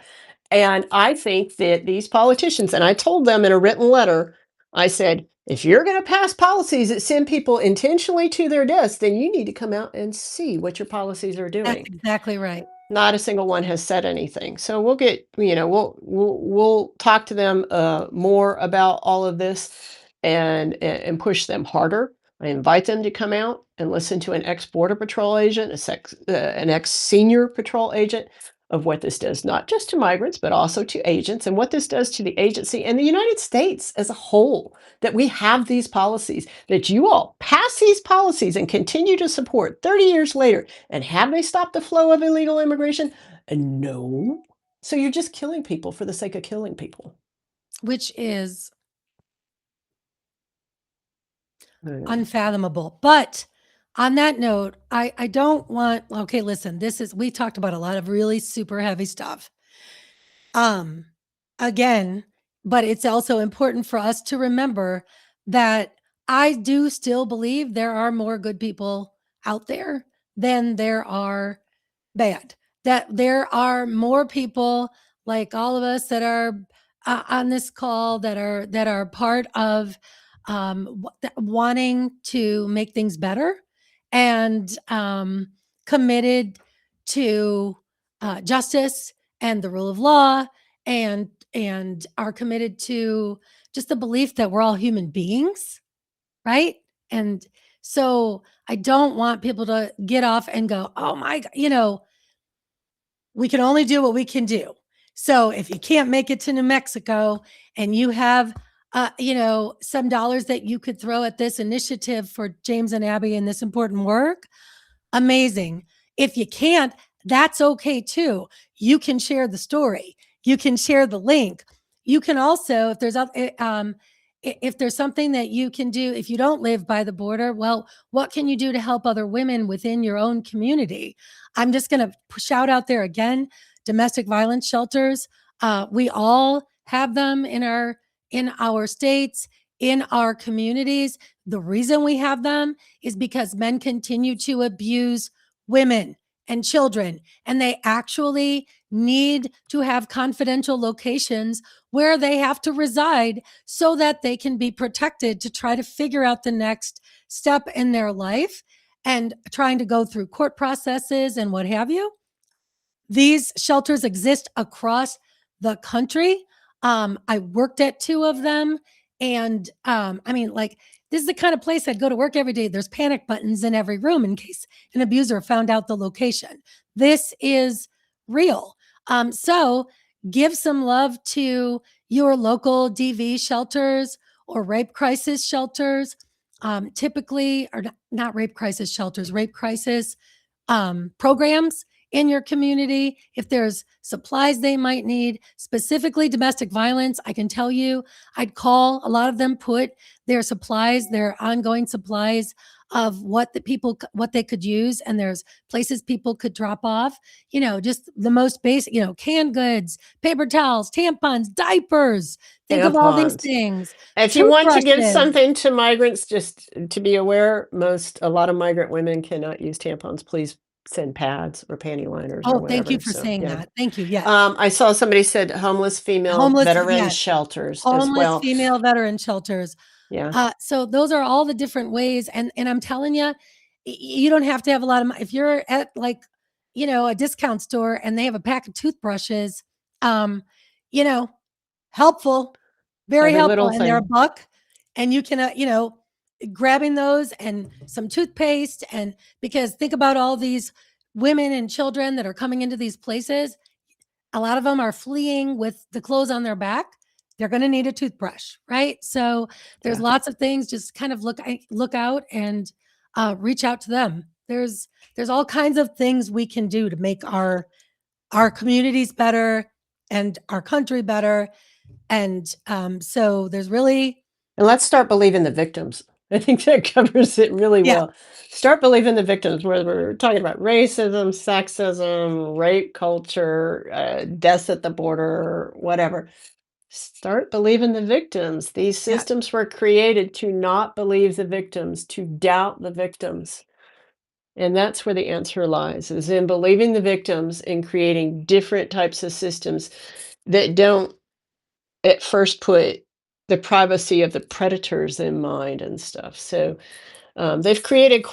S1: And I think that these politicians, and I told them in a written letter, I said, if you're going to pass policies that send people intentionally to their deaths, then you need to come out and see what your policies are
S2: That's
S1: doing.
S2: exactly right.
S1: Not a single one has said anything. So we'll get, we'll talk to them more about all of this and push them harder. I invite them to come out and listen to an ex border patrol agent, an ex senior patrol agent of what this does, not just to migrants, but also to agents and what this does to the agency and the United States as a whole. That we have these policies, that you all pass these policies and continue to support 30 years later. And have they stopped the flow of illegal immigration? No. So you're just killing people for the sake of killing people.
S2: Which is
S1: Mm.
S2: unfathomable. But on that note, I don't want okay, listen, we talked about a lot of really super heavy stuff. Um, again, but it's also important for us to remember that I do still believe there are more good people out there than there are bad. That there are more people like all of us that are on this call that are part of wanting to make things better and committed to justice and the rule of law and and are committed to just the belief that we're all human beings, right? And so I don't want people to get off and go, oh my God, we can only do what we can do. So if you can't make it to New Mexico and you have, some dollars that you could throw at this initiative for James and Abby and this important work, amazing. If you can't, that's okay too. You can share the story. You can share the link. You can also, if there's something that you can do, if you don't live by the border, well, what can you do to help other women within your own community? I'm just going to shout out there again, domestic violence shelters. We all have them in our states, in our communities. The reason we have them is because men continue to abuse women and children, and they actually need to have confidential locations where they have to reside so that they can be protected to try to figure out the next step in their life and trying to go through court processes and what have you. These shelters exist across the country. I worked at two of them. And this is the kind of place I'd go to work every day. There's panic buttons in every room in case an abuser found out the location. This is real. So give some love to your local DV shelters or rape crisis shelters. Typically, or not rape crisis shelters, rape crisis programs in your community. If there's supplies they might need, specifically domestic violence, I can tell you, I'd call. A lot of them put their supplies, their ongoing supplies of what they could use, and there's places people could drop off. Just the most basic, canned goods, paper towels, tampons, diapers. Think of all these
S1: Tampons.
S2: things.
S1: If you want to give
S2: Toothbrushes.
S1: something to migrants, just to be aware, a lot of migrant women cannot use tampons. Please send pads or panty liners or
S2: Oh, thank you
S1: whatever.
S2: for
S1: So,
S2: saying
S1: yeah.
S2: that. Thank you. Yes.
S1: I saw somebody said homeless female
S2: Homeless,
S1: veteran
S2: yes.
S1: shelters as
S2: Homeless
S1: well.
S2: female veteran shelters.
S1: Yeah.
S2: So those are all the different ways. And I'm telling you, you don't have to have a lot of money. If you're at a discount store and they have a pack of toothbrushes, um, you know, helpful, very
S1: Every
S2: helpful.
S1: little
S2: And they're a
S1: thing.
S2: buck and you can, grabbing those and some toothpaste. And because think about all these women and children that are coming into these places, a lot of them are fleeing with the clothes on their back. They're going to need a toothbrush, right? So there's
S1: Yeah.
S2: lots of things. Just kind of look out and reach out to them. There's all kinds of things we can do to make our communities better and our country better. And so there's really,
S1: And let's start believing the victims. I think that covers it really
S2: yeah,
S1: well. Start believing the victims, whether we're talking about racism, sexism, rape culture, deaths at the border, whatever. Start believing the victims. These
S2: yeah.
S1: systems were created to not believe the victims, to doubt the victims. And that's where the answer lies, is in believing the victims and creating different types of systems that don't at first put the privacy of the predators in mind and stuff. So they've created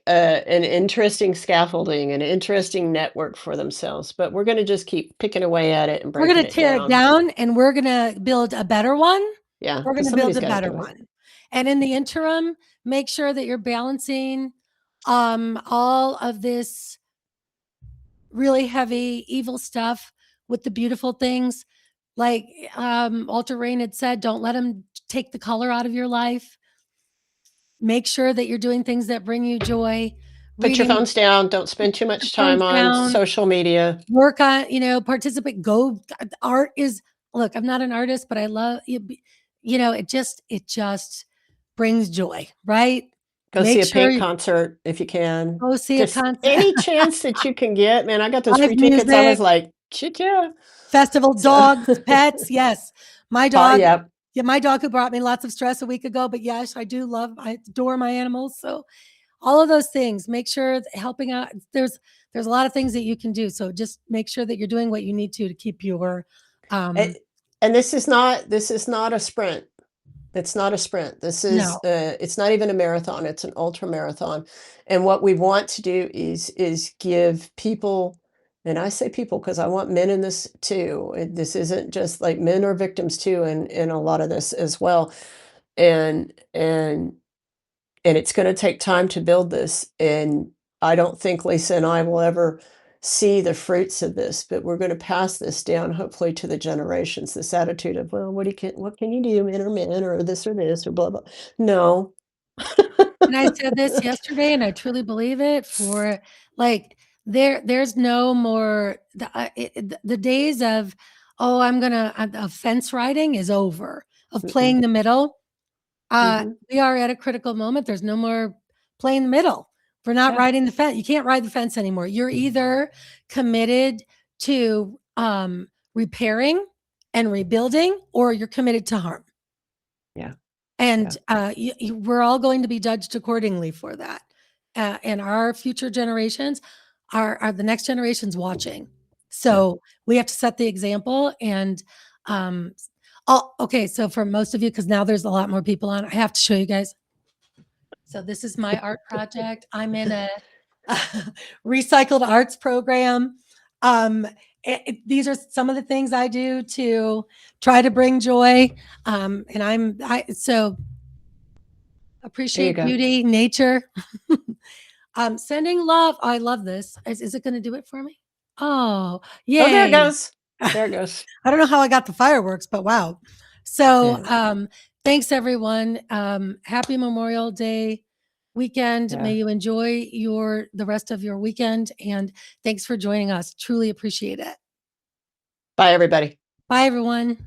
S1: an interesting scaffolding, an interesting network for themselves. But we're going to just keep picking away at it and
S2: We're
S1: breaking
S2: going to
S1: it
S2: tear it
S1: down.
S2: down and we're going to build a better one.
S1: Yeah,
S2: We're going
S1: because
S2: to build
S1: somebody's
S2: a
S1: got to
S2: better
S1: do it.
S2: one. And in the interim, make sure that you're balancing all of this really heavy evil stuff with the beautiful things. Like Walter Rain had said, don't let them take the color out of your life. Make sure that you're doing things that bring you joy.
S1: Put your
S2: Reading,
S1: phones down. Don't
S2: put
S1: spend too
S2: your
S1: much time
S2: phones
S1: on
S2: down,
S1: social media.
S2: work on, participate, go. Art is, look, I'm not an artist, but I love, it just brings joy, right?
S1: Go see
S2: Make
S1: a
S2: sure
S1: Pink
S2: you
S1: concert if you can.
S2: go see a
S1: Just
S2: concert,
S1: any chance that you can get. Man, I got those
S2: live
S1: free tickets. I was
S2: music,
S1: like, shit, yeah.
S2: festival,
S1: So,
S2: dogs, pets. Yes. My dog,
S1: yeah.
S2: yeah, my dog who brought me lots of stress a week ago, but yes, I adore my animals. So all of those things, make sure helping out. There's a lot of things that you can do. So just make sure that you're doing what you need to keep your, um,
S1: And this is not a sprint. It's not a sprint.
S2: no,
S1: It's not even a marathon. It's an ultra marathon. And what we want to do is give people And I say people because I want men in this too. This isn't just like men are victims too in a lot of this as well. And and and it's going to take time to build this. And I don't think Lisa and I will ever see the fruits of this, but we're going to pass this down hopefully to the generations. This attitude of, well, what can you do, men or men, or this or blah blah. No.
S2: And I said this yesterday, and I truly believe it for like there's no more the days of oh I'm gonna of fence riding is over of
S1: Mm-mm.
S2: playing the middle.
S1: Mhm.
S2: We are at a critical moment. There's no more playing the middle. We're not
S1: Yeah.
S2: riding the fence. You can't ride the fence anymore. You're either committed to repairing and rebuilding, or you're committed to harm.
S1: Yeah. Yeah.
S2: And we're all going to be judged accordingly for that. And our future generations are the next generations watching.
S1: Yeah.
S2: So we have to set the example. And um, okay, so for most of you, because now there's a lot more people on, I have to show you guys. So this is my art project. I'm in a recycled arts program. Um, these are some of the things I do to try to bring joy. And so
S1: There you
S2: appreciate
S1: go.
S2: beauty, nature. Sending love. I love this. Is it going to do it for me? Oh,
S1: Oh, there it
S2: yay.
S1: goes. There it goes.
S2: I don't know how I got the fireworks, but wow. So,
S1: Yeah.
S2: thanks everyone. Happy Memorial Day weekend. May
S1: Yeah.
S2: you enjoy the rest of your weekend, and thanks for joining us. Truly appreciate it.
S1: Bye, everybody.
S2: Bye everyone.